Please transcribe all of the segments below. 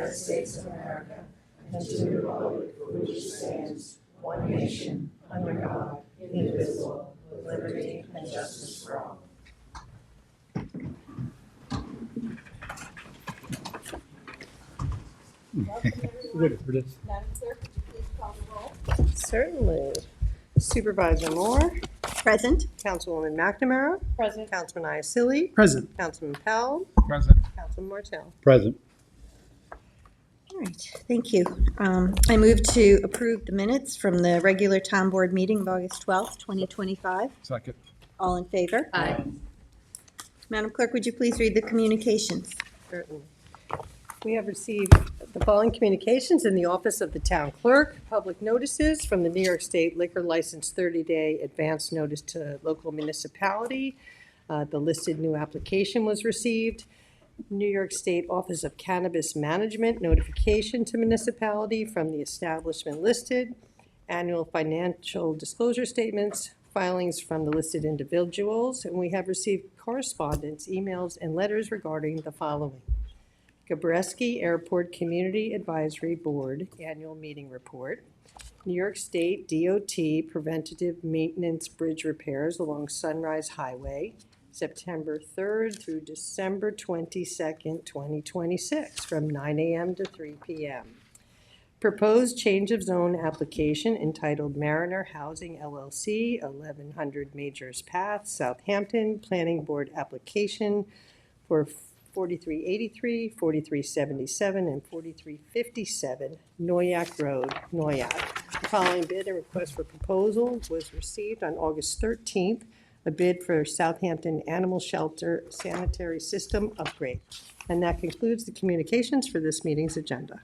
United States of America and to the republic for which it stands, one nation, under God, indivisible, with liberty and justice for all. Welcome, everyone. Madam Clerk, would you please call the roll? Certainly. Supervisor Moore, Present. Councilwoman McNamara, Present. Councilman Iacili, Present. Councilman Powell, Present. Councilman Martell. Present. All right, thank you. I move to approve the minutes from the regular town board meeting of August 12th, 2025. Second. All in favor? Aye. Madam Clerk, would you please read the communications? Certainly. We have received the following communications in the office of the town clerk. Public notices from the New York State Liquor License 30-day advance notice to local municipality. The listed new application was received. New York State Office of Cannabis Management notification to municipality from the establishment listed. Annual financial disclosure statements, filings from the listed individuals, and we have received correspondence, emails, and letters regarding the following. Gabreski Airport Community Advisory Board Annual Meeting Report. New York State DOT Preventative Maintenance Bridge Repairs along Sunrise Highway, September 3rd through December 22nd, 2026, from 9 a.m. to 3 p.m. Proposed change of zone application entitled Mariner Housing LLC, 1100 Majors Path, Southampton, Planning Board application for 4383, 4377, and 4357 Noyak Road, Noyak. The following bid and request for proposal was received on August 13th, a bid for Southampton Animal Shelter Sanitary System Upgrade. And that concludes the communications for this meeting's agenda.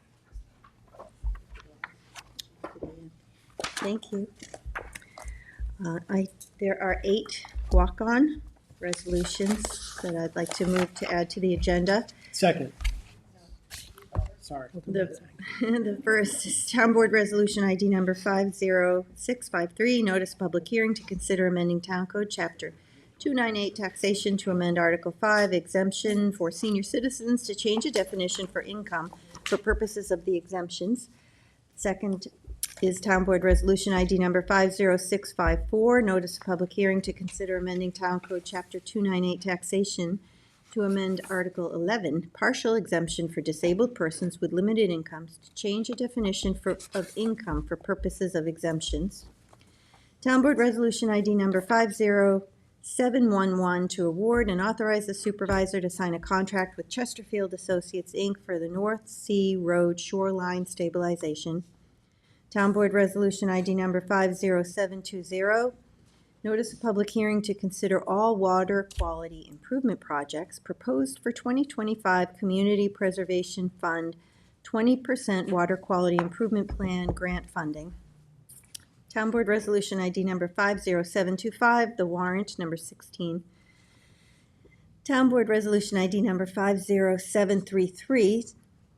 Thank you. There are 8 walk-on resolutions that I'd like to move to add to the agenda. Second. Sorry. The first is Town Board Resolution ID number 50653, notice public hearing to consider amending Town Code Chapter 298 taxation to amend Article 5 exemption for senior citizens to change a definition for income for purposes of the exemptions. Second is Town Board Resolution ID number 50654, notice of public hearing to consider amending Town Code Chapter 298 taxation to amend Article 11, partial exemption for disabled persons with limited incomes to change a definition of income for purposes of exemptions. Town Board Resolution ID number 50711 to award and authorize the supervisor to sign a contract with Chesterfield Associates, Inc. for the North Sea Road Shoreline Stabilization. Town Board Resolution ID number 50720, notice of public hearing to consider all water quality improvement projects proposed for 2025 Community Preservation Fund 20% Water Quality Improvement Plan grant funding. Town Board Resolution ID number 50725, the warrant number 16. Town Board Resolution ID number 50733,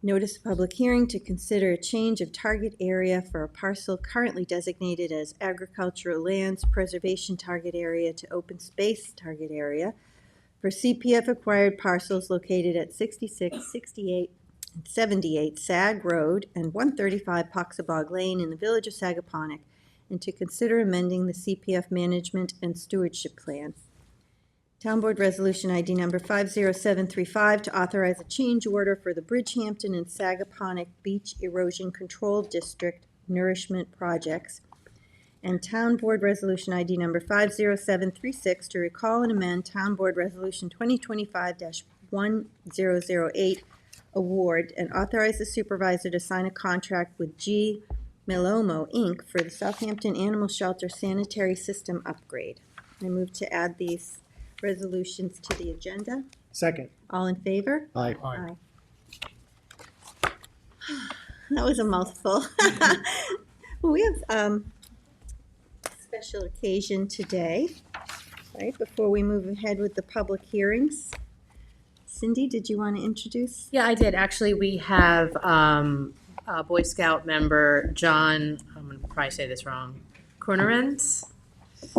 notice of public hearing to consider a change of target area for a parcel currently designated as agricultural lands preservation target area to open space target area for CPF acquired parcels located at 66, 68, and 78 Sag Road and 135 Poxabog Lane in the village of Sagaponack, and to consider amending the CPF management and stewardship plan. Town Board Resolution ID number 50735 to authorize a change order for the Bridgehampton and Sagaponack Beach Erosion Control District nourishment projects. And Town Board Resolution ID number 50736 to recall and amend Town Board Resolution 2025-1008 award and authorize the supervisor to sign a contract with G. Melomo, Inc. for the Southampton Animal Shelter Sanitary System Upgrade. I move to add these resolutions to the agenda. Second. All in favor? Aye. Aye. That was a mouthful. Well, we have special occasion today, right, before we move ahead with the public hearings. Cindy, did you want to introduce? Yeah, I did. Actually, we have Boy Scout member John, I'm going to probably say this wrong, Cornerens,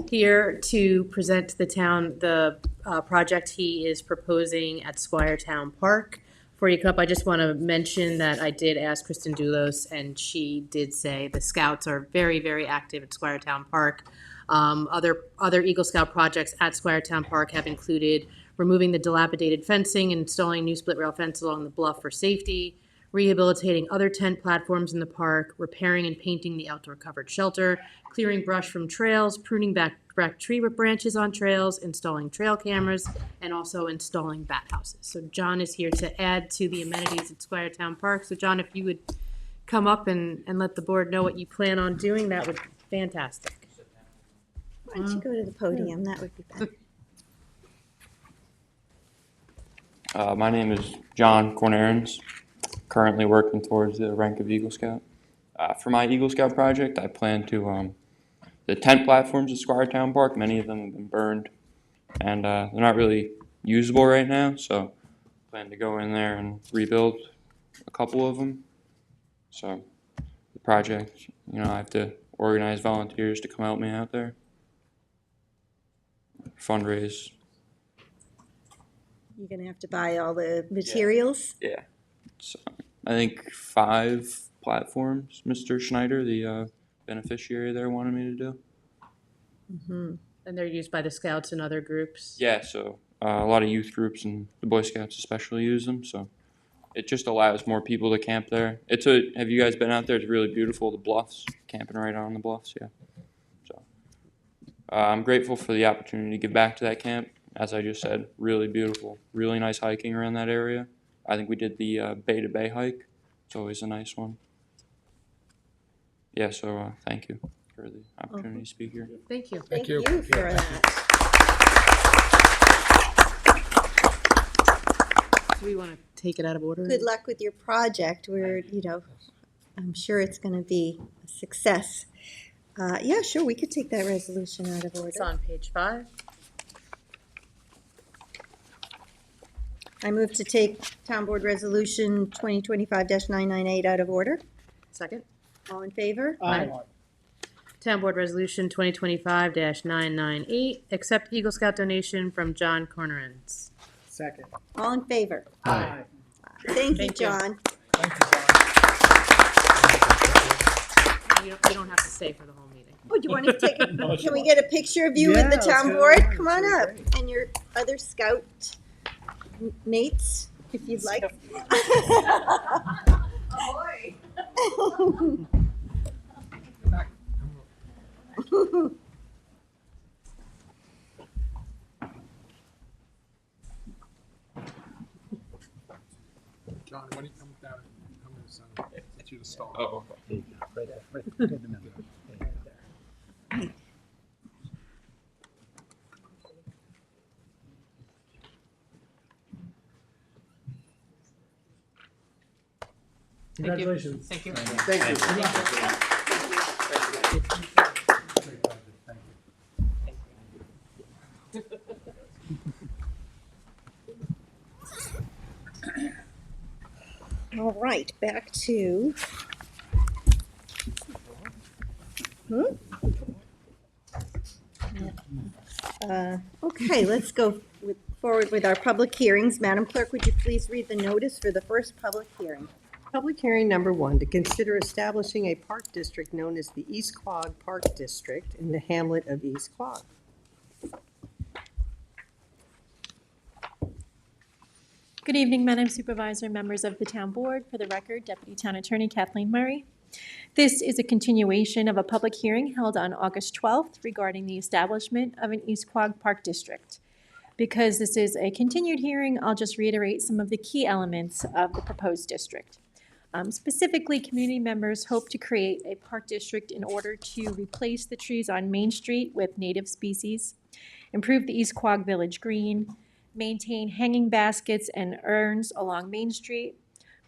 here to present to the town the project he is proposing at Squiretown Park Before you come up, I just want to mention that I did ask Kristen Doulos, and she did say the Scouts are very, very active at Squiretown Park. Other Eagle Scout projects at Squiretown Park have included removing the dilapidated fencing, installing new split rail fence along the bluff for safety, rehabilitating other tent platforms in the park, repairing and painting the outdoor covered shelter, clearing brush from trails, pruning back tree branches on trails, installing trail cameras, and also installing bat houses. So John is here to add to the amenities at Squiretown Park. So John, if you would come up and let the board know what you plan on doing, that would be fantastic. Why don't you go to the podium? That would be better. My name is John Cornerans, currently working towards the rank of Eagle Scout. For my Eagle Scout project, I plan to, the tent platforms at Squiretown Park, many of them have been burned, and they're not really usable right now, so I plan to go in there and rebuild a couple of them. So the project, I have to organize volunteers to come help me out there, fundraise. You're going to have to buy all the materials? Yeah. So I think 5 platforms, Mr. Schneider, the beneficiary there, wanted me to do. Mm-hmm. And they're used by the Scouts and other groups? Yeah, so a lot of youth groups and the Boy Scouts especially use them, so it just allows more people to camp there. Have you guys been out there? It's really beautiful, the bluffs, camping right on the bluffs, yeah. So I'm grateful for the opportunity to give back to that camp. As I just said, really beautiful, really nice hiking around that area. I think we did the Bay to Bay hike. It's always a nice one. Yeah, so thank you for the opportunity to speak here. Thank you. Thank you for that. Do we want to take it out of order? Good luck with your project. I'm sure it's going to be a success. Yeah, sure, we could take that resolution out of It's order. on page 5. I move to take Town Board Resolution 2025-998 out of order. Second. All in favor? Aye. Town Board Resolution 2025-998, accept Eagle Scout donation from John Cornerans. Second. All in favor? Aye. Thank you, Thank you. John. You don't have to stay for the whole meeting. Oh, do you want to take can we get a picture of you and the Yeah, town let's board? get it. Come on That'd up. be great. And your other scout mates, if you'd like. John, when you come down, come to the center. Get you to stall. Oh, okay. Congratulations. Thank you. Thank you. All right, back to. Okay, let's go forward with our public hearings. Madam Clerk, would you please read the notice for the first public hearing? Public hearing number 1, to consider establishing a park district known as the East Quogue Park District in the hamlet of East Quogue. Good evening, Madam Supervisor, members of the Town Board. For the record, Deputy Town Attorney Kathleen Murray. This is a continuation of a public hearing held on August 12th regarding the establishment of an East Quogue Park District. Because this is a continued hearing, I'll just reiterate some of the key elements of the proposed district. Specifically, community members hope to create a park district in order to replace the trees on Main Street with native species, improve the East Quogue Village Green, maintain hanging baskets and urns along Main Street,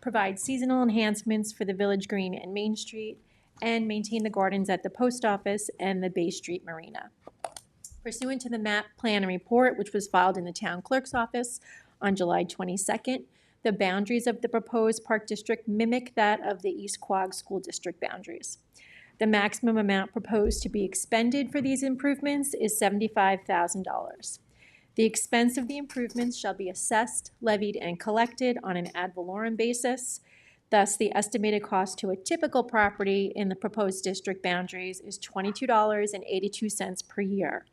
provide seasonal enhancements for the Village Green and Main Street, and maintain the gardens at the post office and the Bay Street Marina. Pursuant to the map, plan, and report, which was filed in the town clerk's office on July 22nd, the boundaries of the proposed park district mimic that of the East Quogue School District boundaries. The maximum amount proposed to be expended for these improvements is $75,000. The expense of the improvements shall be assessed, levied, and collected on an ad valorem basis. Thus, the estimated cost to a typical property in the proposed district boundaries is $22.82 per year.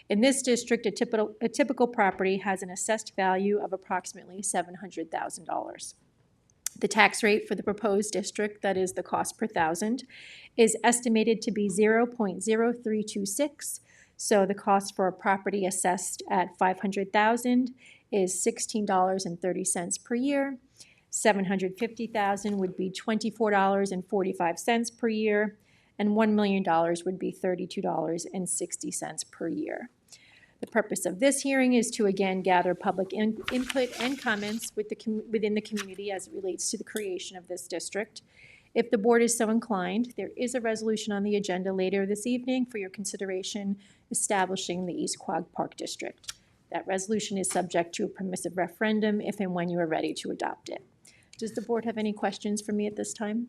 In this district, a typical property has an assessed value of approximately $700,000. The tax rate for the proposed district, that is the cost per thousand, is estimated to be 0.0326. So the cost for a property assessed at $500,000 is $16.30 per year. $750,000 would be $24.45 per year, and $1 million would be $32.60 per year. The purpose of this hearing is to again gather public input and comments within the community as it relates to the creation of this district. If the board is so inclined, there is a resolution on the agenda later this evening for your consideration establishing the East Quogue Park District. That resolution is subject to a permissive referendum if and when you are ready to adopt it. Does the board have any questions for me at this time?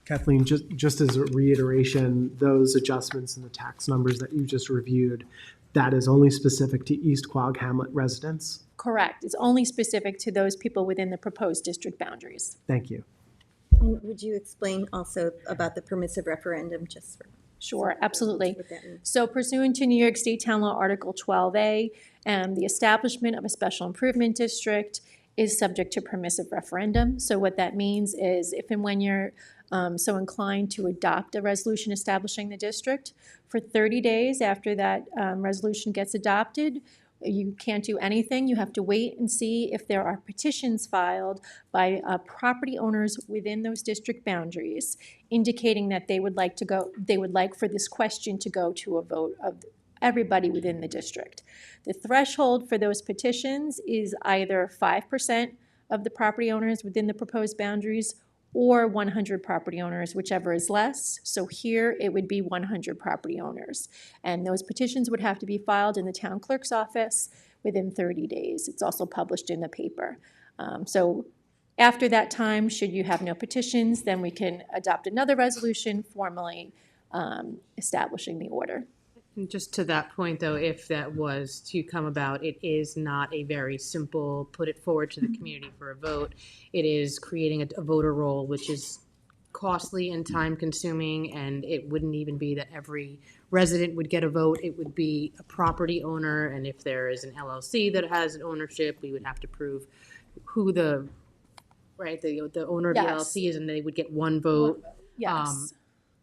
Kathleen, just as a reiteration, those adjustments in the tax numbers that you just reviewed, that is only specific to East Quogue Hamlet residents? Correct. It's only specific to those people within the proposed district boundaries. Thank you. And would you explain also about the permissive referendum, just for? Sure, absolutely. What that means. So pursuant to New York State Town Law Article 12A, the establishment of a special improvement district is subject to permissive referendum. So what that means is if and when you're so inclined to adopt a resolution establishing the district, for 30 days after that resolution gets adopted, you can't do anything. You have to wait and see if there are petitions filed by property owners within those district boundaries indicating that they would like for this question to go to a vote of everybody within the district. The threshold for those petitions is either 5% of the property owners within the proposed boundaries or 100 property owners, whichever is less. So here it would be 100 property owners. And those petitions would have to be filed in the town clerk's office within 30 days. It's also published in the paper. So after that time, should you have no petitions, then we can adopt another resolution formally establishing the order. And just to that point, though, if that was to come about, it is not a very simple put it forward to the community for a vote. It is creating a voter roll, which is costly and time consuming, and it wouldn't even be that every resident would get a vote. It would be a property owner, and if there is an LLC that has an ownership, we would have to prove who the owner of the Yes. LLC is, and they would get one vote. Yes.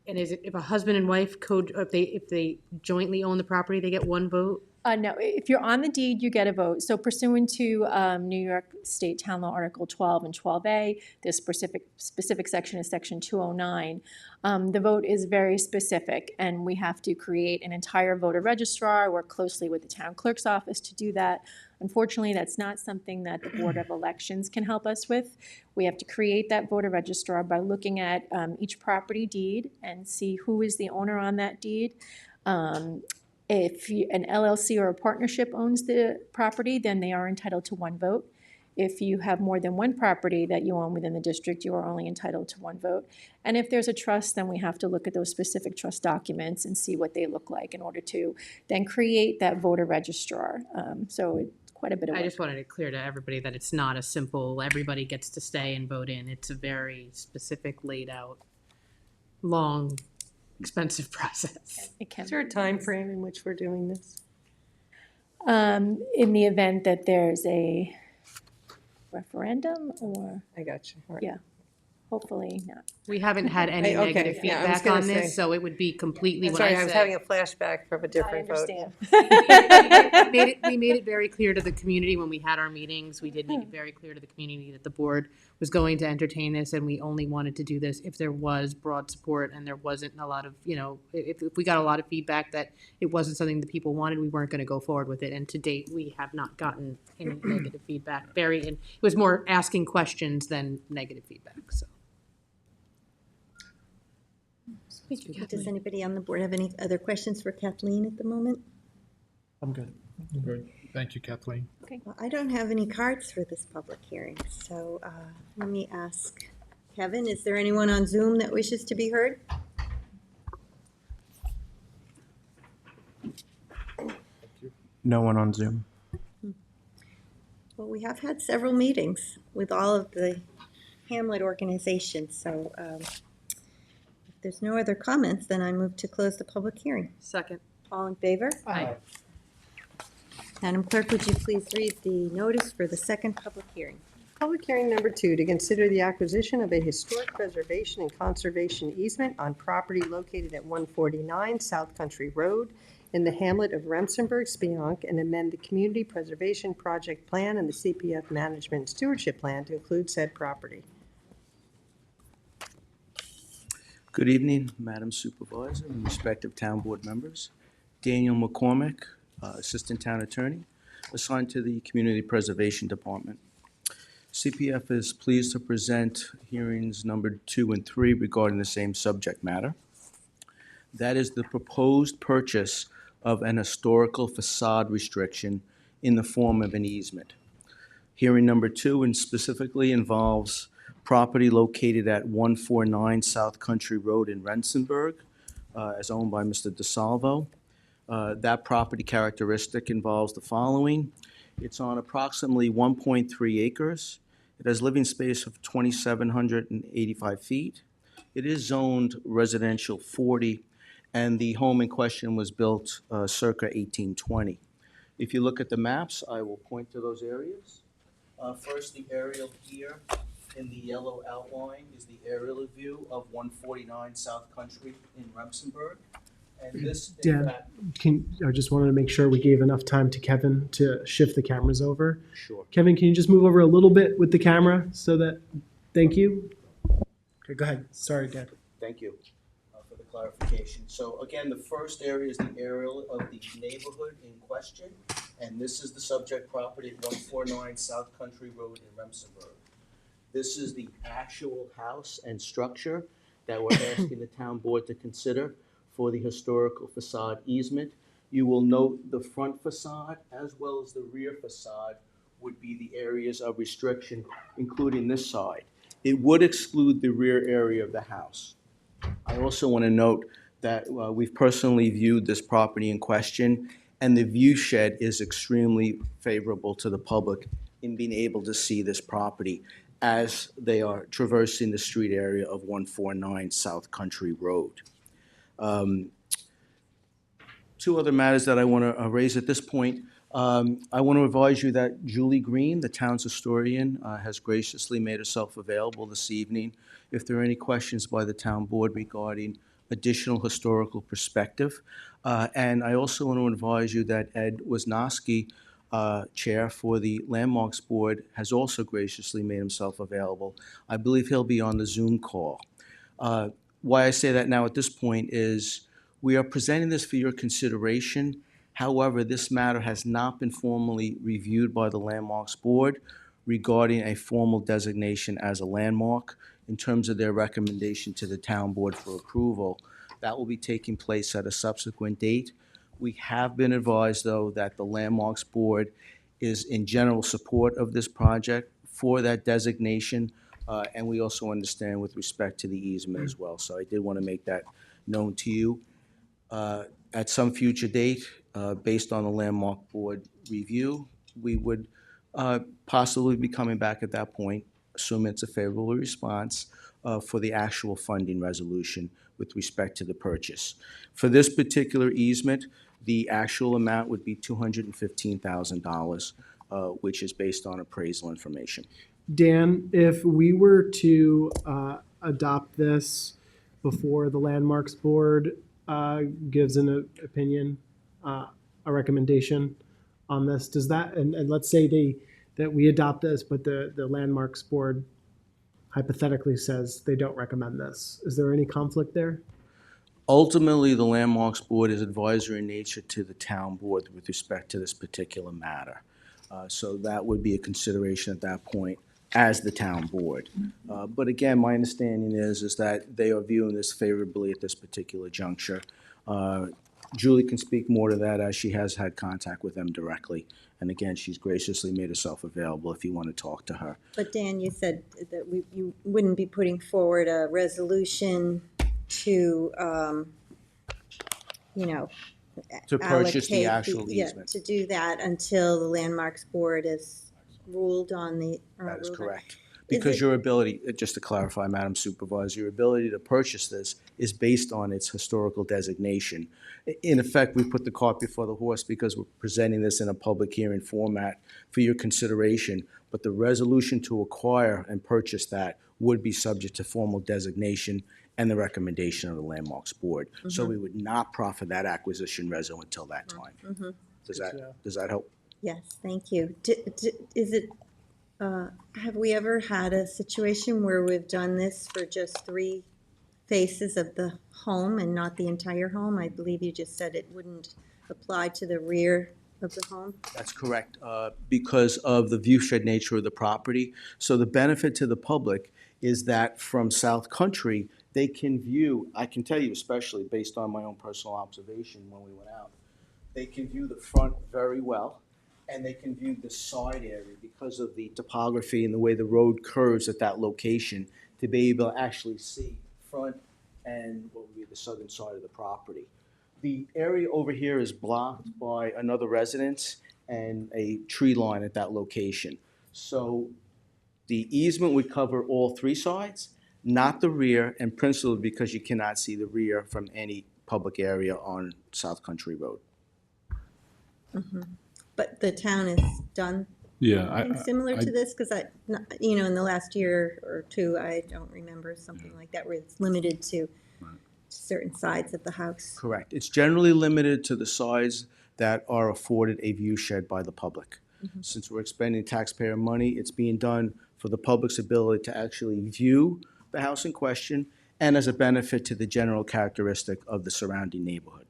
And is it if a husband and wife if they jointly own the property, they get one vote? No, if you're on the deed, you get a vote. So pursuant to New York State Town Law Article 12 and 12A, this specific section is Section 209. The vote is very specific, and we have to create an entire voter registrar, work closely with the town clerk's office to do that. Unfortunately, that's not something that the Board of Elections can help us with. We have to create that voter registrar by looking at each property deed and see who is the owner on that deed. If an LLC or a partnership owns the property, then they are entitled to one vote. If you have more than one property that you own within the district, you are only entitled to one vote. And if there's a trust, then we have to look at those specific trust documents and see what they look like in order to then create that voter registrar. So it's quite a bit of work. I just wanted it clear to everybody that it's not a simple, everybody gets to stay and vote in. It's a very specific, laid out, long, expensive process. It can Is there a be. time frame in which we're doing this? In the event that there's a referendum, or I got you. All right. Yeah. hopefully not. We haven't had any Okay, negative yeah, I was feedback gonna on say. this, so it would be completely That's when right, I I was say. having a flashback from a different vote. We made it very clear to the community when we had our meetings. We did make it very clear to the community that the board was going to entertain this, and we only wanted to do this if there was broad support and there wasn't a lot of, if we got a lot of feedback that it wasn't something that people wanted, we weren't going to go forward with it. And to date, we have not gotten any negative feedback. And it was more asking questions than negative feedback, so. Does anybody on the board have any other questions for Kathleen at the moment? I'm good. Good. Thank you, Kathleen. Well, I don't have any cards for this public hearing, so let me ask Kevin, is there anyone on Zoom that wishes to be heard? No one on Zoom. Well, we have had several meetings with all of the Hamlet organizations, so if there's no other comments, then I move to close the public hearing. Second. All in favor? Aye. Madam Clerk, would you please read the notice for the second public hearing? Public hearing number 2, to consider the acquisition of a historic preservation and conservation easement on property located at 149 South Country Road in the hamlet of Remsenburg, Spionk, and amend the Community Preservation Project Plan and the CPF Management Stewardship Plan to include said property. Good evening, Madam Supervisor and respective town board members. Daniel McCormick, Assistant Town Attorney, assigned to the Community Preservation Department. CPF is pleased to present hearings number 2 and 3 regarding the same subject matter. That is the proposed purchase of an historical facade restriction in the form of an easement. Hearing number 2 and specifically involves property located at 149 South Country Road in Rensenburg, as owned by Mr. DeSalvo. That property characteristic involves the following. It's on approximately 1.3 acres. It has living space of 2,785 feet. It is zoned residential 40, and the home in question was built circa 1820. If you look at the maps, I will point to those areas. First, the aerial here in the yellow outline is the aerial view of 149 South Country in Remsenburg. And this, in Dan, fact, I just wanted to make sure we gave enough time to Kevin to shift the cameras over. sure. Kevin, can you just move over a little bit with the camera so that, thank you. Okay, go ahead. Sorry, Dan. Thank you for the clarification. So again, the first area is the aerial of the neighborhood in question, and this is the subject property at 149 South Country Road in Remsenburg. This is the actual house and structure that we're asking the town board to consider for the historical facade easement. You will note the front facade as well as the rear facade would be the areas of restriction, including this side. It would exclude the rear area of the house. I also want to note that we've personally viewed this property in question, and the view shed is extremely favorable to the public in being able to see this property as they are traversing the street area of 149 South Country Road. Two other matters that I want to raise at this point. I want to advise you that Julie Green, the town's historian, has graciously made herself available this evening if there are any questions by the town board regarding additional historical perspective. And I also want to advise you that Ed Wisnowski, chair for the Landmarks Board, has also graciously made himself available. I believe he'll be on the Zoom call. Why I say that now at this point is we are presenting this for your consideration. However, this matter has not been formally reviewed by the Landmarks Board regarding a formal designation as a landmark in terms of their recommendation to the town board for approval. That will be taking place at a subsequent date. We have been advised, though, that the Landmarks Board is in general support of this project for that designation, and we also understand with respect to the easement as well. So I did want to make that known to you. At some future date, based on the Landmark Board review, we would possibly be coming back at that point, assuming it's a favorable response, for the actual funding resolution with respect to the purchase. For this particular easement, the actual amount would be $215,000, which is based on appraisal information. Dan, if we were to adopt this before the Landmarks Board gives an opinion, a recommendation on this, does that, and let's say that we adopt this, but the Landmarks Board hypothetically says they don't recommend this, is there any conflict there? Ultimately, the Landmarks Board is advisory in nature to the town board with respect to this particular matter. So that would be a consideration at that point as the town board. But again, my understanding is that they are viewing this favorably at this particular juncture. Julie can speak more to that as she has had contact with them directly. And again, she's graciously made herself available if you want to talk to her. But Dan, you said that you wouldn't be putting forward a resolution to, To purchase the allocate actual yeah, easement. to do that until the Landmarks Board has ruled on the. That is ruled on- correct. Is Because it- your ability, just to clarify, Madam Supervisor, your ability to purchase this is based on its historical designation. In effect, we put the cart before the horse because we're presenting this in a public hearing format for your consideration. But the resolution to acquire and purchase that would be subject to formal designation and the recommendation of the Landmarks Board. So we would not proffer that acquisition reso until that time. Does that help? Yes, thank you. Is it, have we ever had a situation where we've done this for just 3 faces of the home and not the entire home? I believe you just said it wouldn't apply to the rear of the home. That's correct, because of the viewshed nature of the property. So the benefit to the public is that from South Country, they can view, I can tell you especially based on my own personal observation when we went out, they can view the front very well, and they can view the side area because of the topography and the way the road curves at that location to be able to actually see front and what would be the southern side of the property. The area over here is blocked by another residence and a tree line at that location. So the easement would cover all 3 sides, not the rear, and principally because you cannot see the rear from any public area on South Country Road. But the town has done Yeah, something similar to this? Because in the last year or 2, I don't remember something like that where it's limited to certain sides of the house. Correct. It's generally limited to the sides that are afforded a view shed by the public. Since we're expending taxpayer money, it's being done for the public's ability to actually view the house in question and as a benefit to the general characteristic of the surrounding neighborhood.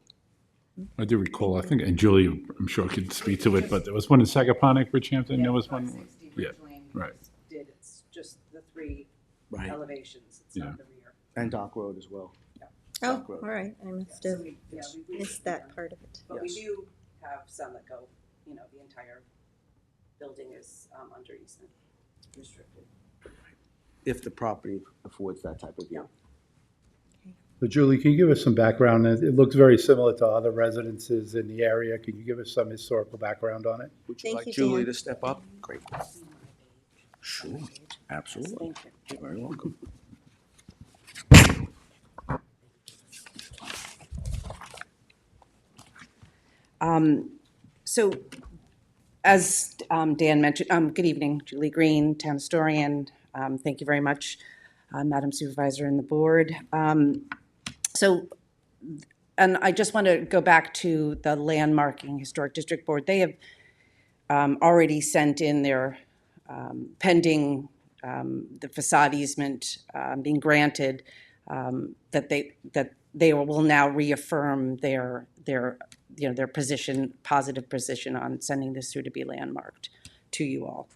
I do recall, I think, and Julie, I'm sure could speak to it, but there was one in Sagaponic, Bridgehampton, there was one. Yeah, right. It's just the 3 Right. elevations, it's Yeah. not the rear. And Dock Road as well. Oh, Dock Road. all right, I must So have we missed that part of it. But we Yes. do have some that go, the entire building is under easement restricted. If the property affords that type of view. So Julie, can you give us some background? It looks very similar to other residences in the area. Can you give us some historical background on it? Would you Thank like you, Julie Dan. to step up? Great. Sure, absolutely. Thank you. You're very welcome. So, as Dan mentioned, good evening, Julie Green, town historian. Thank you very much, Madam Supervisor and the board. And I just want to go back to the Landmarking Historic District Board. They have already sent in their pending the facade easement being granted, that they will now reaffirm their position, positive position on sending this through to be landmarked to you all.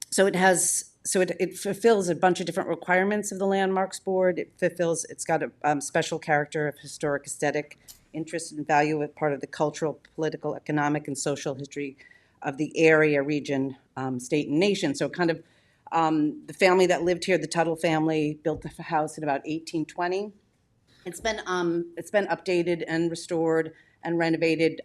So it fulfills a bunch of different requirements of the Landmarks Board. It's got a special character of historic aesthetic interest and value as part of the cultural, political, economic, and social history of the area, region, state, and nation. So kind of the family that lived here, the Tuttle family, built the house in about 1820. It's been updated and restored and renovated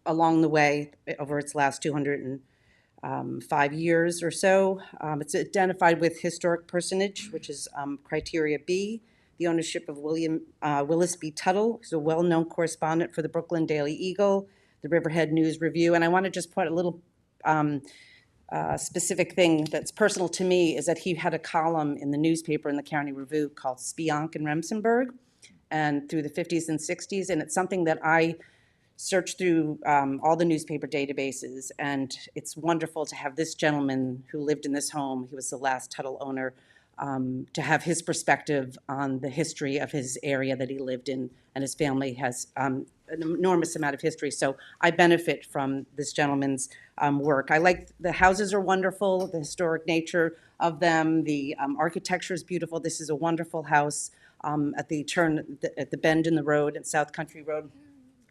along the way over its last 205 years or so. It's identified with historic personage, which is criteria B. The ownership of Willis B. Tuttle, who's a well-known correspondent for the Brooklyn Daily Eagle, the Riverhead News Review, and I want to just put a little specific thing that's personal to me is that he had a column in the newspaper in the County Review called Spionk and Remsenburg, and through the 50s and 60s, and it's something that I searched through all the newspaper databases, and it's wonderful to have this gentleman who lived in this home, he was the last Tuttle owner, to have his perspective on the history of his area that he lived in, and his family has an enormous amount of history. So I benefit from this gentleman's work. I like the houses are wonderful, the historic nature of them, the architecture is beautiful. This is a wonderful house at the turn, at the bend in the road at South Country Road.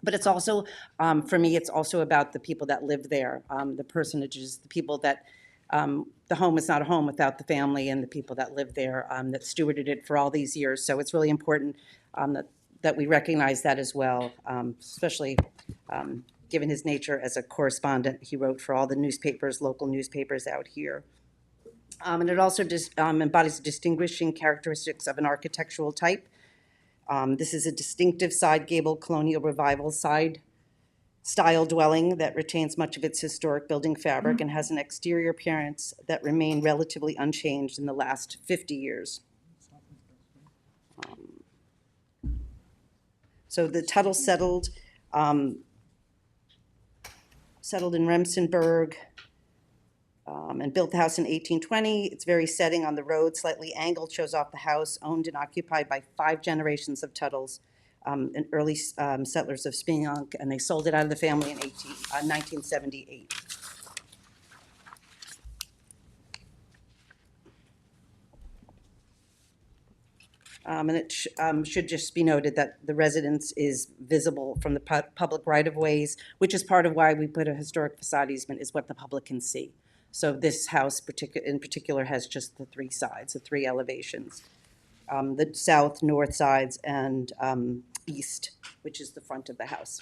But it's also, for me, it's also about the people that live there, the personages, the people that, the home is not a home without the family and the people that live there that stewarded it for all these years. So it's really important that that we recognize that as well, especially given his nature as a correspondent. He wrote for all the newspapers, local newspapers out here. And it also embodies distinguishing characteristics of an architectural type. This is a distinctive side gable colonial revival style dwelling that retains much of its historic building fabric and has an exterior appearance that remained relatively unchanged in the last 50 years. So the Tuttle settled in Remsenburg and built the house in 1820. Its very setting on the road, slightly angled, shows off the house owned and occupied by 5 generations of Tuttles and early settlers of Spinunk, and they sold it out of the family in 1978. And it should just be noted that the residence is visible from the public right-of-ways, which is part of why we put a historic facade easement, is what the public can see. So this house in particular has just the 3 sides, the 3 elevations. The south, north sides, and east, which is the front of the house.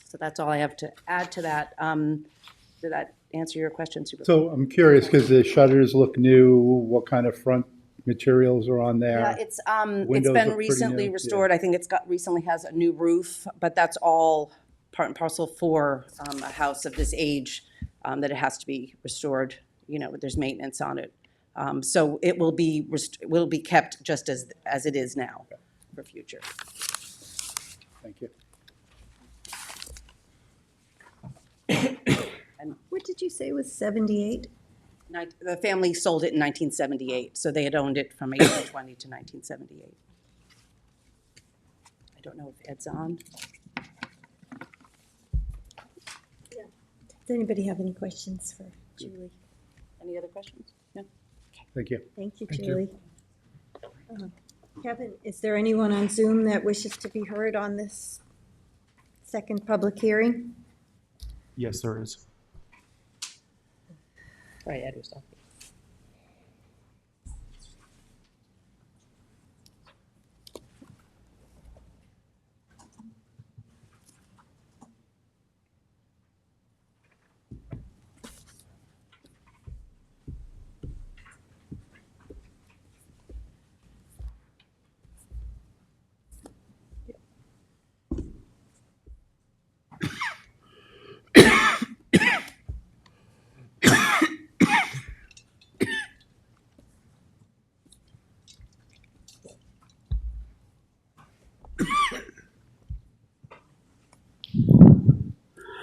So that's all I have to add to that. Did that answer your question, Supervisor? So I'm curious, because the shutters look new, what kind of front materials are on there? Yeah, it's Windows look been pretty recently new, restored. I think recently has a new roof, but that's all part and parcel for a house of this age, that it has to be restored. You know, there's maintenance on it. So it will be kept just as it is now for future. Thank you. What did you say was 78? The family sold it in 1978, so they had owned it from 1820 to 1978. I don't know if Ed's on. Does anybody have any questions for Julie? Any other questions? No? Thank you. Thank you, Thank you. Julie. Kevin, is there anyone on Zoom that wishes to be heard on this second public hearing? Yes, there is. Right, Ed was talking.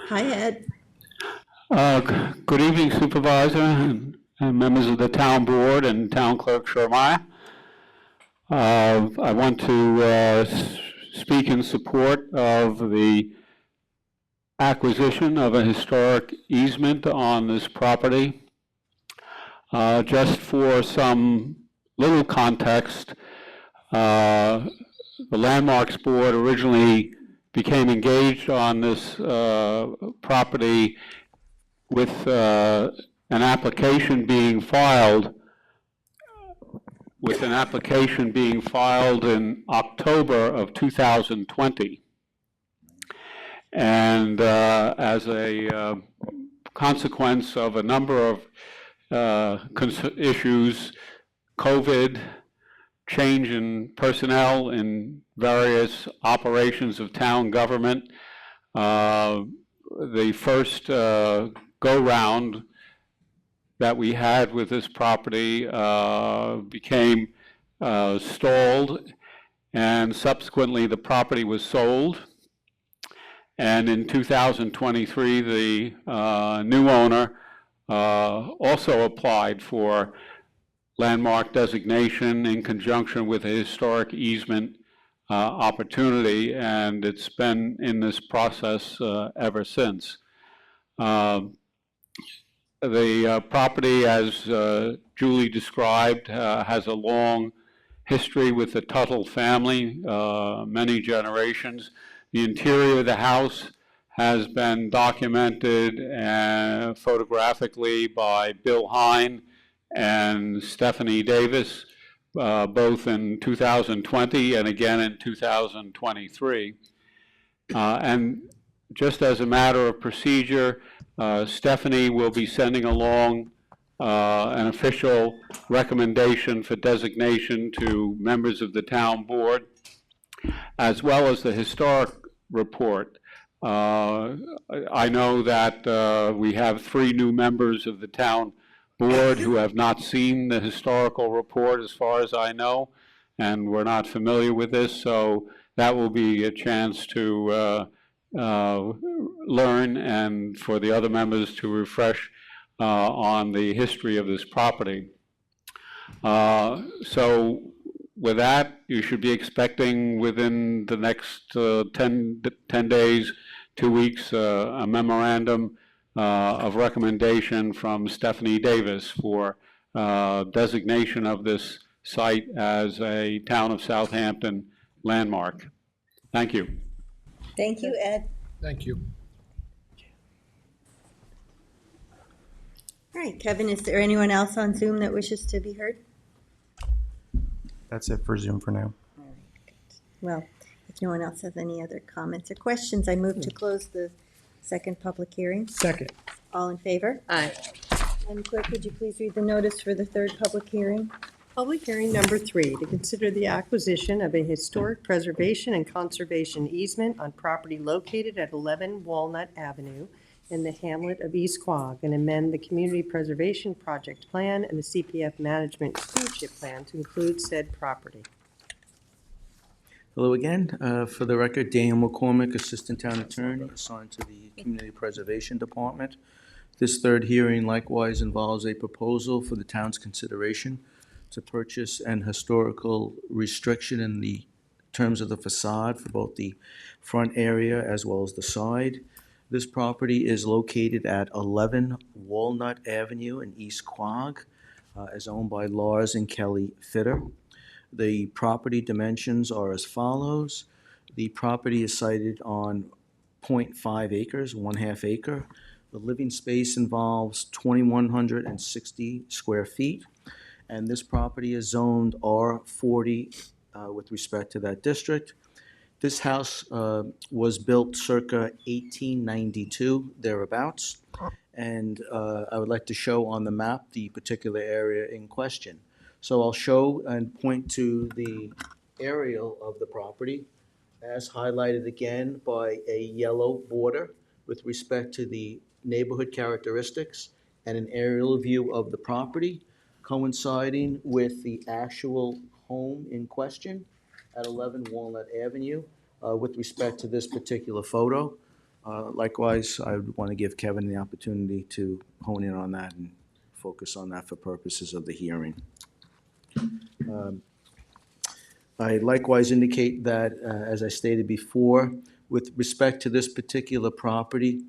Hi, Ed. Good evening, Supervisor and members of the Town Board and Town Clerk Shermeyer. I want to speak in support of the acquisition of a historic easement on this property. Just for some little context, the Landmarks Board originally became engaged on this property with an application being filed in October of 2020. And as a consequence of a number of issues, COVID, change in personnel in various operations of town government, the first go-round that we had with this property became stalled, and subsequently the property was sold. And in 2023, the new owner also applied for landmark designation in conjunction with a historic easement opportunity, and it's been in this process ever since. The property, as Julie described, has a long history with the Tuttle family, many generations. The interior of the house has been documented photographically by Bill Hine and Stephanie Davis, both in 2020 and again in 2023. And just as a matter of procedure, Stephanie will be sending along an official recommendation for designation to members of the town board, as well as the historic report. I know that we have 3 new members of the town board who have not seen the historical report, as far as I know, and we're not familiar with this, so that will be a chance to learn and for the other members to refresh on the history of this property. So with that, you should be expecting within the next 10 days, 2 weeks, a memorandum of recommendation from Stephanie Davis for designation of this site as a Town of Southampton landmark. Thank you. Thank you, Ed. Thank you. All right, Kevin, is there anyone else on Zoom that wishes to be heard? That's it for Zoom for now. All right, good. Well, if no one else has any other comments or questions, I move to close the second public hearing. Second. All in favor? Aye. Madam Clerk, would you please read the notice for the third public hearing? Public hearing number 3, to consider the acquisition of a historic preservation and conservation easement on property located at 11 Walnut Avenue in the hamlet of East Quogue, and amend the Community Preservation Project Plan and the CPF Management Stewardship Plan to include said property. Hello again. For the record, Daniel McCormick, Assistant Town Attorney, assigned to the Community Preservation Department. This third hearing likewise involves a proposal for the town's consideration to purchase an historical restriction in the terms of the facade for both the front area as well as the side. This property is located at 11 Walnut Avenue in East Quogue, is owned by Lars and Kelly Fitter. The property dimensions are as follows. The property is sited on 0.5 acres, 1/2 acre. The living space involves 2,160 square feet, and this property is zoned R40 with respect to that district. This house was built circa 1892, thereabouts, and I would like to show on the map the particular area in question. So I'll show and point to the aerial of the property, as highlighted again by a yellow border with respect to the neighborhood characteristics, and an aerial view of the property coinciding with the actual home in question at 11 Walnut Avenue with respect to this particular photo. Likewise, I would want to give Kevin the opportunity to hone in on that and focus on that for purposes of the hearing. I likewise indicate that, as I stated before, with respect to this particular property,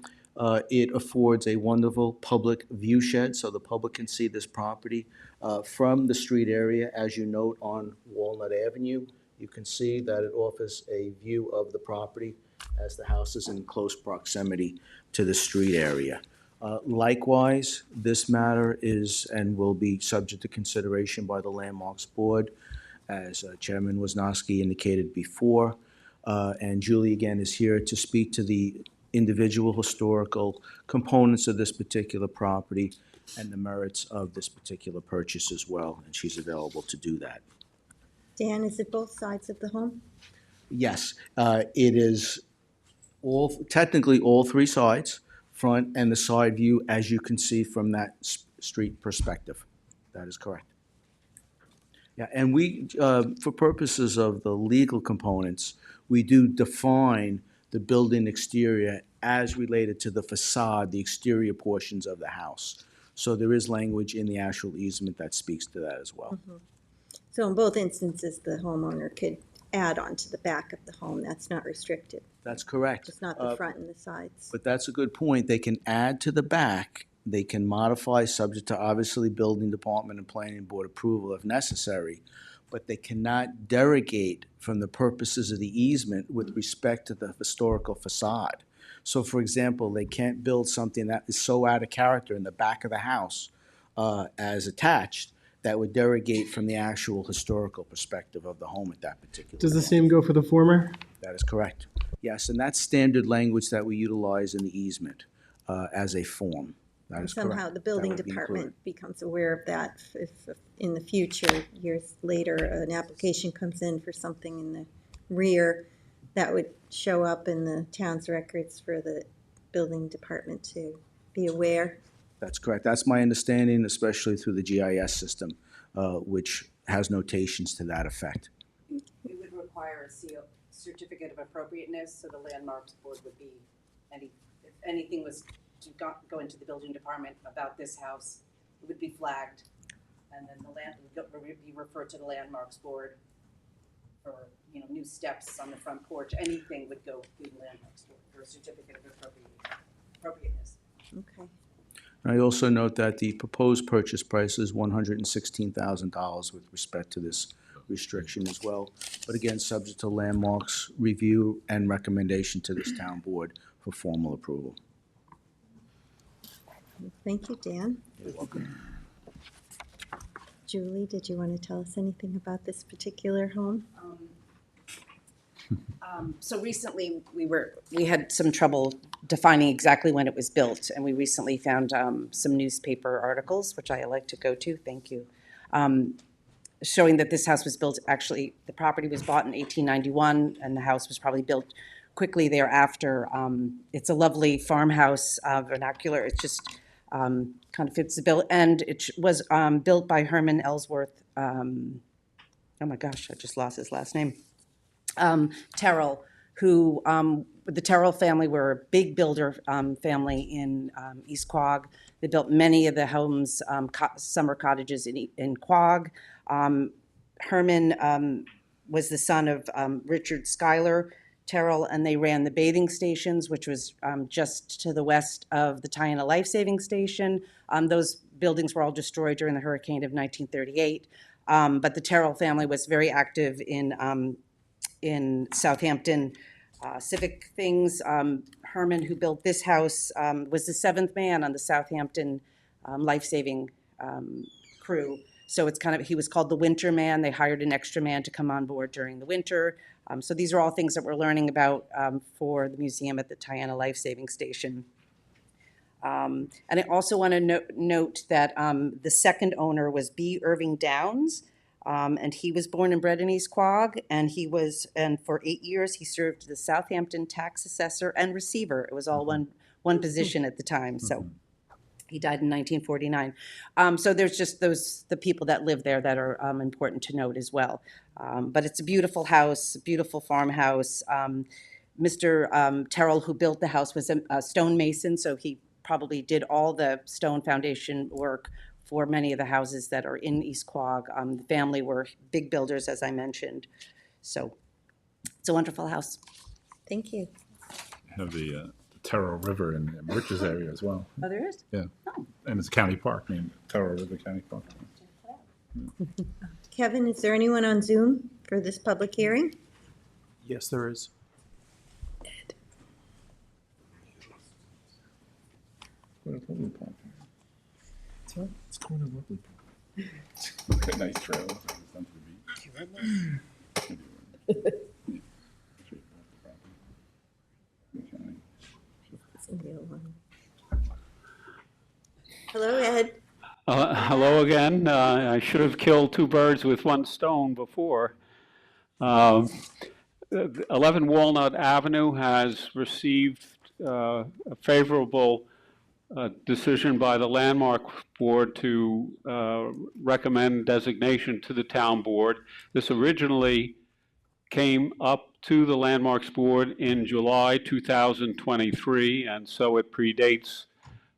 it affords a wonderful public view shed, so the public can see this property from the street area. As you note on Walnut Avenue, you can see that it offers a view of the property as the house is in close proximity to the street area. Likewise, this matter is and will be subject to consideration by the Landmarks Board, as Chairman Wisnowski indicated before. And Julie, again, is here to speak to the individual historical components of this particular property and the merits of this particular purchase as well, and she's available to do that. Dan, is it both sides of the home? Yes, it is technically all 3 sides, front and the side view, as you can see from that street perspective. That is correct. Yeah, and we, for purposes of the legal components, we do define the building exterior as related to the facade, the exterior portions of the house. So there is language in the actual easement that speaks to that as well. Mm-hmm. So in both instances, the homeowner could add on to the back of the home. That's not restricted. That's correct. Just not the front and the sides. But that's a good point. They can add to the back. They can modify, subject to obviously building department and planning board approval if necessary, but they cannot derogate from the purposes of the easement with respect to the historical facade. So for example, they can't build something that is so out of character in the back of the house as attached that would derogate from the actual historical perspective of the home at that particular Does the point. same go for the former? That is correct. Yes, and that's standard language that we utilize in the easement as a form. That is correct. Somehow the building That would be department included. becomes aware of that if in the future, years later, an application comes in for something in the rear, that would show up in the town's records for the building department to be aware. That's correct. That's my understanding, especially through the GIS system, which has notations to that effect. We would require a certificate of appropriateness, so the landmarks board would be, if anything was to go into the building department about this house, it would be flagged, and then the land would be referred to the landmarks board for, new steps on the front porch. Anything would go through the landmarks board for a certificate of appropriateness. Okay. I also note that the proposed purchase price is $116,000 with respect to this restriction as well. But again, subject to landmarks review and recommendation to this town board for formal approval. Thank you, Dan. You're welcome. Julie, did you want to tell us anything about this particular home? So recently, we had some trouble defining exactly when it was built, and we recently found some newspaper articles, which I like to go to, thank you, showing that this house was built, actually, the property was bought in 1891, and the house was probably built quickly thereafter. It's a lovely farmhouse vernacular. It just kind of fits the bill, and it was built by Herman Ellsworth. Oh my gosh, I just lost his last name. Terrell, who the Terrell family were a big builder family in East Quogue. They built many of the homes, summer cottages in Quogue. Herman was the son of Richard Schuyler Terrell, and they ran the bathing stations, which was just to the west of the Tiana Life Saving Station. Those buildings were all destroyed during the hurricane of 1938. But the Terrell family was very active in Southampton civic things. Herman, who built this house, was the seventh man on the Southampton life-saving crew. So it's he was called the winter man. They hired an extra man to come on board during the winter. So these are all things that we're learning about for the museum at the Tiana Life Saving Station. And I also want to note that the second owner was B. Irving Downs. And he was born and bred in East Quogue, and for 8 years he served as the Southampton tax assessor and receiver. It was all one position at the time. So he died in 1949. So there's just the people that live there that are important to note as well. But it's a beautiful house, beautiful farmhouse. Mr. Terrell, who built the house, was a stonemason, so he probably did all the stone foundation work for many of the houses that are in East Quogue. The family were big builders, as I mentioned. So it's a wonderful house. Thank you. Have the Terrell River in the Bridges area as well. Oh, there is? Yeah. Oh. And it's county park, Terrell River County Park. Kevin, is there anyone on Zoom for this public hearing? Yes, there is. It's quite a lovely park. Got nice trails down to the beach. Hello, Ed. Hello again. I should have killed two birds with one stone before. 11 Walnut Avenue has received a favorable decision by the Landmark Board to recommend designation to the town board. This originally came up to the Landmarks Board in July 2023, and so it predates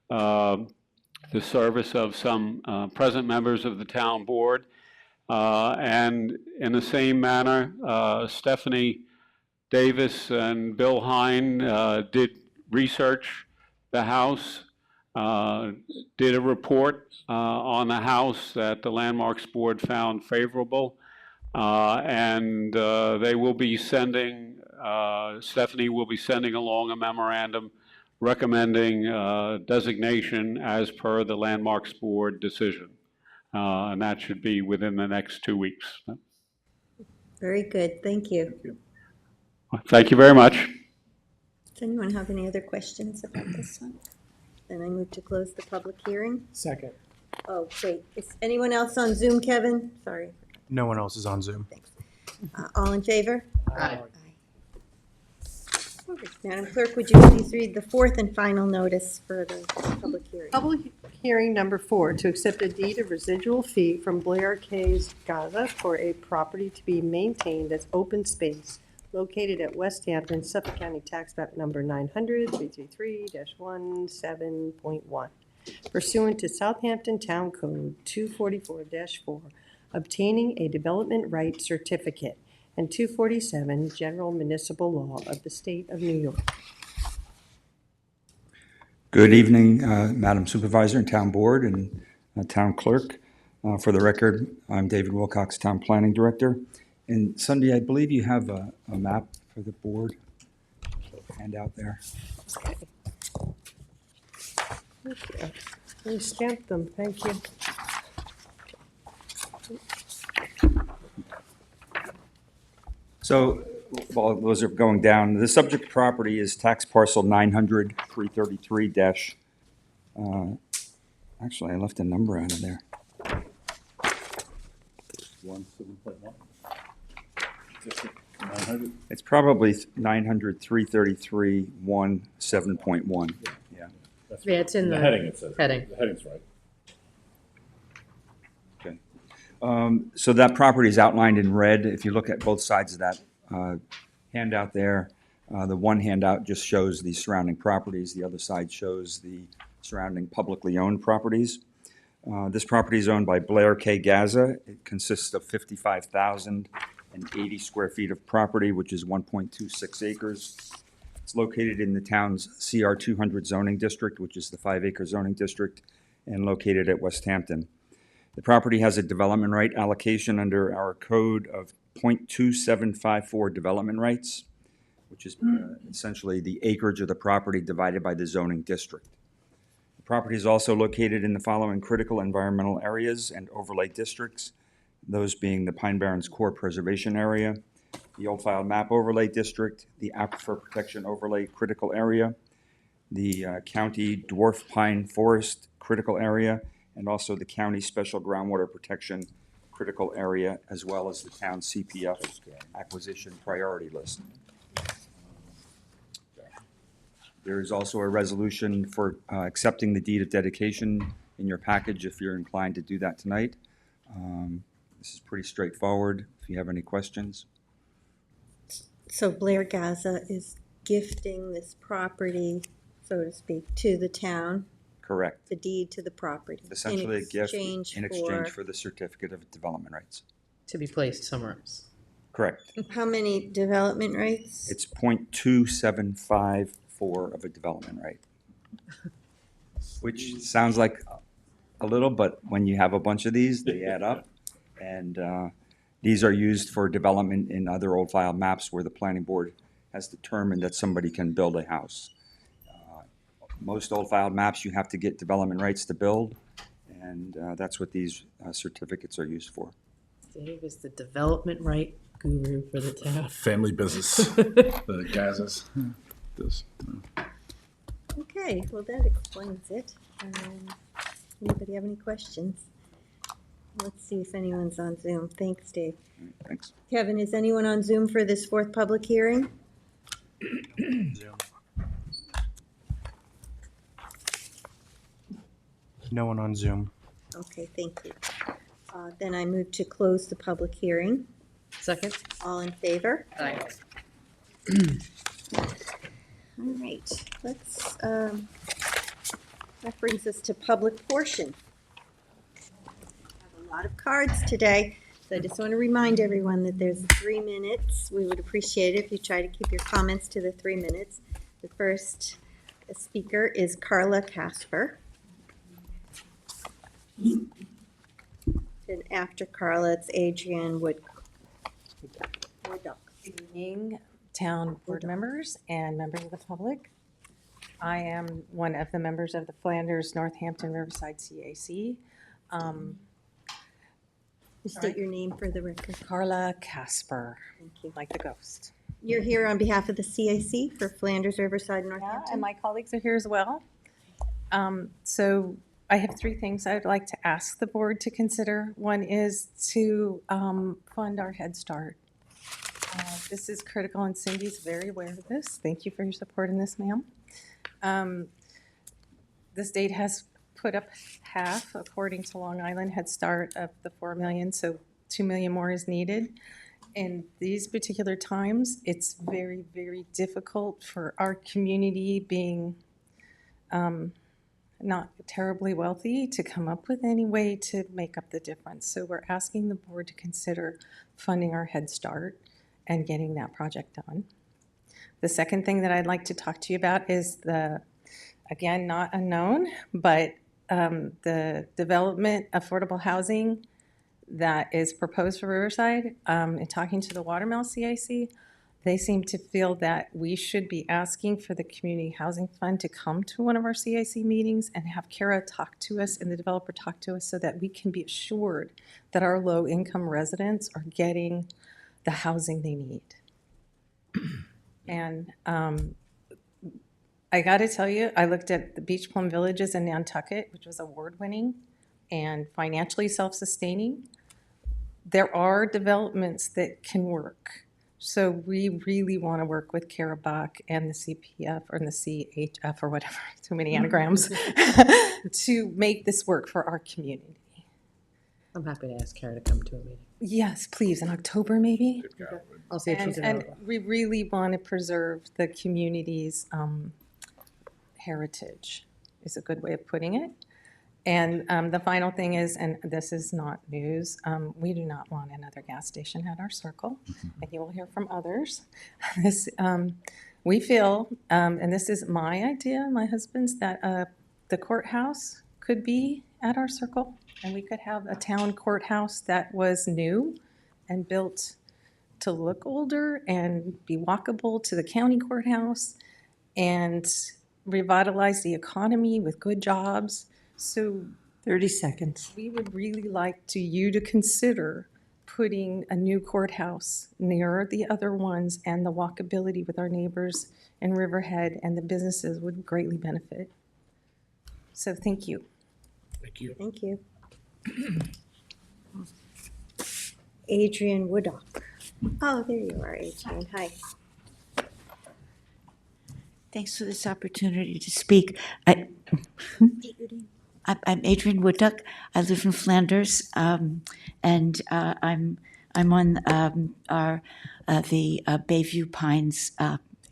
the service of some present members of the town board. And in the same manner, Stephanie Davis and Bill Hine did research the house, did a report on the house that the Landmarks Board found favorable, and they will be sending, Stephanie will be sending along a memorandum recommending designation as per the Landmarks Board decision. and that should be within the next 2 weeks. Very good, thank you. Thank you very much. Does anyone have any other questions about this one? Then I move to close the public hearing. Second. Oh, wait, is anyone else on Zoom, Kevin? Sorry. No one else is on Zoom. All in favor? Aye. Madam Clerk, would you please read the fourth and final notice for the public hearing? Public hearing number 4, to accept a deed of residual fee from Blair K's Gaza for a property to be maintained as open space located at West Hampton, Suffolk County Tax Map number 900-333-17.1, pursuant to Southampton Town Code 244-4, obtaining a development right certificate, and 247 General Municipal Law of the State of New York. Good evening, Madam Supervisor and Town Board and Town Clerk. For the record, I'm David Wilcox, Town Planning Director. And Cindy, I believe you have a map for the board handout there. Okay. Thank you. We stamped them, thank you. So while those are going down, the subject property is tax parcel 900-333- actually, I left a number out of there. 900? It's probably 900-333-17.1. Yeah. Yeah, it's in the heading, it says. heading. The heading's right. Okay. So that property is outlined in red. If you look at both sides of that handout there, the one handout just shows the surrounding properties. The other side shows the surrounding publicly owned properties. This property is owned by Blair K. Gaza. It consists of 55,080 square feet of property, which is 1.26 acres. It's located in the town's CR 200 zoning district, which is the 5-acre zoning district, and located at West Hampton. The property has a development right allocation under our code of 0.2754 development rights, which is essentially the acreage of the property divided by the zoning district. The property is also located in the following critical environmental areas and overlay districts, those being the Pine Barrens Core Preservation Area, the Old File Map Overlay District, the Aquifer Protection Overlay Critical Area, the County Dwarf Pine Forest Critical Area, and also the County Special Groundwater Protection Critical Area, as well as the town CPF Acquisition Priority List. There is also a resolution for accepting the deed of dedication in your package if you're inclined to do that tonight. This is pretty straightforward. If you have any questions. So Blair Gaza is gifting this property, so to speak, to the town, Correct. the deed to the property. Essentially a gift in for exchange for the certificate of development rights. To be placed somewhere else. Correct. How many development rights? It's 0.2754 of a development right, which sounds like a little, but when you have a bunch of these, they add up. And these are used for development in other old file maps where the planning board has determined that somebody can build a house. Most old file maps, you have to get development rights to build, and that's what these certificates are used for. Dave is the development right guru for the town. Family business, the Gazas. Okay, well, that explains it. Anybody have any questions? Let's see if anyone's on Zoom. Thanks, Dave. Thanks. Kevin, is anyone on Zoom for this fourth public hearing? Zoom. No one on Zoom. Okay, thank you. Then I move to close the public hearing. Second? All in favor? Aye. All right, let's, that brings us to public portion. A lot of cards today, so I just want to remind everyone that there's 3 minutes. We would appreciate it if you try to keep your comments to the 3 minutes. The first speaker is Carla Casper. And after Carla, it's Adrienne Woodcock. Good evening, town board members and members of the public. I am one of the members of the Flanders Northampton Riverside CAC. Just state your name for the record. Carla Casper, Thank you. like the ghost. You're here on behalf of the CAC for Flanders, Riverside, Yeah, Northampton. and my colleagues are here as well. So I have three things I would like to ask the board to consider. One is to fund our Head Start. This is critical, and Cindy's very aware of this. Thank you for your support in this, ma'am. The state has put up half, according to Long Island Head Start, of the 4 million, so 2 million more is needed. In these particular times, it's very, very difficult for our community, being not terribly wealthy, to come up with any way to make up the difference. So we're asking the board to consider funding our Head Start and getting that project done. The second thing that I'd like to talk to you about is again, not unknown, but the development, affordable housing that is proposed for Riverside. In talking to the Watermill CIC, they seem to feel that we should be asking for the Community Housing Fund to come to one of our CIC meetings and have Kara talk to us and the developer talk to us so that we can be assured that our low-income residents are getting the housing they need. And I got to tell you, I looked at the Beach Plum Villages in Nantucket, which was award-winning and financially self-sustaining. There are developments that can work. So we really want to work with Kara Buck and the CPF or the CHF or whatever, too many anagrams, to make this work for our community. I'm happy to ask Kara to come to a meeting. Yes, please, in October maybe. I'll see if she's And available. we really want to preserve the community's heritage, is a good way of putting it. And the final thing is, and this is not news, we do not want another gas station at our circle, and you will hear from others. We feel, and this is my idea, my husband's, that the courthouse could be at our circle, and we could have a town courthouse that was new and built to look older and be walkable to the county courthouse and revitalize the economy with good jobs. So 30 seconds. we would really like you to consider putting a new courthouse near the other ones, and the walkability with our neighbors in Riverhead and the businesses would greatly benefit. So thank you. Thank you. Thank you. Adrian Woodall. Oh, there you are, Adrian. Hi. Thanks for this opportunity to speak. I'm Adrian Woodduck. I live in Flanders, and I'm on the Bayview Pines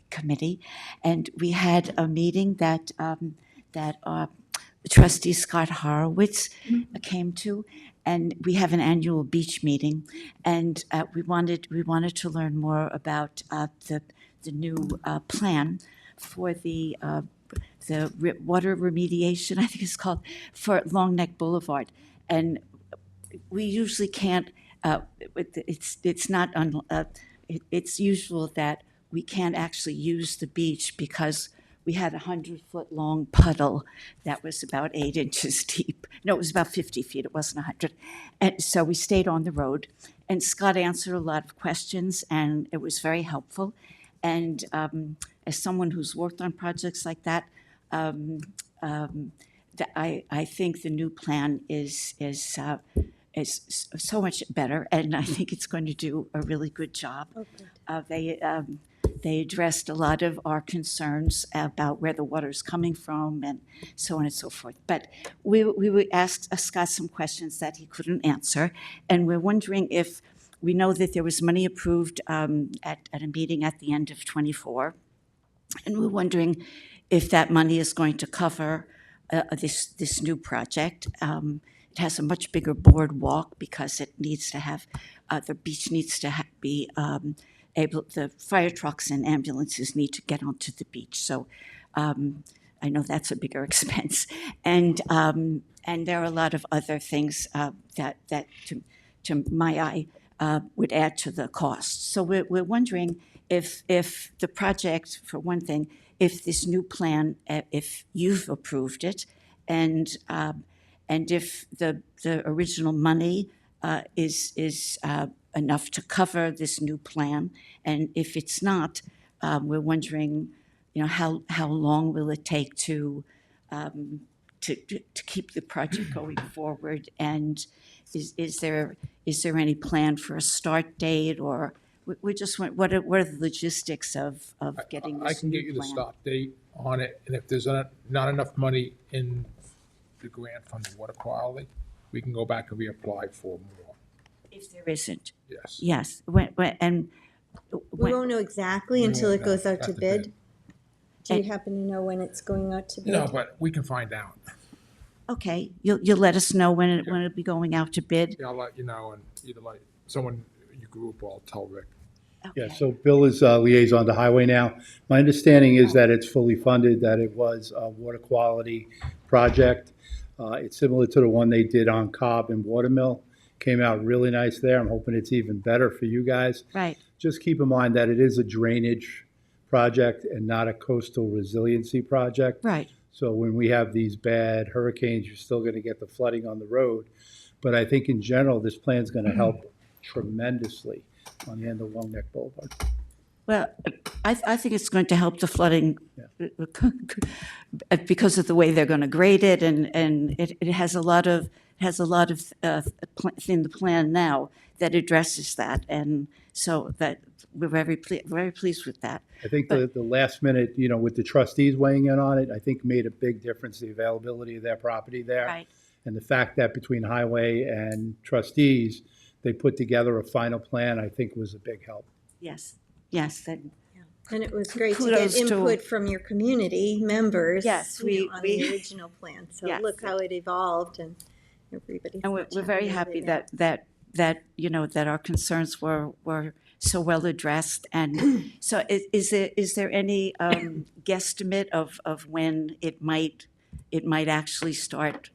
committee, and we had a meeting that Trustee Scott Horowitz came to, and we have an annual beach meeting, and we wanted to learn more about the new plan for the water remediation, I think it's called, for Long Neck Boulevard. And we usually can't, it's usual that we can't actually use the beach because we had a 100-foot-long puddle that was about 8 inches deep. No, it was about 50 feet. It wasn't 100. And so we stayed on the road. And Scott answered a lot of questions, and it was very helpful. And as someone who's worked on projects like that, I think the new plan is so much better, and I think it's going to do a really good job. They addressed a lot of our concerns about where the water is coming from and so on and so forth. But we asked Scott some questions that he couldn't answer, and we're wondering if we know that there was money approved at a meeting at the end of '24, and we're wondering if that money is going to cover this new project. It has a much bigger boardwalk because it needs to have, the beach needs to be able, the fire trucks and ambulances need to get onto the beach. So I know that's a bigger expense. And there are a lot of other things that to my eye, would add to the cost. So we're wondering if the project, for one thing, if this new plan, if you've approved it, and if the original money is enough to cover this new plan? And if it's not, we're wondering, how long will it take to keep the project going forward? And is there any plan for a start date, or we just want, what are the logistics of getting this I can new get you the plan? stop date on it, and if there's not enough money in the grant from the water quality, we can go back and reapply for more. If there isn't? Yes. Yes, We won't know exactly We until won't it goes know. out to That's the bid. thing. Do you happen to know when it's going out to bid? No, but we can find out. Okay, you'll let us know when it'll be going out to bid? Yeah, I'll let you know, and either like someone in your group or I'll tell Rick. Yeah, so Bill is liaison to Highway now. My understanding is that it's fully funded, that it was a water quality project. It's similar to the one they did on Cobb and Watermill. Came out really nice there. I'm hoping it's even better for you guys. Right. Just keep in mind that it is a drainage project and not a coastal resiliency project. Right. So when we have these bad hurricanes, you're still going to get the flooding on the road. But I think in general, this plan's going to help tremendously on the end of Long Neck Boulevard. Well, I think it's going to help the flooding because of the way they're going to grade it, and it has a lot of in the plan now that addresses that, and so that we're very pleased with that. I think the last minute, with the trustees weighing in on it, I think made a big difference, the availability of their property there. Right. And the fact that between Highway and trustees, they put together a final plan, I think was a big help. Yes. And it was great to Kudos get to- input from your community members. Yes, on we- the original plan. So Yes. look how it evolved, and everybody's. And we're much very happier happy with it that that our concerns were so well addressed. And so is there any guesstimate of when it might actually start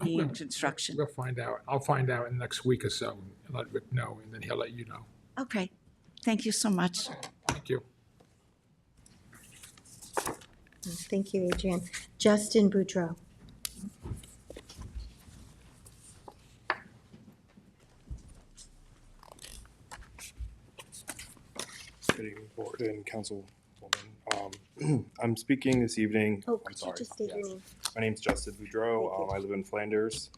being construction? We'll find out. I'll find out in the next week or so and let Rick know, and then he'll let you know. Okay, thank you so much. Thank you. Thank you, Adrian. Justin Boudreau. Good evening, Board and Councilwoman. I'm speaking this evening. Oh, I'm could you sorry. just state your name? My name's Justin Boudreau. I live in Flanders.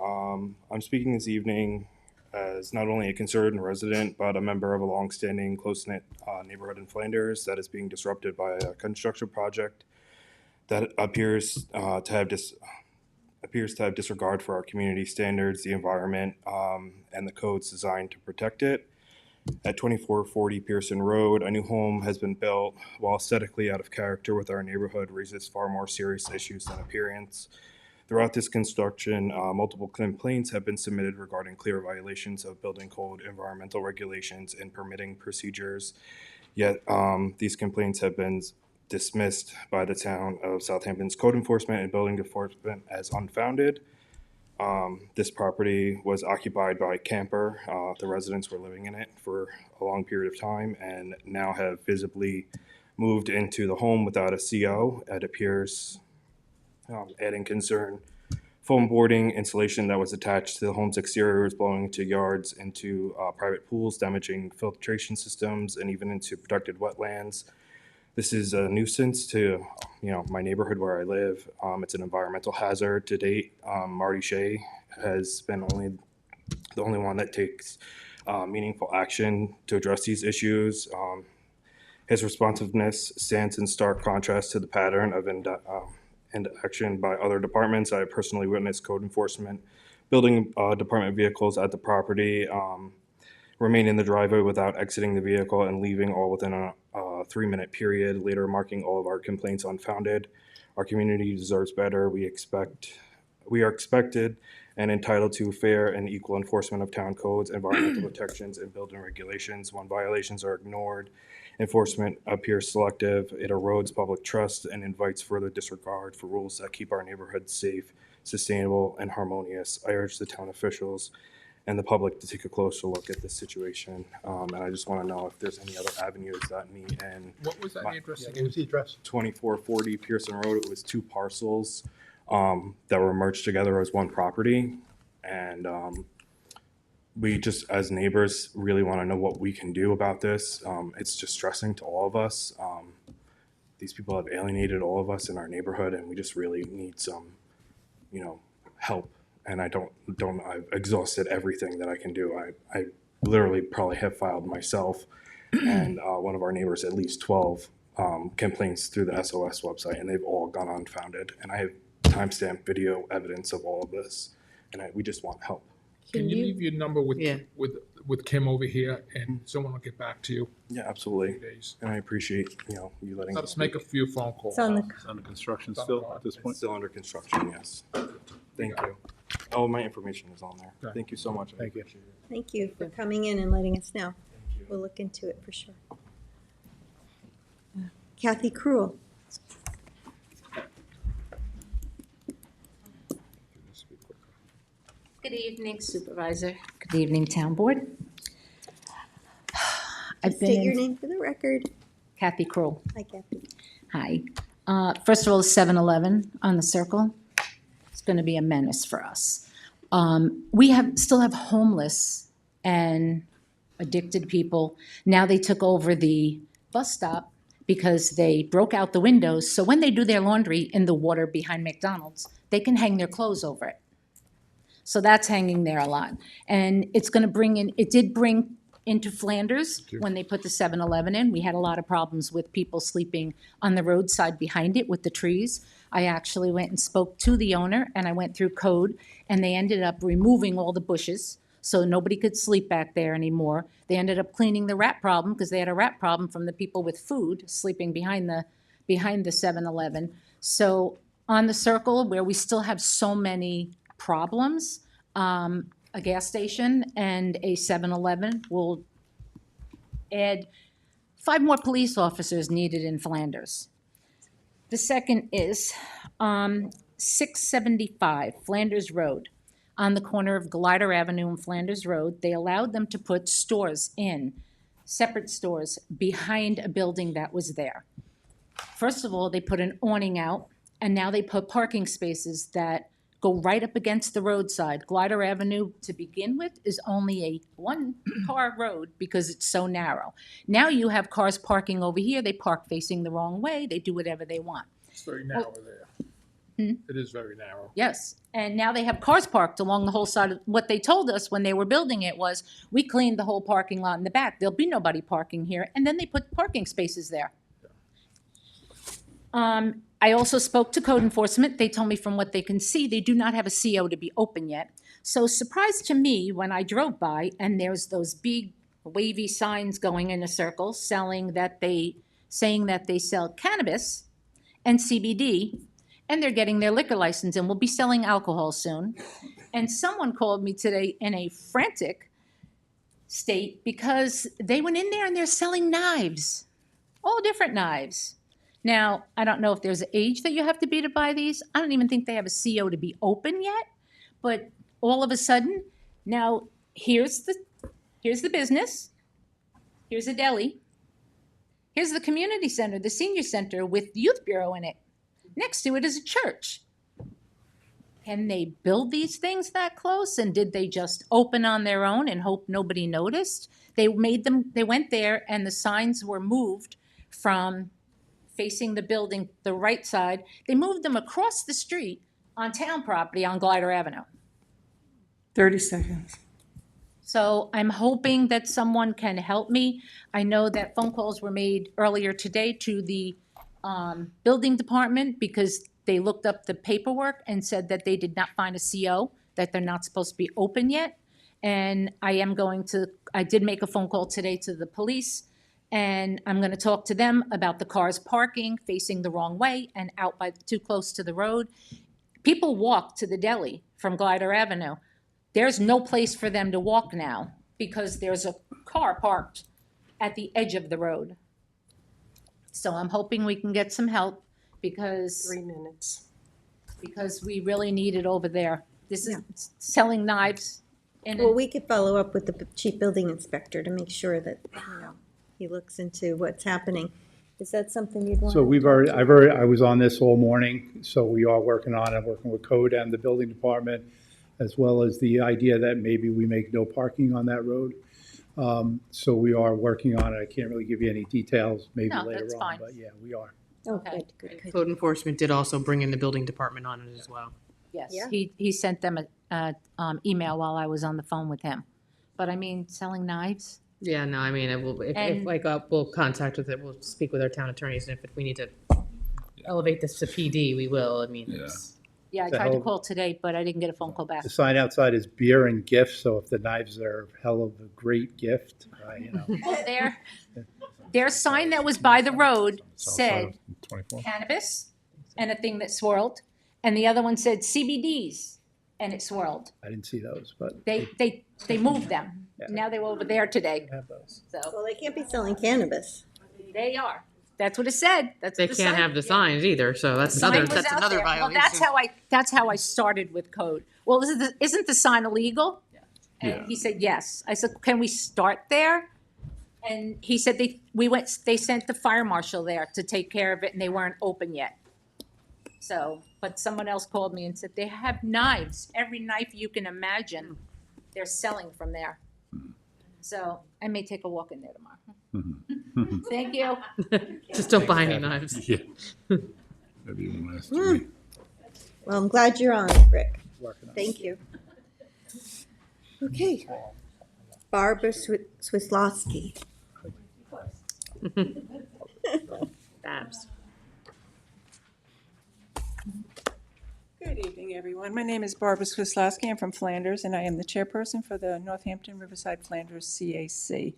I'm speaking this evening as not only a concerned resident, but a member of a longstanding, close-knit neighborhood in Flanders that is being disrupted by a construction project that appears to have disregard for our community standards, the environment, and the codes designed to protect it. At 2440 Pearson Road, a new home has been built. While aesthetically out of character with our neighborhood, raises far more serious issues than appearance. Throughout this construction, multiple complaints have been submitted regarding clear violations of building code, environmental regulations, and permitting procedures. Yet these complaints have been dismissed by the town of Southampton's code enforcement and building enforcement as unfounded. This property was occupied by a camper. The residents were living in it for a long period of time and now have visibly moved into the home without a CO. It appears adding concern. Foam boarding insulation that was attached to the home's exterior is blowing into yards, into private pools, damaging filtration systems, and even into protected wetlands. This is a nuisance to, my neighborhood where I live. It's an environmental hazard to date. Marty Shea has been the only one that takes meaningful action to address these issues. His responsiveness stands in stark contrast to the pattern of inaction by other departments. I personally witnessed code enforcement building department vehicles at the property, remain in the driveway without exiting the vehicle and leaving all within a 3-minute period, later marking all of our complaints unfounded. Our community deserves better. We are expected and entitled to fair and equal enforcement of town codes, environmental protections, and building regulations. When violations are ignored, enforcement appears selective. It erodes public trust and invites further disregard for rules that keep our neighborhoods safe, sustainable, and harmonious. I urge the town officials and the public to take a closer look at this situation. And I just want to know if there's any other avenues that me and What was that address again? What was the address? 2440 Pearson Road. It was 2 parcels that were merged together as one property. And we just, as neighbors, really want to know what we can do about this. It's distressing to all of us. These people have alienated all of us in our neighborhood, and we just really need some, help. And I've exhausted everything that I can do. I literally probably have filed myself and one of our neighbors at least 12 complaints through the SOS website, and they've all gone unfounded. And I have timestamp video evidence of all of this, and we just want help. Can you leave your number with Kim over here, and someone will get back to you? Yeah, absolutely. And I appreciate, you letting Let's make a few phone calls. It's under construction still at this point? It's still under construction, yes. Thank you. Oh, my information is on there. Okay. Thank you so much. Thank you. Thank you for coming in and letting us know. We'll look into it for sure. Kathy Cruel. Good evening, Supervisor. Good evening, Town Board. I've been State your in- name for the record. Kathy Kroll. Hi, Kathy. Hi. First of all, 7-Eleven on the Circle. It's going to be a menace for us. We still have homeless and addicted people. Now they took over the bus stop because they broke out the windows. So when they do their laundry in the water behind McDonald's, they can hang their clothes over it. So that's hanging there a lot. And it's going to it did bring into Flanders when they put the 7-Eleven in. We had a lot of problems with people sleeping on the roadside behind it with the trees. I actually went and spoke to the owner, and I went through code, and they ended up removing all the bushes so nobody could sleep back there anymore. They ended up cleaning the rat problem because they had a rat problem from the people with food sleeping behind the 7-Eleven. So on the Circle, where we still have so many problems, a gas station and a 7-Eleven will add 5 more police officers needed in Flanders. The second is 675 Flanders Road. On the corner of Glider Avenue and Flanders Road, they allowed them to put stores in, separate stores, behind a building that was there. First of all, they put an awning out, and now they put parking spaces that go right up against the roadside. Glider Avenue, to begin with, is only a one-car road because it's so narrow. Now you have cars parking over here. They park facing the wrong way. They do whatever they want. It's very narrow there. It is very narrow. Yes, and now they have cars parked along the whole side of, what they told us when they were building it was, we cleaned the whole parking lot in the back. There'll be nobody parking here, and then they put parking spaces there. I also spoke to code enforcement. They told me from what they can see, they do not have a CO to be open yet. So surprise to me when I drove by and there's those big wavy signs going in a circle saying that they sell cannabis and CBD, and they're getting their liquor license and will be selling alcohol soon. And someone called me today in a frantic state because they went in there and they're selling knives, all different knives. Now, I don't know if there's an age that you have to be to buy these. I don't even think they have a CO to be open yet. But all of a sudden, now here's the business. Here's a deli. Here's the community center, the senior center with youth bureau in it. Next to it is a church. Can they build these things that close? And did they just open on their own and hope nobody noticed? They went there and the signs were moved from facing the building, the right side. They moved them across the street on town property on Glider Avenue. 30 seconds. So I'm hoping that someone can help me. I know that phone calls were made earlier today to the building department because they looked up the paperwork and said that they did not find a CO, that they're not supposed to be open yet. And I did make a phone call today to the police, and I'm going to talk to them about the cars parking facing the wrong way and out by too close to the road. People walk to the deli from Glider Avenue. There's no place for them to walk now because there's a car parked at the edge of the road. So I'm hoping we can get some help because 3 minutes. Because we really need it over there. This is selling knives. Well, we could follow up with the chief building inspector to make sure that, he looks into what's happening. Is that something you'd want? So I was on this all morning, so we are working on it, working with code and the building department. as well as the idea that maybe we make no parking on that road. So we are working on it. I can't really give you any details, maybe No, later that's on, fine. but yeah, we are. Oh, Okay. good. Code enforcement did also bring in the building department on it as well. Yes, Yeah. he sent them a email while I was on the phone with him. But I mean, selling knives? Yeah, no, I mean, it will, if And- like, we'll contact with it, we'll speak with our town attorneys, and if we need to elevate this to PD, we will, I mean, it's. Yeah, I It's a tried hell to of- call today, but I didn't get a phone call back. The sign outside is beer and gifts, so if the knives are a hell of a great gift, Well, their sign that was by the road said 24. cannabis and a thing that swirled, and the other one said CBDs and it swirled. I didn't see those, but They moved them. Now they were over there today. have those. So Well, they can't be selling cannabis. they are. That's what it said. That's They what the can't sign- have the signs either, so that's Sign another, was that's out another there. violation. Well, that's how I started with code. Well, isn't the sign illegal? And Yeah. he said, yes. I said, can we start there? And he said they sent the fire marshal there to take care of it and they weren't open yet. So, but someone else called me and said, they have knives, every knife you can imagine, they're selling from there. So I may take a walk in there tomorrow. Thank you. Just don't buy any knives. Yeah. Maybe one last Hmm. three. Well, I'm glad you're on, Rick. Working on it. Thank you. Okay. Barbara Swislowski. Babs. Good evening, everyone. My name is Barbara Swislowski. I'm from Flanders, and I am the chairperson for the Northampton Riverside Flanders CAC.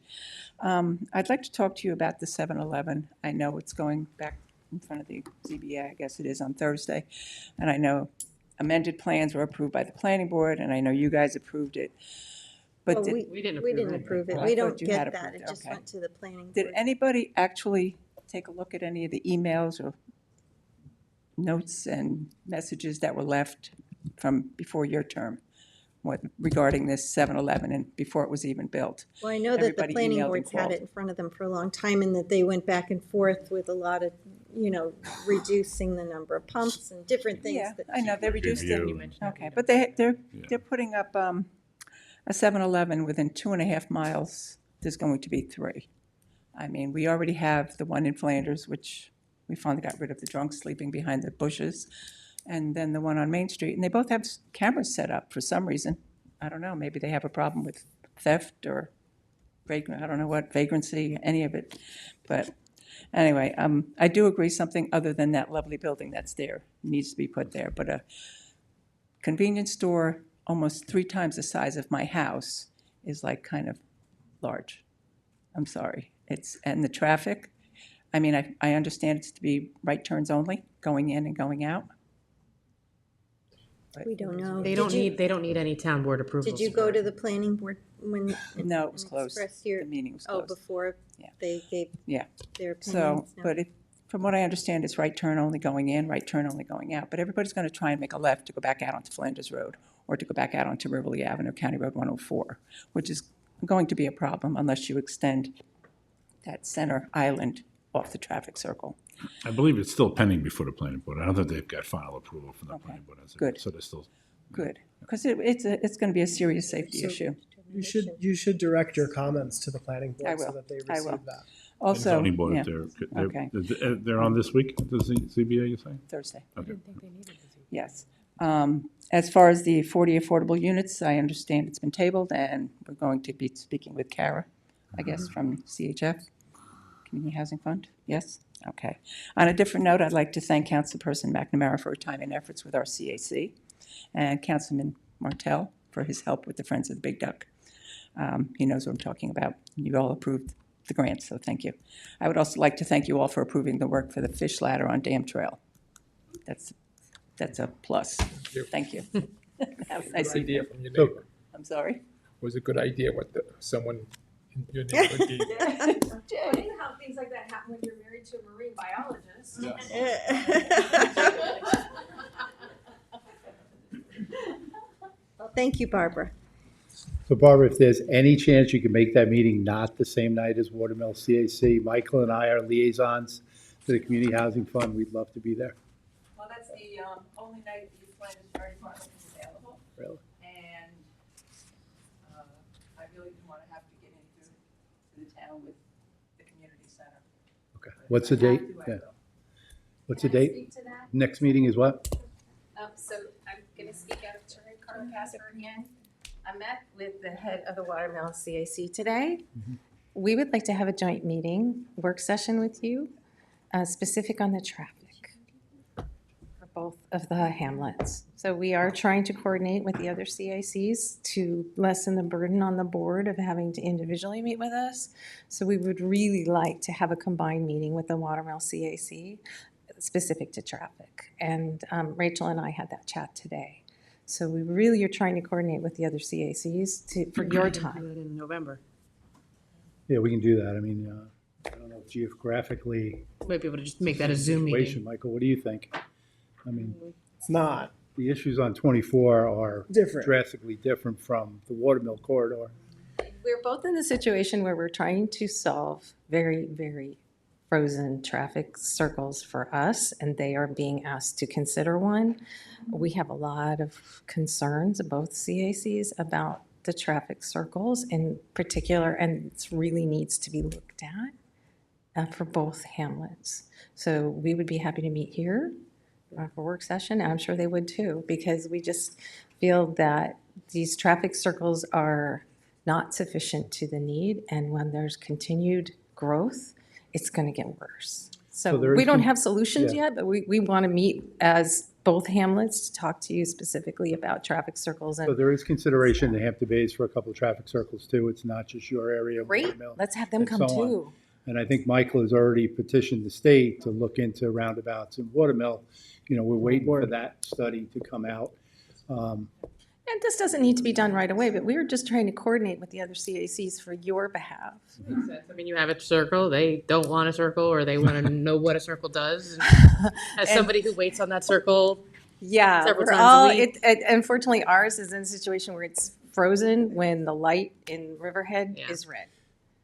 I'd like to talk to you about the 7-Eleven. I know it's going back in front of the ZBA, I guess it is, on Thursday. And I know amended plans were approved by the planning board, and I know you guys approved it. But Well, did, We didn't We approve didn't it. approve it. I We thought don't you had get that. approved It it. just Okay. went to the planning did board. anybody actually take a look at any of the emails or notes and messages that were left from before your term regarding this 7-Eleven and before it was even built? Well, I know that the Everybody planning emailed and board's had called. it in front of them for a long time and that they went back and forth with a lot of, reducing the number of pumps and different things. Yeah, that I know, they reduced it. Review. Okay, but they're putting up a 7-Eleven within 2.5 miles. There's going to be 3. I mean, we already have the one in Flanders, which we finally got rid of the drunk sleeping behind the bushes, and then the one on Main Street, and they both have cameras set up for some reason. I don't know, maybe they have a problem with theft or I don't know what, vagrancy, any of it. But anyway, I do agree something other than that lovely building that's there needs to be put there. But a convenience store almost 3 times the size of my house is like kind of large. I'm sorry. And the traffic, I mean, I understand it's to be right turns only, going in and going out. But We don't know. They don't need any town board approval. Did you go to the planning board when? No, it was and closed. express your- The meeting was Oh, closed. before Yeah. they gave Yeah. their So, opinions? No? but from what I understand, it's right turn only going in, right turn only going out. But everybody's going to try and make a left to go back out onto Flanders Road or to go back out onto Riverly Avenue, County Road 104, which is going to be a problem unless you extend that center island off the traffic circle. I believe it's still pending before the planning board. I don't think they've got final approval from the planning board. Good. So they're still. Good, because it's going to be a serious safety So- issue. You should direct your comments to the planning I board so will. that they I will. receive that. Also, Zoning board, yeah, if okay. they're on this week, the ZBA, you say? Thursday. Okay. Yes. As far as the 40 affordable units, I understand it's been tabled, and we're going to be speaking with Kara, I guess, from CHF, Community Housing Fund. Yes? Okay. On a different note, I'd like to thank Councilperson McNamara for her time and efforts with our CAC, and Councilman Martell for his help with the Friends of the Big Duck. He knows what I'm talking about. You all approved the grant, so thank you. I would also like to thank you all for approving the work for the fish ladder on Dam Trail. That's a plus. Thank you. Have a nice Good idea evening. from your So- neighbor. I'm sorry? Was a good idea what someone in your neighborhood gave you. Funny how things like that happen when you're married to a marine biologist. Well, thank you, Barbara. So Barbara, if there's any chance you can make that meeting not the same night as Watermill CAC, Michael and I are liaisons to the Community Housing Fund. We'd love to be there. Well, that's the only night the Flanders Fire Department is available. Really? want to have to get into the town with the community center. Okay. What's the date? Yeah. What's the date? Next meeting is what? So I'm going to speak out of turn, Carmen Casper again. I met with the head of the Watermill CAC today. We would like to have a joint meeting, work session with you, specific on the traffic for both of the hamlets. So we are trying to coordinate with the other CACs to lessen the burden on the board of having to individually meet with us. So we would really like to have a combined meeting with the Watermill CAC specific to traffic. And Rachel and I had that chat today. So we really are trying to coordinate with the other CACs for your time. In November. Yeah, we can do that. I mean, I don't know, geographically. Might be able to just make that a Zoom situation. meeting. Michael, what do you think? I mean, It's not. the issues on 24 are Different. drastically different from the Watermill corridor. We're both in the situation where we're trying to solve very, very frozen traffic circles for us, and they are being asked to consider one. We have a lot of concerns, both CACs, about the traffic circles in particular, and it really needs to be looked at for both hamlets. So we would be happy to meet here for work session. I'm sure they would too, because we just feel that these traffic circles are not sufficient to the need, and when there's continued growth, it's going to get worse. So there we is don't some- have solutions yeah. yet, but we want to meet as both hamlets to talk to you specifically about traffic circles. So And there is consideration in Hampton Bays for a couple of traffic circles too. It's not just your area. of great, Watermill let's have them and come so on. too. And I think Michael has already petitioned the state to look into roundabouts in Watermill. You know, we're waiting for that study to come out. And this doesn't need to be done right away, but we're just trying to coordinate with the other CACs for your behalf. Makes sense. I mean, you have a circle, they don't want a circle, or they want to know what a circle does. And as somebody who waits on that circle Yeah, several we're times all, a week. unfortunately, ours is in a situation where it's frozen when the light in Riverhead is red.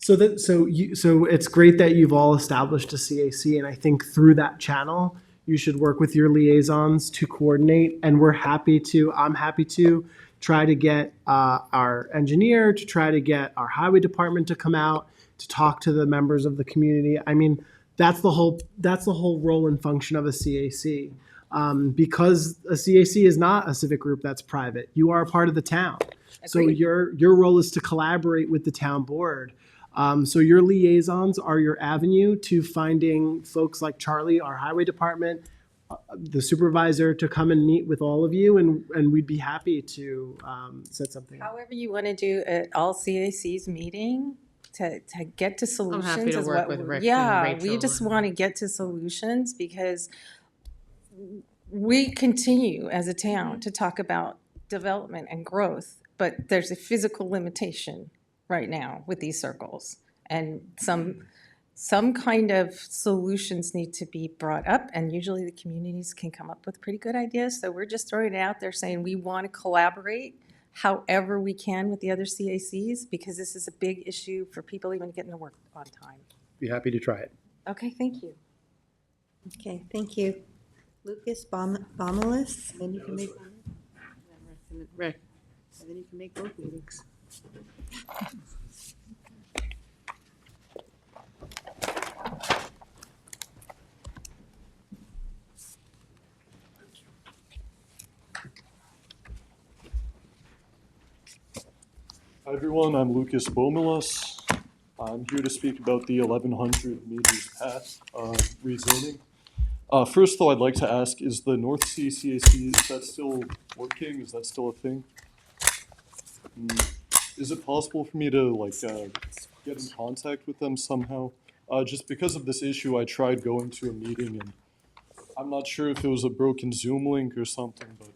So so it's great that you've all established a CAC, and I think through that channel, you should work with your liaisons to coordinate. And I'm happy to try to get our engineer, to try to get our highway department to come out to talk to the members of the community. I mean, that's the whole role and function of a CAC. Because a CAC is not a civic group that's private. You are a part of the town. So Agreed. your role is to collaborate with the town board. So your liaisons are your avenue to finding folks like Charlie, our highway department, the supervisor, to come and meet with all of you, and we'd be happy to set something up. However you want to do it, all CACs meeting to get to solutions. happy to is work what with we- Rick and Yeah, we Rachel just and- want to get to solutions because we continue as a town to talk about development and growth, but there's a physical limitation right now with these circles. And some kind of solutions need to be brought up, and usually the communities can come up with pretty good ideas. So we're just throwing it out there saying we want to collaborate however we can with the other CACs, because this is a big issue for people even getting to work on time. Be happy to try it. Okay, thank you. Okay, thank you. Lucas Bomalis? Then you can make Rick, and then you can make both meetings. Hi everyone, I'm Lucas Bomilas. I'm here to speak about the 1100 meters path rezoning. First though, I'd like to ask, is the North Sea CAC, is that still working? Is that still a thing? Is it possible for me to get in contact with them somehow? Just because of this issue, I tried going to a meeting and I'm not sure if it was a broken Zoom link or something, but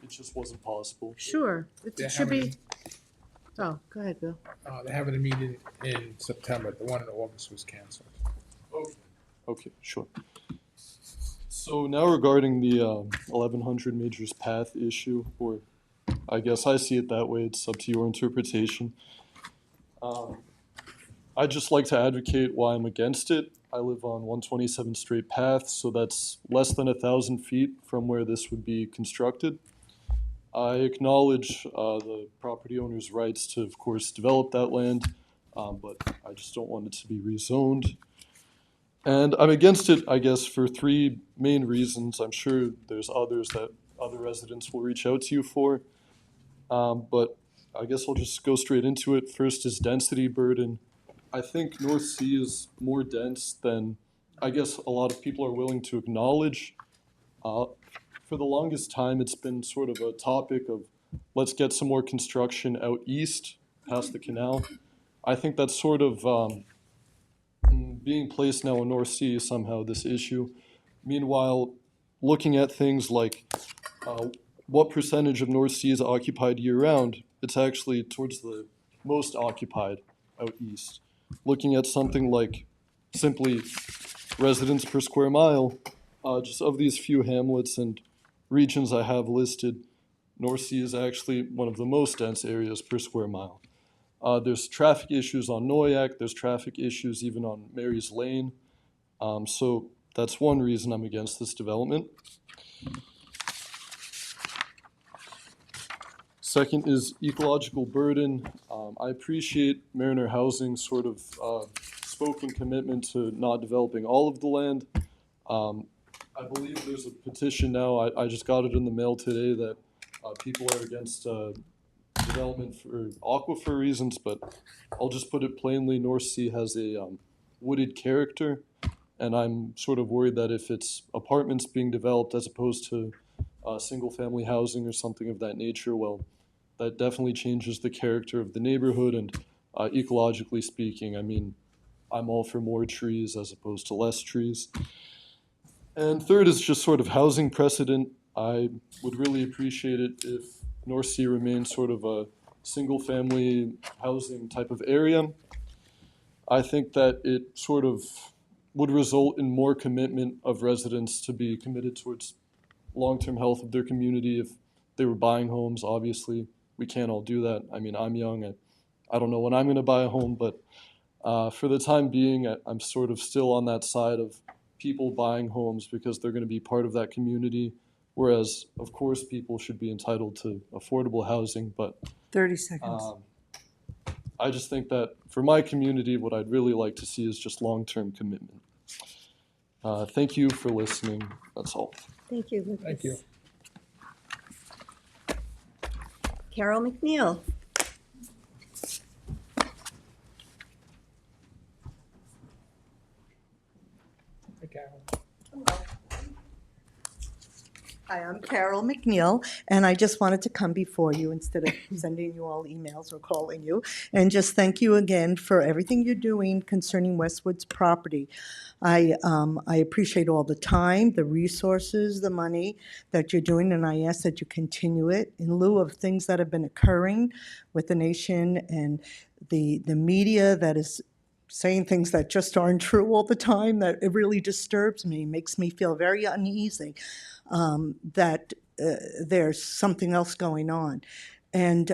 it just wasn't possible. Sure, They're it should be. having- Oh, go ahead, Bill. They're having a meeting in September. The one in August was canceled. Okay, sure. So now regarding the 1100 meters path issue, or I guess I see it that way, it's up to your interpretation. I'd just like to advocate why I'm against it. I live on 127th Street Path, so that's less than 1,000 feet from where this would be constructed. I acknowledge the property owner's rights to, of course, develop that land, but I just don't want it to be rezoned. And I'm against it, I guess, for three main reasons. I'm sure there's others that other residents will reach out to you for. But I guess I'll just go straight into it. First is density burden. I think North Sea is more dense than I guess a lot of people are willing to acknowledge. For the longest time, it's been sort of a topic of let's get some more construction out east past the canal. I think that's sort of being placed now in North Sea somehow, this issue. Meanwhile, looking at things like what percentage of North Sea is occupied year-round, it's actually towards the most occupied out east. Looking at something like simply residents per square mile, just of these few hamlets and regions I have listed, North Sea is actually one of the most dense areas per square mile. There's traffic issues on Noyak, there's traffic issues even on Mary's Lane. So that's one reason I'm against this development. Second is ecological burden. I appreciate Mariner Housing's sort of spoken commitment to not developing all of the land. I believe there's a petition now, I just got it in the mail today, that people are against development for aquifer reasons, but I'll just put it plainly, North Sea has a wooded character, and I'm sort of worried that if it's apartments being developed as opposed to single-family housing or something of that nature, well, that definitely changes the character of the neighborhood, and ecologically speaking, I mean, I'm all for more trees as opposed to less trees. And third is just sort of housing precedent. I would really appreciate it if North Sea remains sort of a single-family housing type of area. I think that it sort of would result in more commitment of residents to be committed towards long-term health of their community if they were buying homes. Obviously, we can't all do that. I mean, I'm young. I don't know when I'm going to buy a home, but for the time being, I'm sort of still on that side of people buying homes because they're going to be part of that community. Whereas, of course, people should be entitled to affordable housing, but 30 seconds. I just think that for my community, what I'd really like to see is just long-term commitment. Thank you for listening. That's all. Thank you, Lucas. Thank you. Carol McNeil. Hey, Carol. Hi, I'm Carol McNeil, and I just wanted to come before you instead of sending you all emails or calling you, and just thank you again for everything you're doing concerning Westwood's property. I appreciate all the time, the resources, the money that you're doing, and I ask that you continue it in lieu of things that have been occurring with the nation and the media that is saying things that just aren't true all the time. That it really disturbs me, makes me feel very uneasy that there's something else going on. And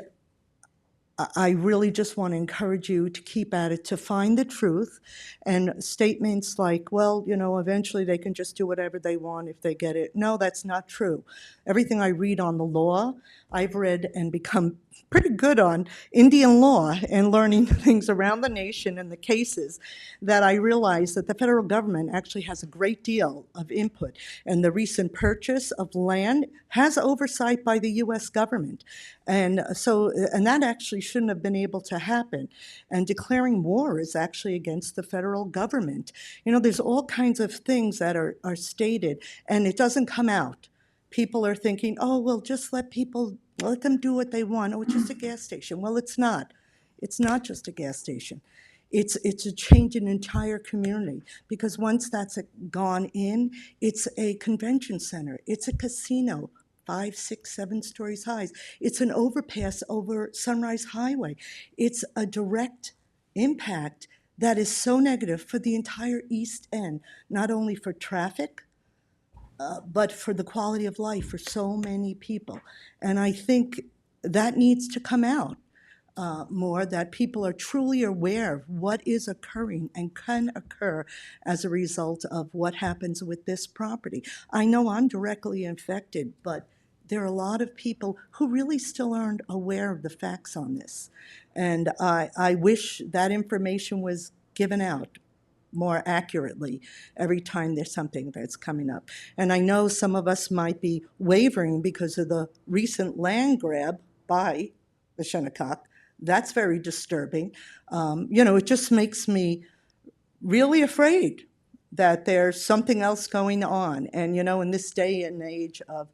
I really just want to encourage you to keep at it, to find the truth. And statements like, well, you know, eventually they can just do whatever they want if they get it. No, that's not true. Everything I read on the law, I've read and become pretty good on Indian law and learning things around the nation and the cases, that I realize that the federal government actually has a great deal of input. And the recent purchase of land has oversight by the U.S. government. And so, and that actually shouldn't have been able to happen. And declaring war is actually against the federal government. You know, there's all kinds of things that are stated, and it doesn't come out. People are thinking, oh, well, just let them do what they want. Oh, it's just a gas station. Well, it's not. It's not just a gas station. It's a change in entire community, because once that's gone in, it's a convention center. It's a casino, 5, 6, 7 stories high. It's an overpass over Sunrise Highway. It's a direct impact that is so negative for the entire East End, not only for traffic, but for the quality of life for so many people. And I think that needs to come out more, that people are truly aware of what is occurring and can occur as a result of what happens with this property. I know I'm directly affected, but there are a lot of people who really still aren't aware of the facts on this. And I wish that information was given out more accurately every time there's something that's coming up. And I know some of us might be wavering because of the recent land grab by the Shinnecock. That's very disturbing. It just makes me really afraid that there's something else going on. And, in this day and age of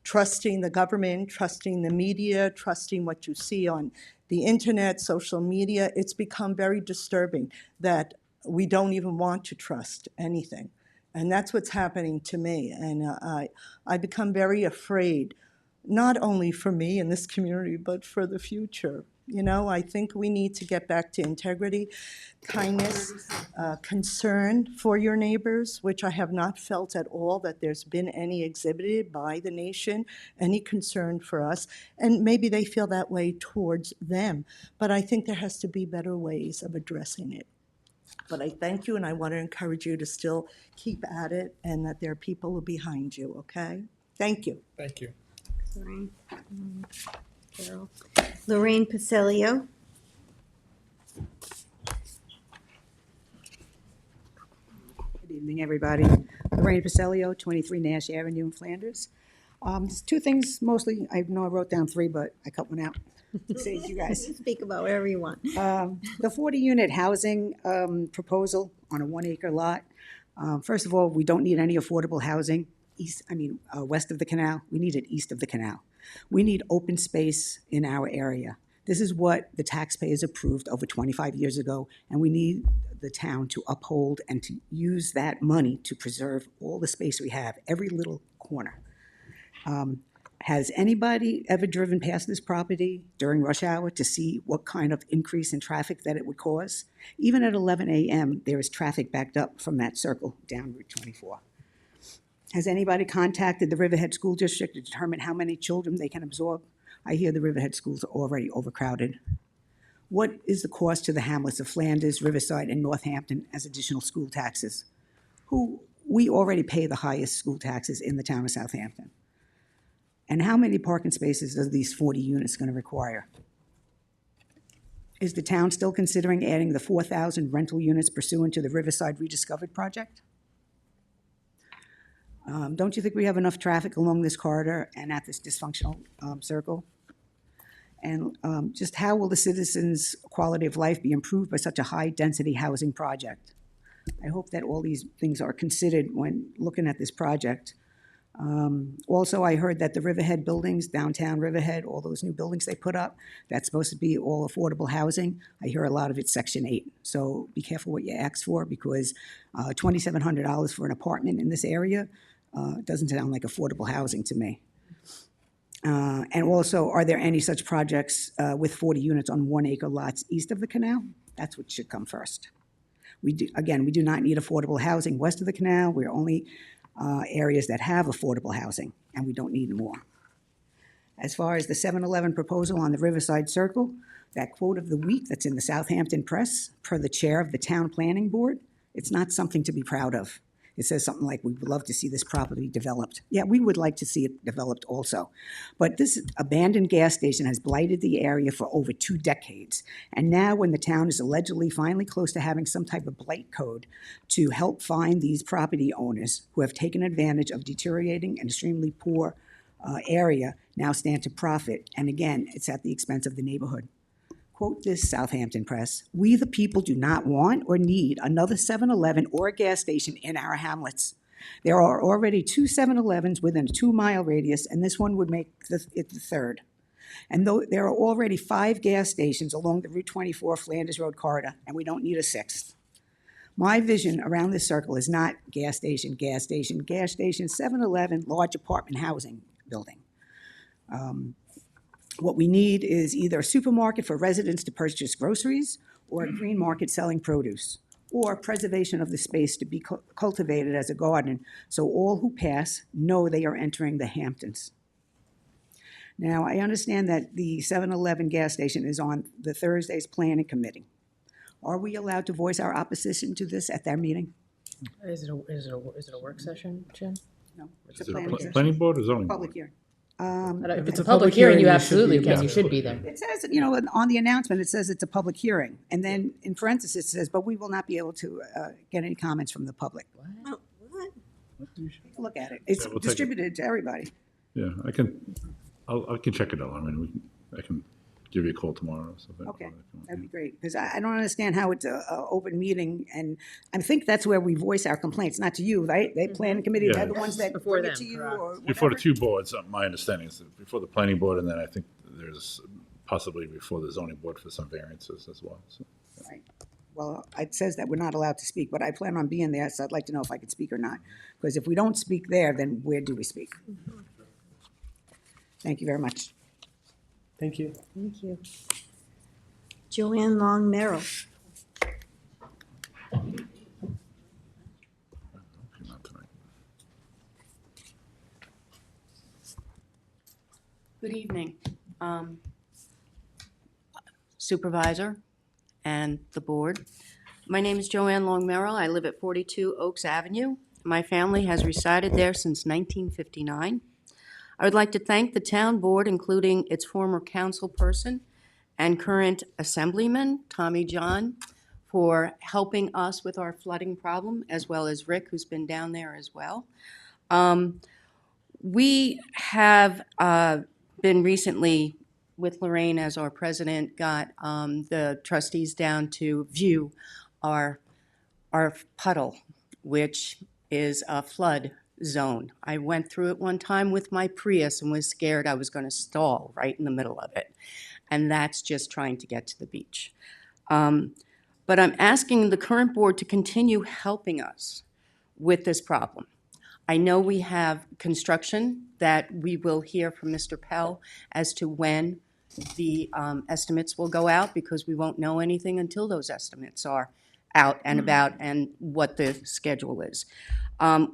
trusting the government, trusting the media, trusting what you see on the internet, social media, it's become very disturbing that we don't even want to trust anything. And that's what's happening to me. And I become very afraid, not only for me in this community, but for the future. I think we need to get back to integrity, kindness, concern for your neighbors, which I have not felt at all that there's been any exhibited by the nation, any concern for us. And maybe they feel that way towards them. But I think there has to be better ways of addressing it. But I thank you, and I want to encourage you to still keep at it, and that there are people behind you, okay? Thank you. Thank you. Lorraine. Carol. Lorraine Pasilio. Good evening, everybody. Lorraine Pasilio, 23 Nash Avenue in Flanders. There's two things mostly. I know I wrote down three, but I cut one out to save you guys. Speak about whatever you want. The 40-unit housing proposal on a 1-acre lot. First of all, we don't need any affordable housing west of the canal. We need it east of the canal. We need open space in our area. This is what the taxpayers approved over 25 years ago, and we need the town to uphold and to use that money to preserve all the space we have, every little corner. Has anybody ever driven past this property during rush hour to see what kind of increase in traffic that it would cause? Even at 11 a.m., there is traffic backed up from that circle down Route 24. Has anybody contacted the Riverhead School District to determine how many children they can absorb? I hear the Riverhead schools are already overcrowded. What is the cost to the hamlets of Flanders, Riverside, and Northampton as additional school taxes? We already pay the highest school taxes in the town of Southampton. And how many parking spaces are these 40 units going to require? Is the town still considering adding the 4,000 rental units pursuant to the Riverside Rediscovered project? Don't you think we have enough traffic along this corridor and at this dysfunctional circle? And just how will the citizens' quality of life be improved by such a high-density housing project? I hope that all these things are considered when looking at this project. Also, I heard that the Riverhead buildings, downtown Riverhead, all those new buildings they put up, that's supposed to be all affordable housing. I hear a lot of it's Section 8. So be careful what you ask for, because $2,700 for an apartment in this area doesn't sound like affordable housing to me. And also, are there any such projects with 40 units on 1-acre lots east of the canal? That's what should come first. We do not need affordable housing west of the canal. We're only areas that have affordable housing, and we don't need more. As far as the 7-Eleven proposal on the Riverside Circle, that quote of the week that's in the Southampton Press, per the chair of the town planning board, it's not something to be proud of. It says something like, we would love to see this property developed. Yeah, we would like to see it developed also. But this abandoned gas station has blighted the area for over 2 decades. And now when the town is allegedly finally close to having some type of blight code to help find these property owners who have taken advantage of deteriorating and extremely poor area, now stand to profit. And again, it's at the expense of the neighborhood. Quote this Southampton Press, "We the people do not want or need another 7-Eleven or a gas station in our hamlets. There are already 2 7-Elevens within a 2-mile radius, and this one would make it the third. And though there are already 5 gas stations along the Route 24 Flanders Road corridor, and we don't need a 6th. My vision around this circle is not gas station, 7-Eleven, large apartment housing building. What we need is either a supermarket for residents to purchase groceries, or a green market selling produce, or preservation of the space to be cultivated as a garden so all who pass know they are entering the Hamptons. Now, I understand that the 7-Eleven gas station is on the Thursday's planning committee. Are we allowed to voice our opposition to this at their meeting? Is it a work session, Jim? No. It's Is it planning planning board or zoning board? Public hearing. If it's a public hearing, you absolutely can, you should be there. It says, you know, on the announcement, it says it's a public hearing. And then in parentheses, it says, but we will not be able to get any comments from the public. Oh, what? Take a look at it. It's Yeah, we'll take it. distributed to everybody. Yeah, I can check it out. I mean, I can give you a call tomorrow or something. Okay, that'd be great, because I don't understand how it's a open meeting, and I think that's where we voice our complaints, not to you, right? They planning committee, they're the ones that Before bring it them, to you, correct. or Before the whatever. two boards, my understanding is that before the planning board, and then I think there's possibly before the zoning board for some variances as well. So. Right. Well, it says that we're not allowed to speak, but I plan on being there, so I'd like to know if I can speak or not. Because if we don't speak there, then where do we speak? Thank you very much. Thank you. Thank you. Joanne Long Merrill. Good evening, Supervisor and the board. My name is Joanne Long Merrill. I live at 42 Oaks Avenue. My family has resided there since 1959. I would like to thank the town board, including its former councilperson and current assemblyman, Tommy John, for helping us with our flooding problem, as well as Rick, who's been down there as well. We have been recently, with Lorraine as our president, got the trustees down to view our puddle, which is a flood zone. I went through it one time with my Prius and was scared I was going to stall right in the middle of it. And that's just trying to get to the beach. But I'm asking the current board to continue helping us with this problem. I know we have construction that we will hear from Mr. Pell as to when the estimates will go out, because we won't know anything until those estimates are out and about and what the schedule is.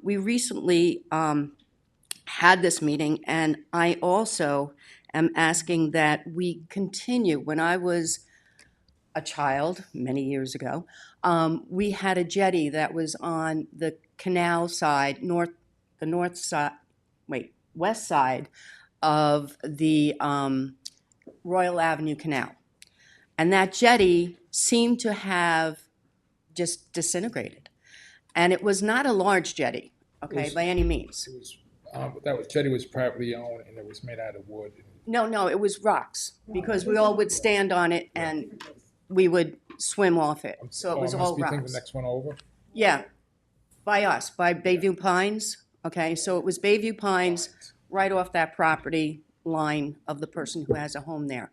We recently had this meeting, and I also am asking that we continue. When I was a child, many years ago, we had a jetty that was on the canal side, west side of the Royal Avenue Canal. And that jetty seemed to have just disintegrated. And it was not a large jetty, okay, by any means. That jetty was privately owned, and it was made out of wood. No, it was rocks, because we all would stand on it and we would swim off it. So it was all Must be thinking rocks. the next one over. Yeah, by us, by Bayview Pines, okay? So it was Bayview Pines, right off that property line of the person who has a home there.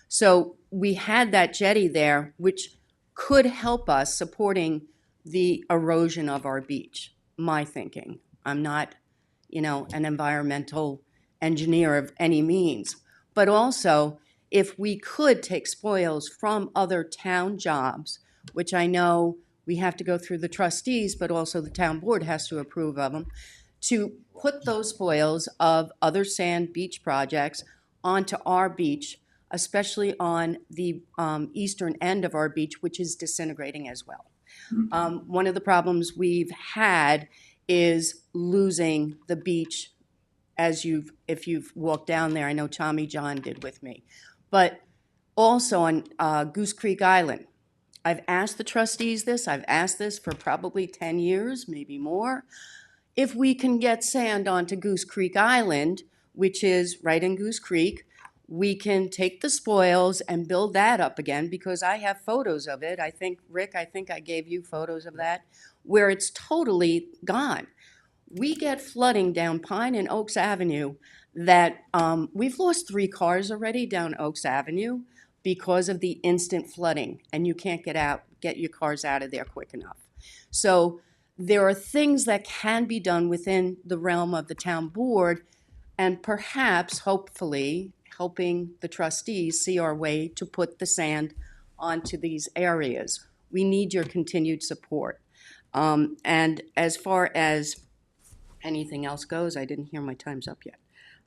So we had that jetty there, which could help us supporting the erosion of our beach, my thinking. I'm not, an environmental engineer of any means. But also, if we could take spoils from other town jobs, which I know we have to go through the trustees, but also the town board has to approve of them, to put those spoils of other sand beach projects onto our beach, especially on the eastern end of our beach, which is disintegrating as well. One of the problems we've had is losing the beach if you've walked down there. I know Tommy John did with me. But also on Goose Creek Island, I've asked the trustees this. I've asked this for probably 10 years, maybe more. If we can get sand onto Goose Creek Island, which is right in Goose Creek, we can take the spoils and build that up again, because I have photos of it. Rick, I think I gave you photos of that, where it's totally gone. We get flooding down Pine and Oaks Avenue that we've lost 3 cars already down Oaks Avenue because of the instant flooding, and you can't get your cars out of there quick enough. So there are things that can be done within the realm of the town board, and perhaps, hopefully, helping the trustees see our way to put the sand onto these areas. We need your continued support. And as far as anything else goes, I didn't hear my time's up yet.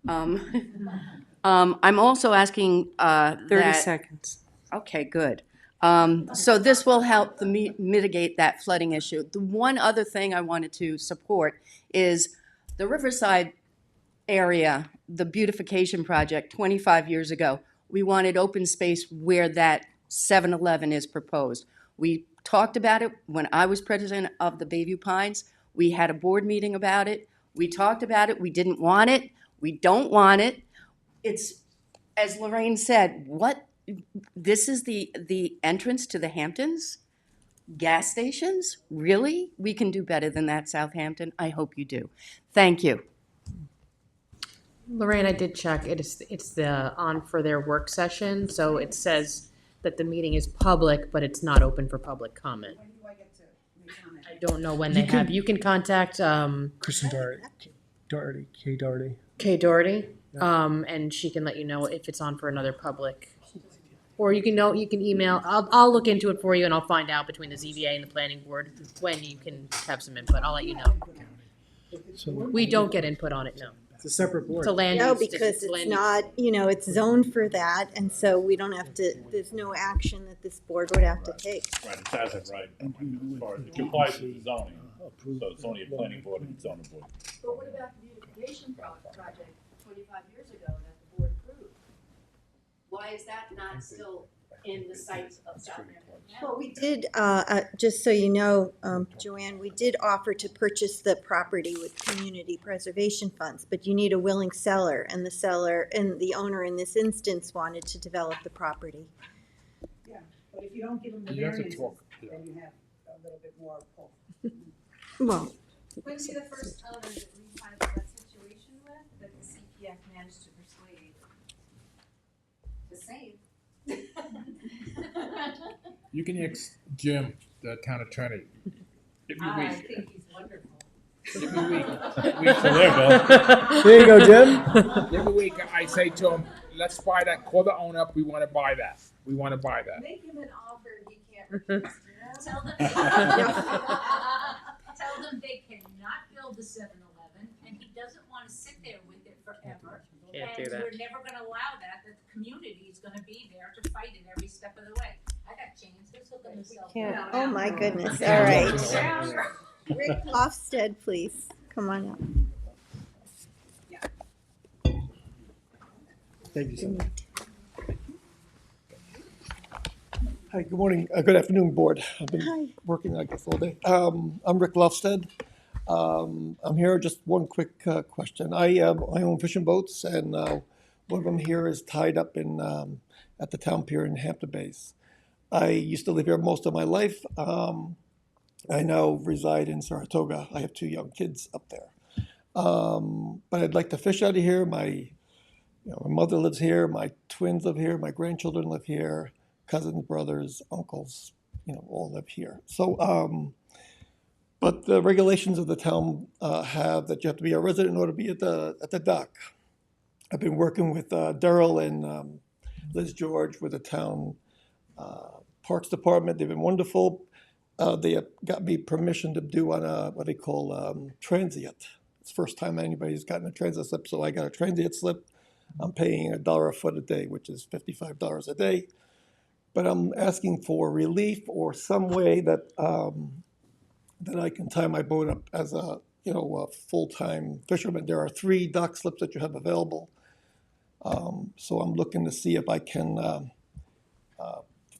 I'm also asking 30 seconds. Okay, good. So this will help mitigate that flooding issue. The one other thing I wanted to support is the Riverside area the beautification project 25 years ago, we wanted open space where that 7-Eleven is proposed. We talked about it when I was president of the Bayview Pines. We had a board meeting about it. We talked about it. We didn't want it. We don't want it. It's, as Lorraine said, this is the entrance to the Hamptons? Gas stations? Really? We can do better than that, Southampton. I hope you do. Thank you. Lorraine, I did check. It's the on for their work session, so it says that the meeting is public, but it's not open for public comment. I don't know when they have. You can contact Kristen Doherty, Kay Doherty. Kay Doherty, and she can let you know if it's on for another public. Or you can email. I'll look into it for you, and I'll find out between the ZBA and the planning board when you can have some input. I'll let you know. We don't get input on it, no. It's a separate board. It's a land No, use. because land it's use. not, it's zoned for that, and so we don't have to, there's no action that this board would have to take. Right, it says it right. As far as it complies with the zoning, so it's only a planning board and zoning board. But what about the beautification project 25 years ago that the board approved? Why is that not still in the sights of Southampton now? Well, we did, just so you know, Joanne, we did offer to purchase the property with community preservation funds, but you need a willing seller, and the owner in this instance wanted to develop the property. Yeah, but if you don't give them the You have to variances, talk, then you have a little bit more pull. Well, Wouldn't be the first owner that we've had that situation with, that the CPF managed to persuade the same. You can ask Jim, the town attorney, every I week. think he's wonderful. Every week. So there you go. There you go, Jim. Every week I say to him, let's buy that, call the owner up, we want to buy that. We want to buy that. Make him an offer he can't refuse, you know? Tell them they cannot build the 7-Eleven, and he doesn't want to sit there with it forever. Can't do And that. we're never gonna allow that, the community is gonna be there to fight it every step of the way. I got chains, let's look at himself. Can't- oh my goodness, all right. Rick Lofsted, please, come on up. Thank you so much. Hi, good morning, good afternoon, board. I've been working, I guess, all day. I'm Rick Lofsted. I'm here, just one quick question. I own fishing boats, and one of them here is tied up in at the town pier in Hampton Bays. I used to live here most of my life. I now reside in Saratoga. I have 2 young kids up there. But I'd like to fish out of here. My mother lives here, my twins live here, my grandchildren live here, cousins, brothers, uncles, all live here. So, but the regulations of the town have that you have to be a resident in order to be at the dock. I've been working with Daryl and Liz George with the town Parks Department. They've been wonderful. They have got me permission to do on what they call transient. It's the first time anybody's gotten a transient slip, so I got a transient slip. I'm paying $1 a foot a day, which is $55 a day. But I'm asking for relief or some way that that I can tie my boat up as a full-time fisherman. There are 3 dock slips that you have available. So I'm looking to see if I can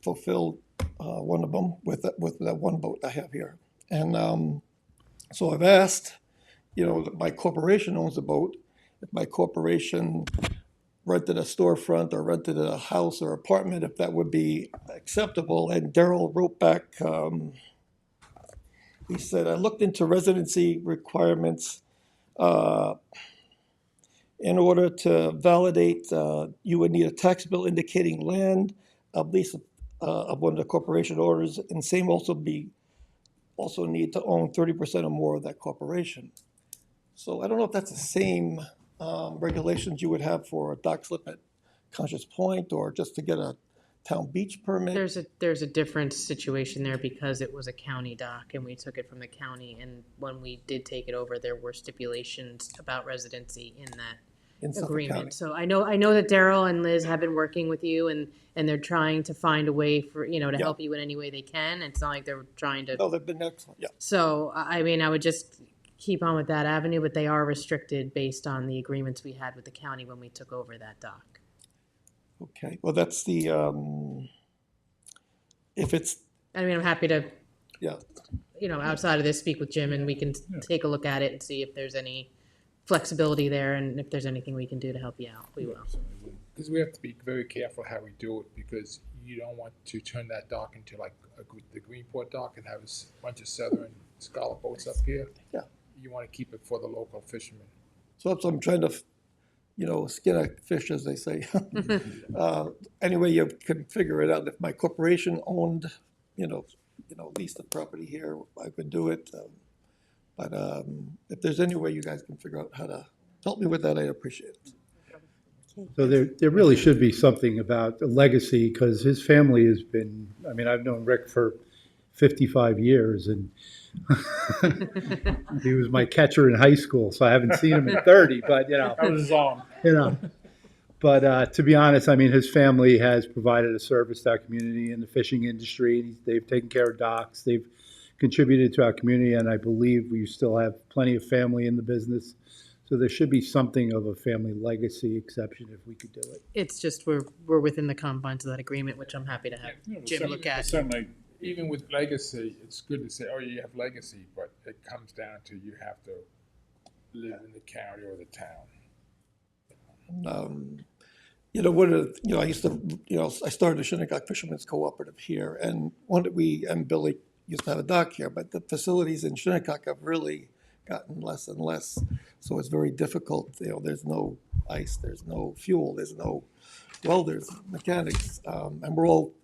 fulfill one of them with that one boat I have here. And so I've asked, my corporation owns the boat. If my corporation rented a storefront or rented a house or apartment, if that would be acceptable. And Daryl wrote back, he said, I looked into residency requirements. In order to validate, you would need a tax bill indicating land, of lease of one of the corporation owners, and same also need to own 30% or more of that corporation. So I don't know if that's the same regulations you would have for a dock slip at Conscious Point or just to get a town beach permit. There's a different situation there because it was a county dock and we took it from the county, and when we did take it over, there were stipulations about residency in that agreement. So I know that Daryl and Liz have been working with you and they're trying to find a way for, to help you in any way they can. It's not like they're trying to. No, they've been excellent, yeah. So, I mean, I would just keep on with that avenue, but they are restricted based on the agreements we had with the county when we took over that dock. Okay, well, that's the, if it's, I mean, I'm happy to, yeah, outside of this, speak with Jim and we can take a look at it and see if there's any flexibility there and if there's anything we can do to help you out, we will. Because we have to be very careful how we do it, because you don't want to turn that dock into like the Greenport dock and have a bunch of Southern scallop boats up here. Yeah. You want to keep it for the local fishermen. so I'm trying to, skin a fish, as they say. Anyway, you can figure it out. If my corporation owned, leased the property here, I could do it. But if there's any way you guys can figure out how to help me with that, I'd appreciate it. So there really should be something about a legacy, because his family has been, I mean, I've known Rick for 55 years, and he was my catcher in high school, so I haven't seen him in 30, but, That was his own. But to be honest, I mean, his family has provided a service to our community in the fishing industry. They've taken care of docks. They've contributed to our community, and I believe we still have plenty of family in the business. So there should be something of a family legacy exception if we could do it. It's just we're within the confines of that agreement, which I'm happy to have Jim look at. Certainly, even with legacy, it's good to say, oh, you have legacy, but it comes down to you have to live in the county or the town. I used to, I started the Shinnecock Fishermen's Cooperative here, and Billy used to have a dock here, but the facilities in Shinnecock have really gotten less and less, so it's very difficult. There's no ice, there's no fuel, there's no welders, mechanics, and we're all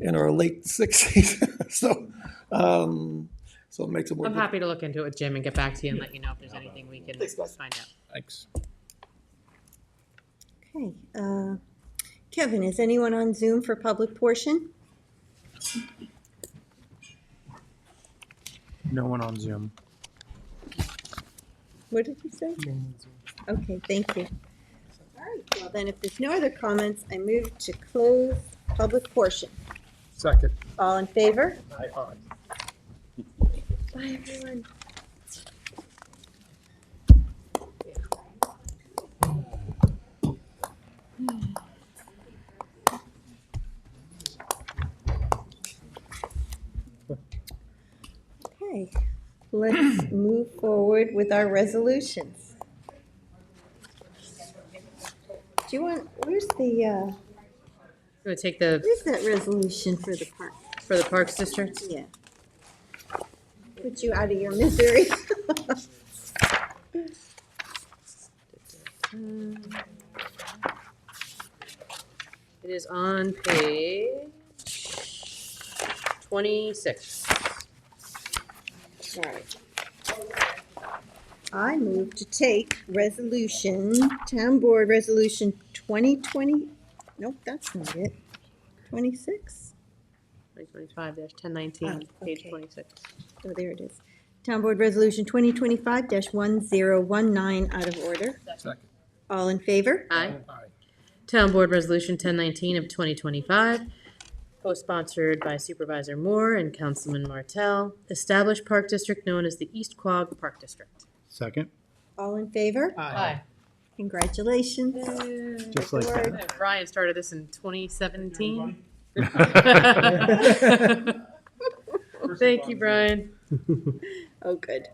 in our late 60s, so it makes it more. I'm happy to look into it with Jim and get back to you and let you know if there's anything we can find out. Thanks. Okay, Kevin, is anyone on Zoom for public portion? No one on Zoom. What did you say? Okay, thank you. All right, well then, if there's no other comments, I move to close public portion. Second. All in favor? Aye. Bye, everyone. Okay, let's move forward with our resolutions. Do you want, where's Gonna take the where's that resolution for the park? for the Parks District. Yeah. Put you out of your misery. It is on page 26. All right. I move to take Town Board Resolution 2020, nope, that's not it. 26? 2025-1019, page okay. 26. Oh, there it is. Town Board Resolution 2025-1019 out of order. Second. All in favor? Aye. Town Board Resolution 1019 of 2025, co-sponsored by Supervisor Moore and Councilman Martell, establish park district known as the East Quogue Park District. Second. All in favor? Aye. Congratulations. Just like that. Brian started this in 2017. Thank you, Brian. Oh, good.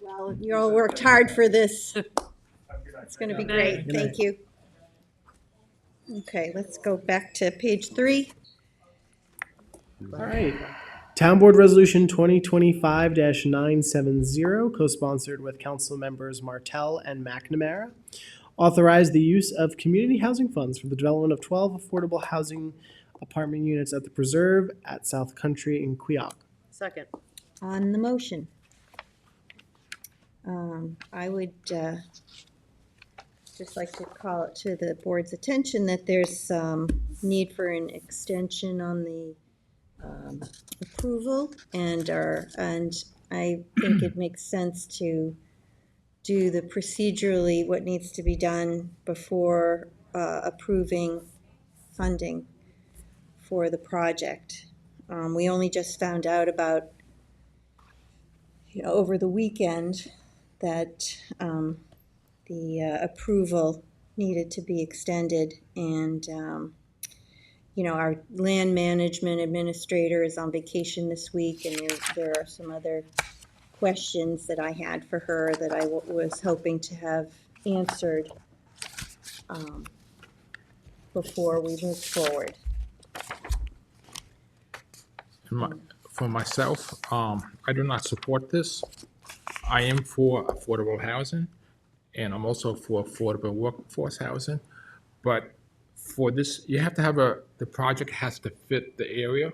Well, you all worked hard for this. It's going to be great. Thank you. Okay, let's go back to page 3. All right. Town Board Resolution 2025-970, co-sponsored with council members Martell and McNamara, authorize the use of community housing funds for the development of 12 affordable housing apartment units at the Preserve at South Country in Queog. Second. On the motion, I would just like to call it to the board's attention that there's some need for an extension on the approval, and I think it makes sense to do the procedurally what needs to be done before approving funding for the project. We only just found out about over the weekend that the approval needed to be extended, and our land management administrator is on vacation this week, and there are some other questions that I had for her that I was hoping to have answered before we move forward. For myself, I do not support this. I am for affordable housing, and I'm also for affordable workforce housing. But for this, you have to have the project has to fit the area,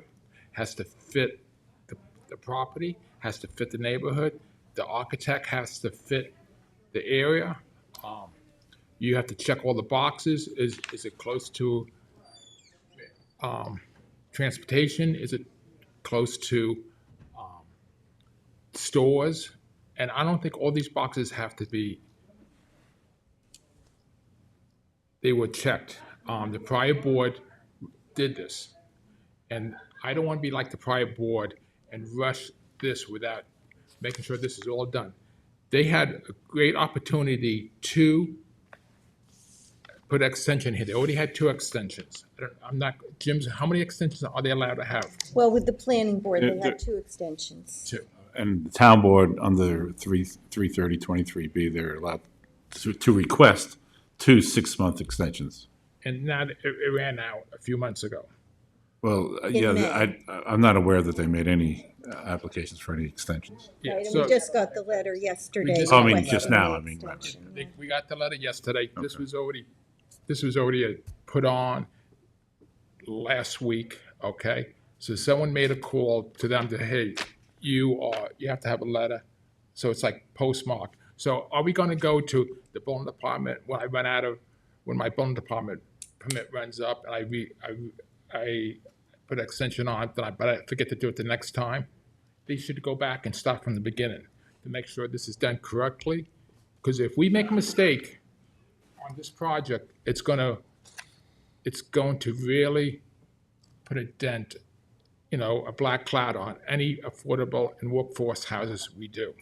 has to fit the property, has to fit the neighborhood. The architect has to fit the area. You have to check all the boxes. Is it close to transportation? Is it close to stores? And I don't think all these boxes have to be, they were checked. The prior board did this. And I don't want to be like the prior board and rush this without making sure this is all done. They had a great opportunity to put extension here. They already had 2 extensions. Jim's, how many extensions are they allowed to have? Well, with the planning board, they Yeah, had 2 extensions. 2. And the town board under 33023B, they're allowed to request 2 6-month extensions. And now it ran out a few months ago. Well, In yeah, May. I'm not aware that they made any applications for any extensions. Yeah, Right, and so we just got the letter yesterday. just I mean, requesting just now, the I mean, extension. we got the letter yesterday. This was already put on last week, okay? So someone made a call to them to, hey, you have to have a letter. So it's like postmarked. So are we going to go to the building department when my building department permit runs up and I put an extension on, but I forget to do it the next time? They should go back and start from the beginning to make sure this is done correctly. Because if we make a mistake on this project, it's going to really put a dent, a black cloud on any affordable and workforce houses we do.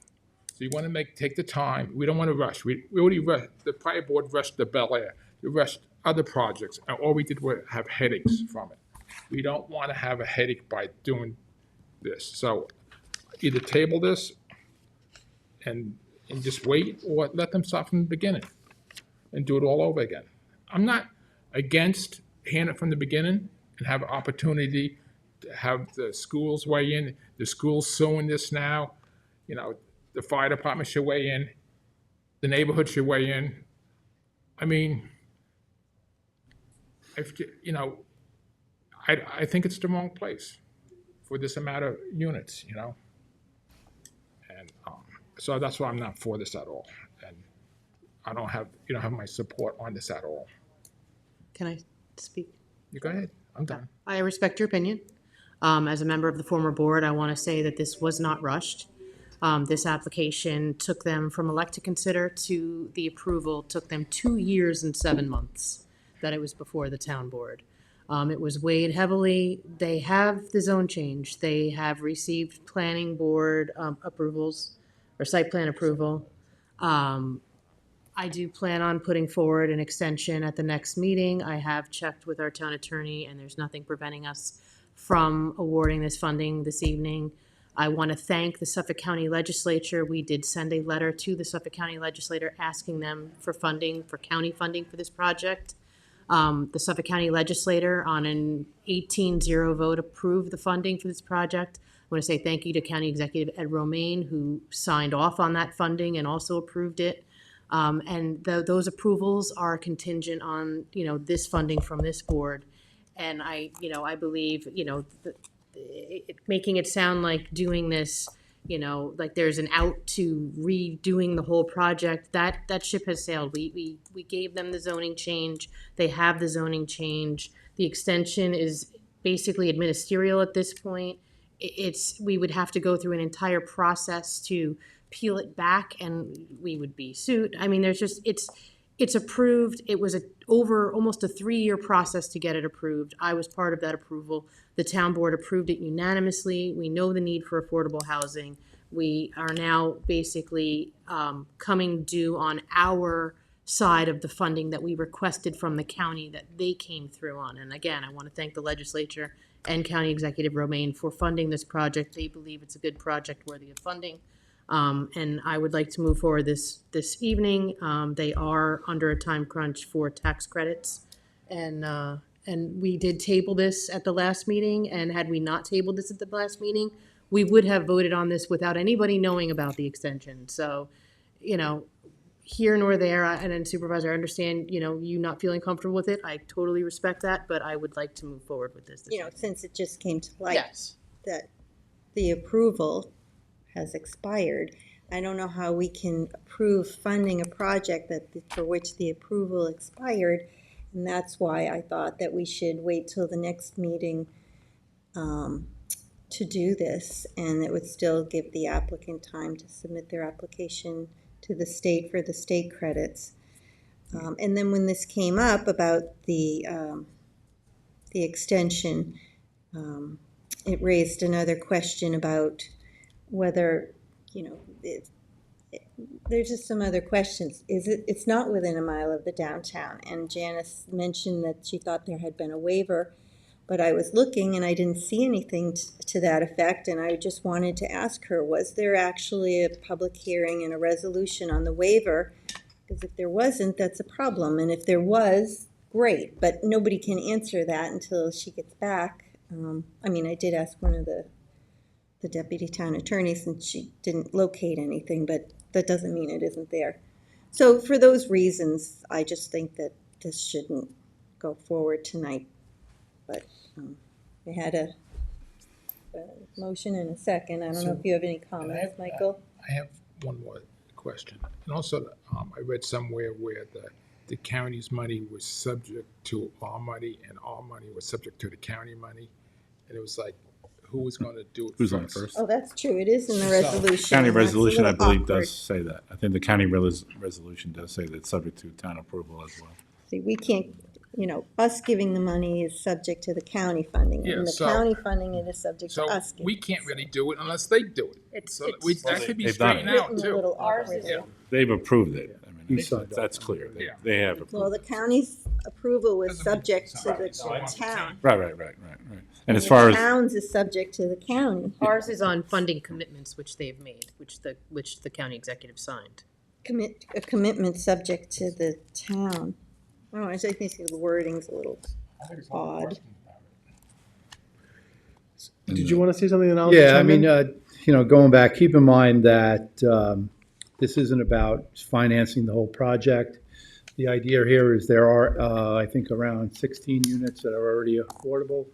So you want to take the time. We don't want to rush. We already rushed. The prior board rushed the Bel Air. They rushed other projects, and all we did was have headaches from it. We don't want to have a headache by doing this. So either table this and just wait, or let them start from the beginning and do it all over again. I'm not against hand it from the beginning and have an opportunity to have the schools weigh in. The school's suing this now. The fire department should weigh in. The neighborhood should weigh in. I mean, I think it's the wrong place for this amount of units, And so that's why I'm not for this at all. And you don't have my support on this at all. Can I speak? You go ahead. I'm done. I respect your opinion. As a member of the former board, I want to say that this was not rushed. This application took them from elect to consider to the approval, took them 2 years and 7 months that it was before the town board. It was weighed heavily. They have the zone change. They have received planning board approvals or site plan approval. I do plan on putting forward an extension at the next meeting. I have checked with our town attorney, and there's nothing preventing us from awarding this funding this evening. I want to thank the Suffolk County Legislature. We did send a letter to the Suffolk County Legislature asking them for funding, for county funding for this project. The Suffolk County Legislature, on an 18-0 vote, approved the funding for this project. I want to say thank you to County Executive Ed Romaine, who signed off on that funding and also approved it. And those approvals are contingent on, this funding from this board. And I believe, making it sound like doing this, like there's an out to redoing the whole project, that ship has sailed. We gave them the zoning change. They have the zoning change. The extension is basically administerial at this point. We would have to go through an entire process to peel it back, and we would be sued. I mean, it's approved. It was over almost a 3-year process to get it approved. I was part of that approval. The town board approved it unanimously. We know the need for affordable housing. We are now basically coming due on our side of the funding that we requested from the county that they came through on. And again, I want to thank the legislature and County Executive Romaine for funding this project. They believe it's a good project worthy of funding. And I would like to move forward this evening. They are under a time crunch for tax credits. And we did table this at the last meeting, and had we not tabled this at the last meeting, we would have voted on this without anybody knowing about the extension. So, you know, here nor there, and then Supervisor, I understand, you know, you not feeling comfortable with it. I totally respect that, but I would like to move forward with this. You know, since it just came to light Yes. that the approval has expired, I don't know how we can approve funding a project for which the approval expired. And that's why I thought that we should wait till the next meeting to do this, and it would still give the applicant time to submit their application to the state for the state credits. And then when this came up about the extension, it raised another question about whether, you know, there's just some other questions. It's not within a mile of the downtown, and Janice mentioned that she thought there had been a waiver, but I was looking and I didn't see anything to that effect, and I just wanted to ask her, was there actually a public hearing and a resolution on the waiver? Because if there wasn't, that's a problem, and if there was, great, but nobody can answer that until she gets back. I mean, I did ask one of the deputy town attorneys, and she didn't locate anything, but that doesn't mean it isn't there. So for those reasons, I just think that this shouldn't go forward tonight. But we had a motion and a second. I don't know if you have any comments, Michael? I have one more question. And also, I read somewhere where the county's money was subject to our money and our money was subject to the county money. And it was like, who was going to do it Who's first? on first? Oh, that's true. It is in the resolution. County and that's a resolution, I little believe, awkward. does say that. I think the county resolution does say that it's subject to town approval as well. See, we can't, you know, us giving the money is subject to the county funding. Yeah, And the so- county funding, it is subject to So us. giving. we can't really do it unless they do it. It's- So it's- that could be They've done it. straightened out Written a too. little awkwardly. Yeah. They've approved it. I mean, East side. that's clear. Yeah. They have approved. Well, the county's approval was subject to the town. Right. And as the far as, Towns is subject to the county. Ours is on funding commitments which they've made, which the county executive signed. A commitment subject to the town. Oh, I think the wording's a little odd. Did you want to say something? And I'll Yeah, I chime mean, in? you know, going back, keep in mind that this isn't about financing the whole project. The idea here is there are, I think, around 16 units that are already affordable.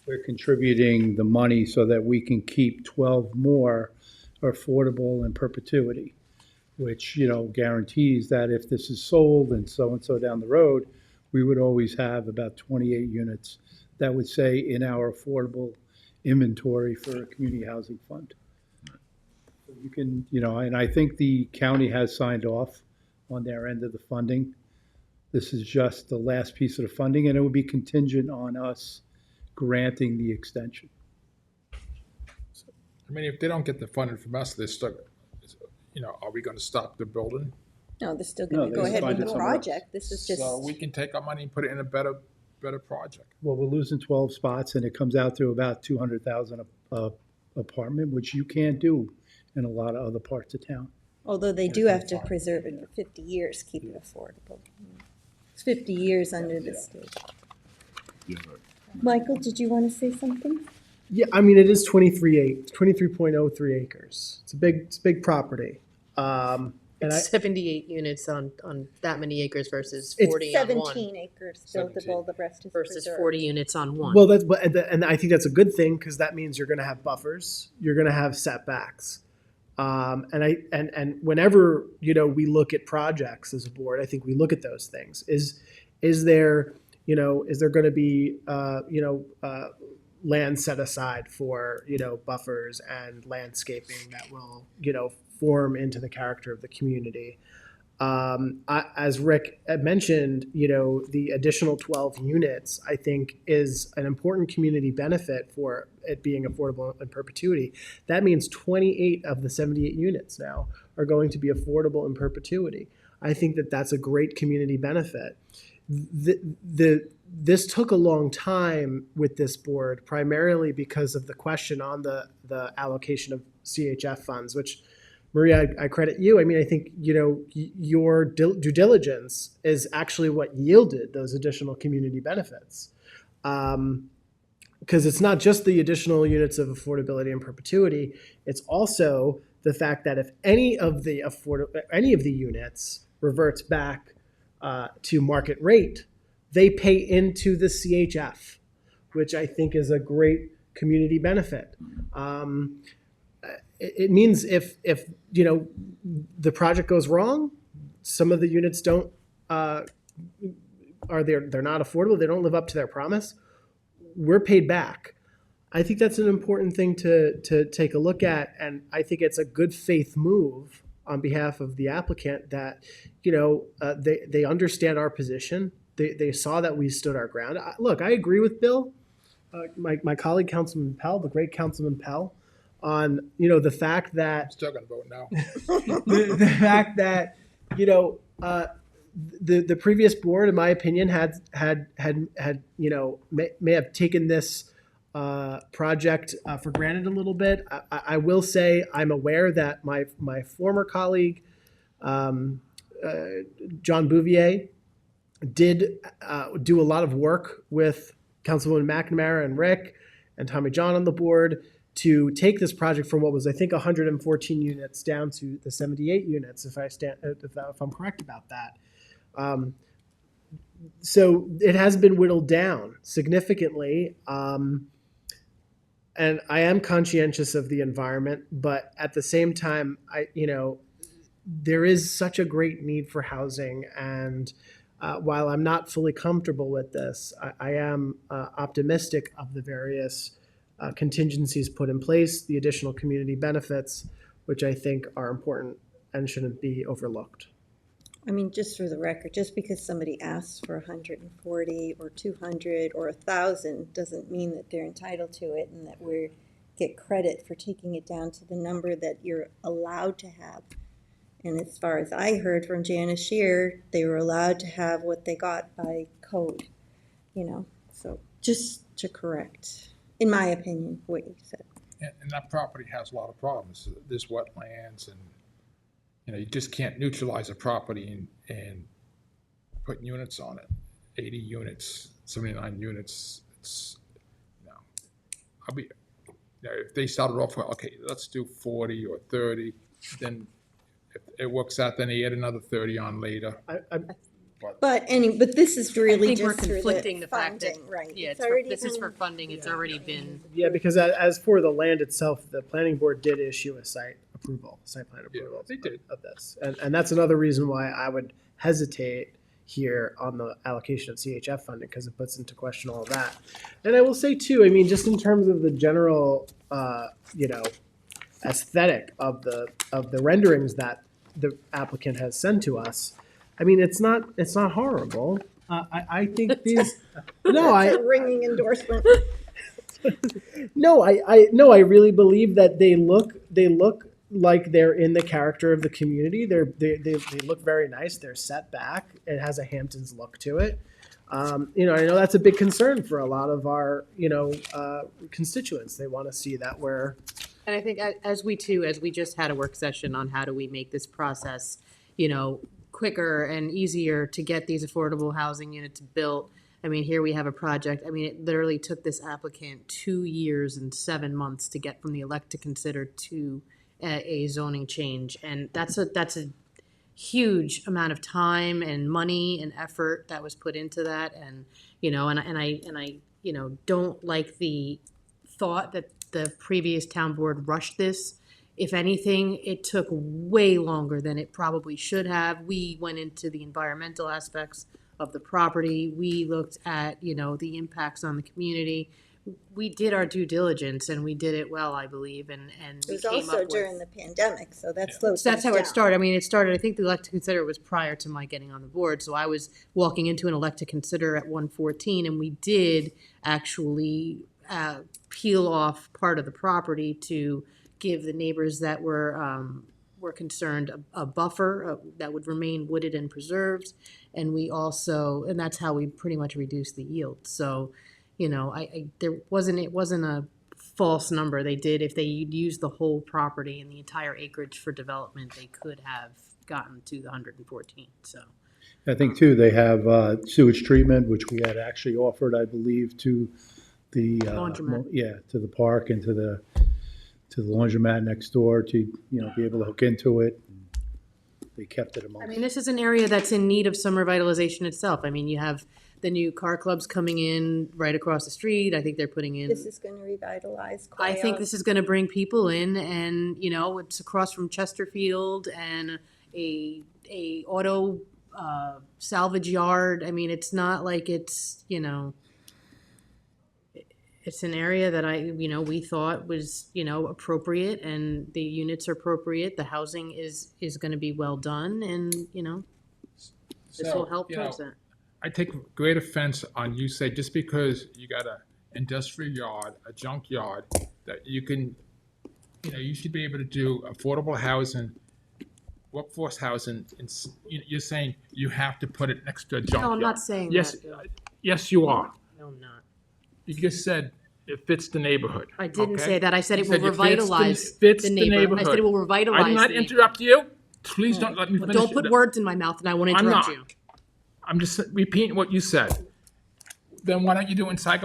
We're contributing the money so that we can keep 12 more affordable in perpetuity, which, you know, guarantees that if this is sold and so down the road, we would always have about 28 units that would say in our affordable inventory for a community housing fund. You can, you know, and I think the county has signed off on their end of the funding. This is just the last piece of the funding, and it would be contingent on us granting the extension. I mean, if they don't get the funding from us, they're stuck, you know, are we going to stop the building? No, they're still No, going to they go ahead find with it the somewhere else. project. This is just, So we can take our money and put it in a better project. Well, we're losing 12 spots, and it comes out to about 200,000 a apartment, which you can't do in a lot of other parts of town. although they do have to preserve it for 50 years, keep it affordable. It's 50 years under the state. Michael, did you want to say something? Yeah, I mean, it is 23.03 acres. It's a big property. And It's 78 units on that many acres versus It's 40 on one. 17 acres buildable, the rest is Versus preserved. 40 units on one. Well, and I think that's a good thing because that means you're going to have buffers, you're going to have setbacks, and whenever we look at projects as a board, I think we look at those things. Is there going to be land set aside for buffers and landscaping that will form into the character of the community? As Rick had mentioned, the additional 12 units, I think, is an important community benefit for it being affordable in perpetuity. That means 28 of the 78 units now are going to be affordable in perpetuity. I think that that's a great community benefit. This took a long time with this board, primarily because of the question on the allocation of CHF funds, which, Maria, I credit you. I mean, I think, your due diligence is actually what yielded those additional community benefits. Because it's not just the additional units of affordability and perpetuity, it's also the fact that if any of the units reverts back to market rate, they pay into the CHF, which I think is a great community benefit. It means if the project goes wrong, some of the units don't they're not affordable, they don't live up to their promise, we're paid back. I think that's an important thing to take a look at, and I think it's a good faith move on behalf of the applicant that they understand our position. They saw that we stood our ground. Look, I agree with Bill, my colleague Councilman Pell, the great Councilman Pell, on the fact that I'm still gonna vote no. the fact that the previous board, in my opinion, had may have taken this project for granted a little bit. I will say I'm aware that my former colleague John Bouvier did do a lot of work with Councilwoman McNamara and Rick and Tommy John on the board to take this project from what was, I think, 114 units down to the 78 units, if I'm correct about that. So it has been whittled down significantly. And I am conscientious of the environment, but at the same time, there is such a great need for housing. And while I'm not fully comfortable with this, I am optimistic of the various contingencies put in place, the additional community benefits, which I think are important and shouldn't be overlooked. I mean, just for the record, just because somebody asks for 140 or 200 or 1,000 doesn't mean that they're entitled to it and that we get credit for taking it down to the number that you're allowed to have. And as far as I heard from Janice Shear, they were allowed to have what they got by code, so just to correct, in my opinion, what you said. And that property has a lot of problems. There's wetlands and, you just can't neutralize a property and put units on it. 80 units, 79 units, if they started off with, okay, let's do 40 or 30, then if it works out, then they add another 30 on later. But this is really I think we're just through conflicting the the fact that, funding, right? yeah, It's this already is been- for funding, it's already been. Yeah, because as for the land itself, the planning board did issue a site plan approval they did. of this. And that's another reason why I would hesitate here on the allocation of CHF funding, because it puts into question all of that. And I will say too, I mean, just in terms of the general, aesthetic of the renderings that the applicant has sent to us, I mean, it's not horrible. I think these. That's a ringing endorsement. I really believe that they look like they're in the character of the community. They look very nice. They're set back. It has a Hamptons look to it. I know that's a big concern for a lot of our constituents. They want to see that we're. And I think as we just had a work session on how do we make this process, quicker and easier to get these affordable housing units built. I mean, here we have a project. I mean, it literally took this applicant 2 years and 7 months to get from the elect to consider to a zoning change. And that's a huge amount of time and money and effort that was put into that. And, I don't like the thought that the previous town board rushed this. If anything, it took way longer than it probably should have. We went into the environmental aspects of the property. We looked at, the impacts on the community. we did our due diligence and we did it well, I believe, and It we was came also up during with. the pandemic, so that slowed So that's things how it down. started. I mean, it started, I think the elect to consider was prior to my getting on the board. So I was walking into an elect to consider at 114, and we did actually peel off part of the property to give the neighbors that were concerned a buffer that would remain wooded and preserved. And we also, and that's how we pretty much reduced the yield. So, you know, it wasn't a false number. They did, if they used the whole property and the entire acreage for development, they could have gotten to the 114, so. I think too, they have sewage treatment, which we had actually offered, I believe, to the. Laundromat. Yeah, to the park and to the laundromat next door to, you know, be able to hook into it. They kept it amongst. I mean, this is an area that's in need of some revitalization itself. I mean, you have the new car clubs coming in right across the street. I think they're putting in. This is going to revitalize. I think this is going to bring people in, and you know, it's across from Chesterfield and a auto salvage yard. I mean, it's not like it's, you know, it's an area that we thought was, you know, appropriate, and the units are appropriate. The housing is going to be well done, and you know, this So, will help you know, towards that. I take great offense on you say just because you got a industrial yard, a junk yard, that you can, you know, you should be able to do affordable housing, workforce housing. You're saying you have to put it next to a junk yard. No, I'm not saying yes, that, Bill. Yes, you are. No, I'm not. You just said it fits the neighborhood. I didn't okay? say that. I said You it will fits revitalize fits the the neighborhood. neighborhood. I said it will revitalize. I did not the interrupt you. Please don't let me Well, finish. don't put words in my mouth, and I won't I'm interrupt not. you. I'm just repeating what you said. Then why don't you do it in Sag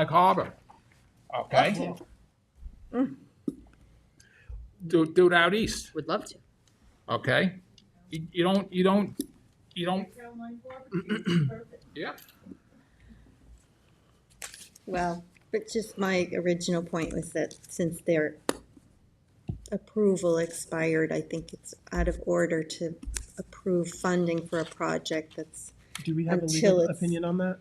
Harbor? Okay? Do it out east, Would love to. okay? You don't, yeah. Well, but just my original point was that since their approval expired, I think it's out of order to approve funding for a project that's Do we have a until legal it's. opinion on that?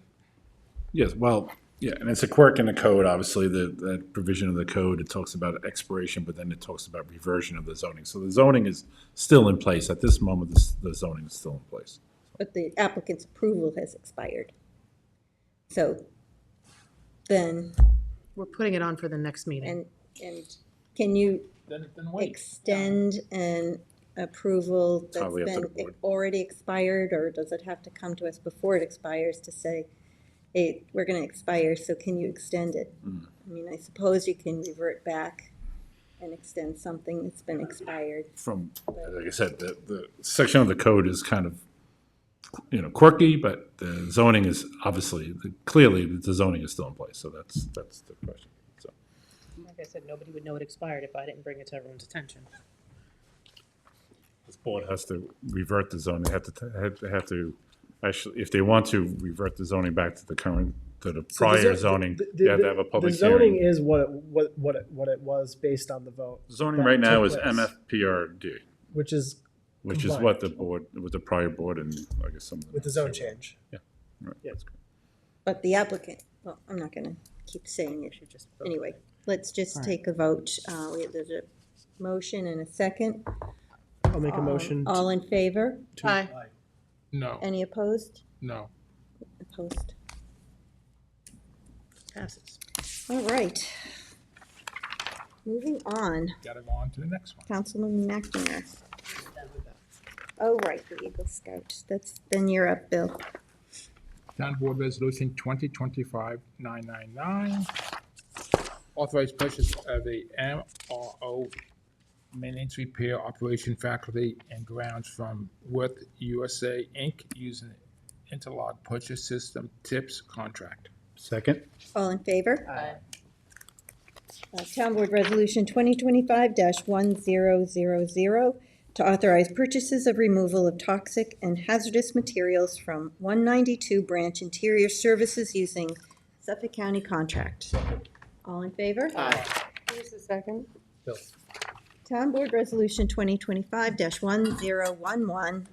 Yes, well, yeah, and it's a quirk in the code, obviously, that provision of the code, it talks about expiration, but then it talks about reversion of the zoning. So the zoning is still in place. At this moment, the zoning is still in place. But the applicant's approval has expired. So then, We're putting it on for the next meeting. and can you Then wait. extend an approval that's Totally up to the been board. already expired, or does it have to come to us before it expires to say, hey, we're gonna expire, so can you extend it? I mean, I suppose you can revert back and extend something that's been expired. From, like I said, the section of the code is kind of, you know, quirky, but the zoning is obviously, clearly, the zoning is still in place, so that's the question, so. Like I said, nobody would know it expired if I didn't bring it to everyone's attention. This board has to revert the zoning, they have to, actually, if they want to revert the zoning back to the current, to the So prior zoning, you have to have a public The zoning hearing. is what it was based on the vote. Zoning that right now took is place, MFPRD, which is which is what the board, with the prior board and I guess some of the. with the zone change. Yeah, right. Yeah. But the applicant, well, I'm not gonna keep saying it, anyway, let's just take a vote. There's a motion and a second. I'll make a motion. All in favor? Aye. No, Any opposed? no. Opposed. Passes. All right. Moving on, Gotta go on to the next one. Councilman McNair. Oh, right, the Eagle Scout. Then you're up, Bill. Town Board Resolution 2025-999. Authorized purchase of a MRO maintenance repair operation faculty and grounds from Worth USA Inc. using interlock purchase system TIPS contract. Second? All in favor? Aye. Town Board Resolution 2025-1000 to authorize purchases of removal of toxic and hazardous materials from 192 Branch Interior Services using Suffolk County contract. All in favor? Aye. Who's the second? Bill. Town Board Resolution 2025-1011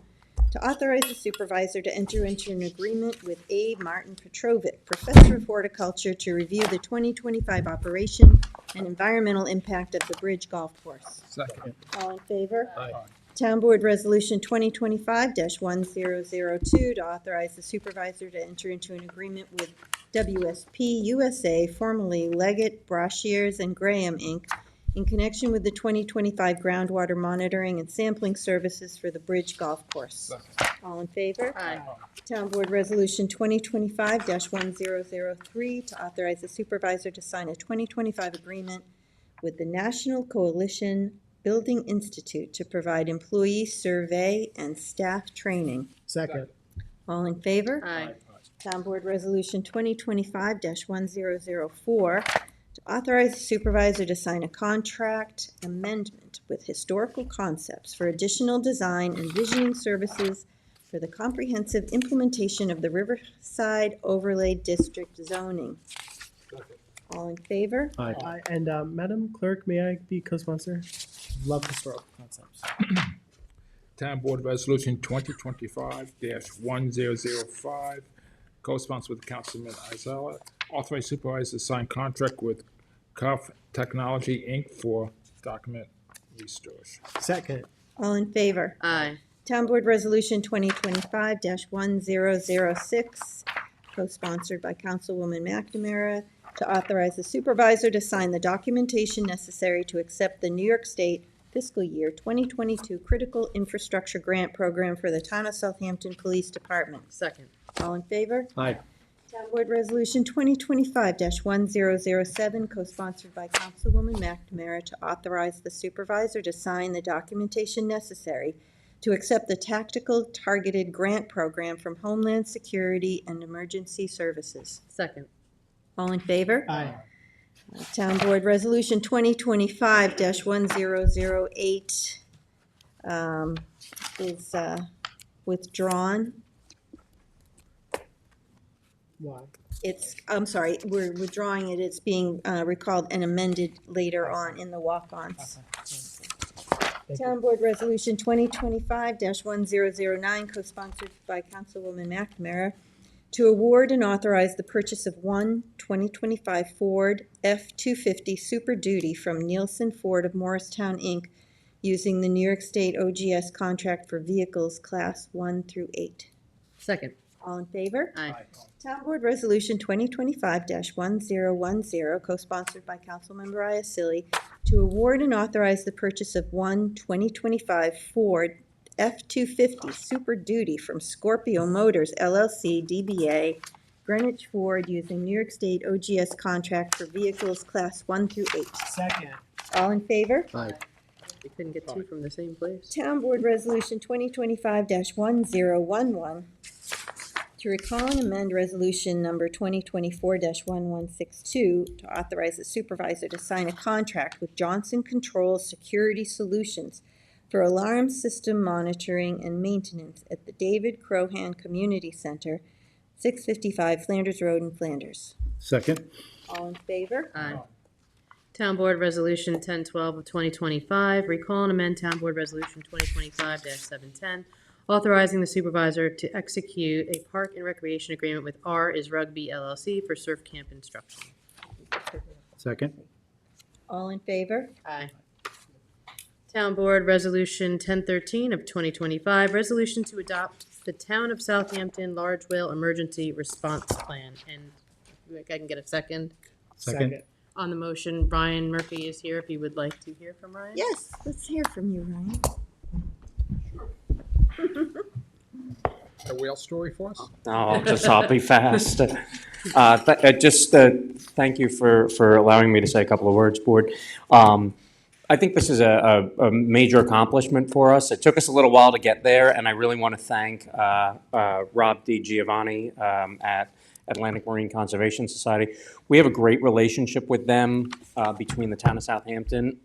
to authorize the supervisor to enter into an agreement with A. Martin Petrovic, Professor of Horticulture, to review the 2025 operation and environmental impact of the Bridge Golf Course. Second. All in favor? Aye. Town Board Resolution 2025-1002 to authorize the supervisor to enter into an agreement with WSP USA, formerly Leggett, Brashears, and Graham, Inc., in connection with the 2025 groundwater monitoring and sampling services for the Bridge Golf Course. All in favor? Aye. Town Board Resolution 2025-1003 to authorize the supervisor to sign a 2025 agreement with the National Coalition Building Institute to provide employee survey and staff training. Second. All in favor? Aye. Town Board Resolution 2025-1004 to authorize the supervisor to sign a contract amendment with Historical Concepts for additional design and visioning services for the comprehensive implementation of the Riverside Overlay District zoning. All in favor? Aye. And Madam Clerk, may I be co-sponsor? Love historical concepts. Town Board Resolution 2025-1005, co-sponsored with Councilman Isella. Authorize supervisor to sign contract with Cuff Technology, Inc. for document restores. Second. All in favor? Aye. Town Board Resolution 2025-1006, co-sponsored by Councilwoman McNamara, to authorize the supervisor to sign the documentation necessary to accept the New York State fiscal year 2022 Critical Infrastructure Grant Program for the Town of Southampton Police Department. Second. All in favor? Aye. Town Board Resolution 2025-1007, co-sponsored by Councilwoman McNamara, to authorize the supervisor to sign the documentation necessary to accept the Tactical Targeted Grant Program from Homeland Security and Emergency Services. Second. All in favor? Aye. Town Board Resolution 2025-1008 is withdrawn. Why? I'm sorry, we're withdrawing it. It's being recalled and amended later on in the walk-ons. Town Board Resolution 2025-1009, co-sponsored by Councilwoman McNamara, to award and authorize the purchase of one 2025 Ford F-250 Super Duty from Nielsen Ford of Morristown, Inc., using the New York State OGS contract for vehicles Class 1 through 8. Second. All in favor? Aye. Town Board Resolution 2025-1010, co-sponsored by Councilmember Iacilli, to award and authorize the purchase of one 2025 Ford F-250 Super Duty from Scorpio Motors LLC, DBA, Greenwich Ford, using New York State OGS contract for vehicles Class 1 through 8. Second. All in favor? Aye. You couldn't get two from the same place. Town Board Resolution 2025-1011, to recall and amend Resolution Number 2024-1162 to authorize the supervisor to sign a contract with Johnson Controls Security Solutions for alarm system monitoring and maintenance at the David Crohan Community Center, 655 Flanders Road in Flanders. Second. All in favor? Aye. Town Board Resolution 1012 of 2025, recall and amend Town Board Resolution 2025-710, authorizing the supervisor to execute a park and recreation agreement with R is Rugby LLC for surf camp instruction. Second. All in favor? Aye. Town Board Resolution 1013 of 2025, resolution to adopt the Town of Southampton Large Whale Emergency Response Plan. And I can get a second. Second. On the motion, Ryan Murphy is here if you would like to hear from Ryan. Yes, let's hear from you, Ryan. A whale story for us? I'll be fast. Thank you for allowing me to say a couple of words, Board. I think this is a major accomplishment for us. It took us a little while to get there, and I really want to thank Rob DiGiovanni at Atlantic Marine Conservation Society. We have a great relationship with them between the town of Southampton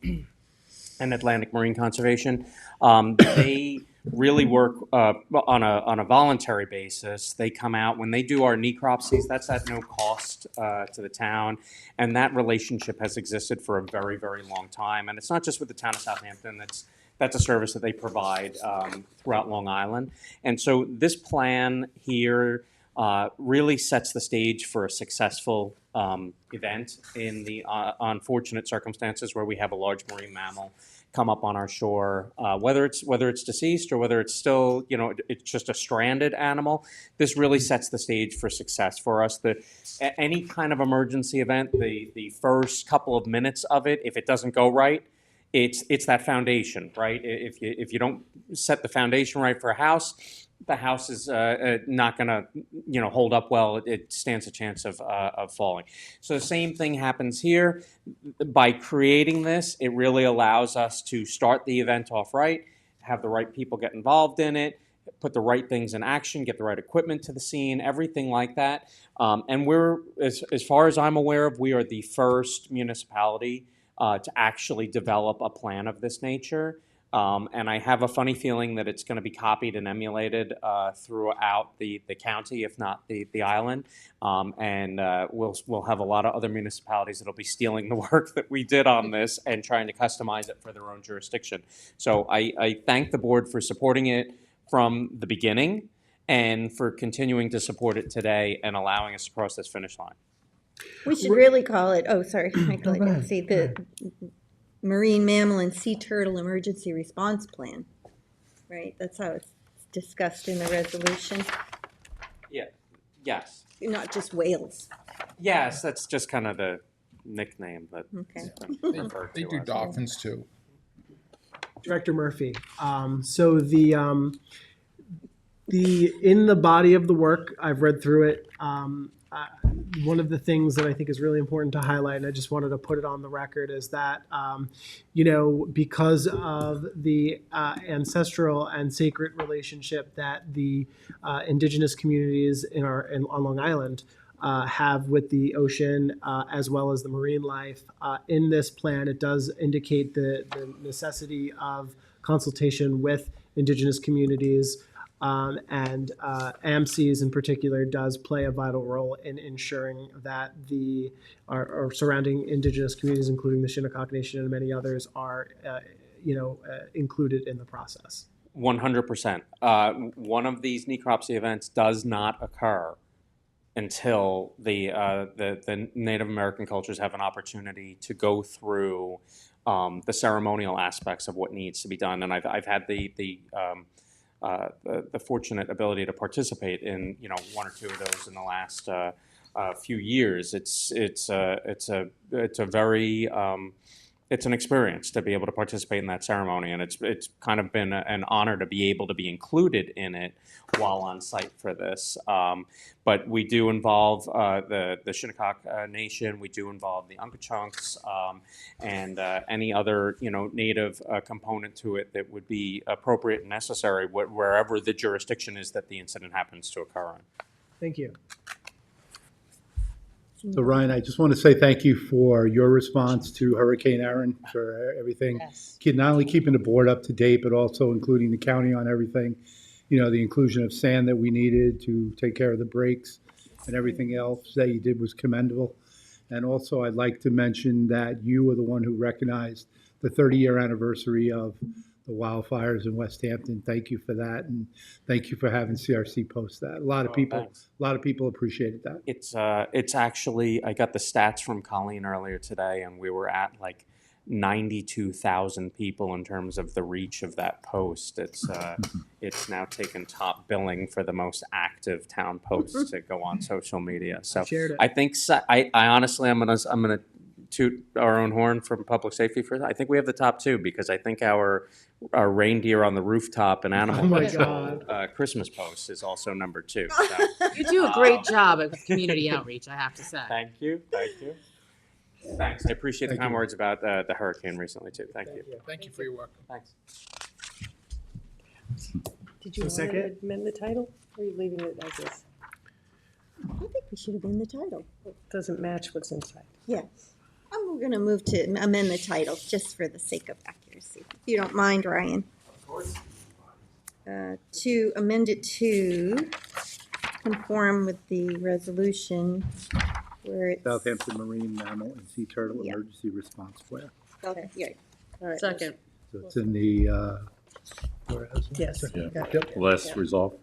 and Atlantic Marine Conservation. They really work on a voluntary basis. They come out when they do our necropsies. That's at no cost to the town, and that relationship has existed for a very, very long time. And it's not just with the town of Southampton. That's a service that they provide throughout Long Island. And so this plan here really sets the stage for a successful event in the unfortunate circumstances where we have a large marine mammal come up on our shore, whether it's deceased or whether it's still, it's just a stranded animal. This really sets the stage for success for us. Any kind of emergency event, the first couple of minutes of it, if it doesn't go right, it's that foundation, right? If you don't set the foundation right for a house, the house is not going to hold up well. It stands a chance of falling. So the same thing happens here. By creating this, it really allows us to start the event off right, have the right people get involved in it, put the right things in action, get the right equipment to the scene, everything like that. And we're, as far as I'm aware of, we are the first municipality to actually develop a plan of this nature. And I have a funny feeling that it's going to be copied and emulated throughout the county, if not the island. And we'll have a lot of other municipalities that'll be stealing the work that we did on this and trying to customize it for their own jurisdiction. So I thank the board for supporting it from the beginning and for continuing to support it today and allowing us to cross this finish line. We should really call it, oh, sorry, Michael, I didn't see the Marine Mammal and Sea Turtle Emergency Response Plan, right? That's how it's discussed in the resolution. Yeah, yes. Not just whales. Yes, that's just kind of the nickname that They do dolphins too. Director Murphy. So in the body of the work, I've read through it. One of the things that I think is really important to highlight, and I just wanted to put it on the record, is that, because of the ancestral and sacred relationship that the indigenous communities on Long Island have with the ocean, as well as the marine life, in this plan, it does indicate the necessity of consultation with indigenous communities. And AMCs in particular does play a vital role in ensuring that our surrounding indigenous communities, including the Shinnecock Nation and many others, are included in the process. 100%. One of these necropsy events does not occur until the Native American cultures have an opportunity to go through the ceremonial aspects of what needs to be done. And I've had the fortunate ability to participate in one or two of those in the last few years. It's an experience to be able to participate in that ceremony, and it's kind of been an honor to be able to be included in it while on site for this. But we do involve the Shinnecock Nation, we do involve the Unkachunks, and any other native component to it that would be appropriate and necessary wherever the jurisdiction is that the incident happens to occur in. Thank you. So Ryan, I just want to say thank you for your response to Hurricane Erin, for everything. Yes. Not only keeping the board up to date, but also including the county on everything. The inclusion of sand that we needed to take care of the breaks and everything else that you did was commendable. And also I'd like to mention that you were the one who recognized the 30-year anniversary of the wildfires in West Hampton. Thank you for that, and thank you for having CRC post that. A lot of people appreciated that. It's actually, I got the stats from Colleen earlier today, and we were at like 92,000 people in terms of the reach of that post. It's now taken top billing for the most active town posts to go on social media. So I think I honestly I'm gonna toot our own horn from public safety for that. I think we have the top two, because I think our reindeer on the rooftop and animal control Christmas post is also number 2. So, You do a great job of community outreach, I have to say. Thank you. Thanks. I appreciate the kind words about the hurricane recently too. Thank you. Thank you for your work. Thanks. Did you want to amend the title, or are you leaving it as is? I think we should have been the title. It doesn't match what's inside. Yes. I'm going to move to amend the title just for the sake of accuracy. If you don't mind, Ryan. Of course. To amend it to conform with the resolution where it's... Southampton Marine Mammal and Sea Turtle Emergency Response Plan. Okay, yeah. All right. Second. So it's in the, whereas. Yes. Yeah. Yep. Last resolve.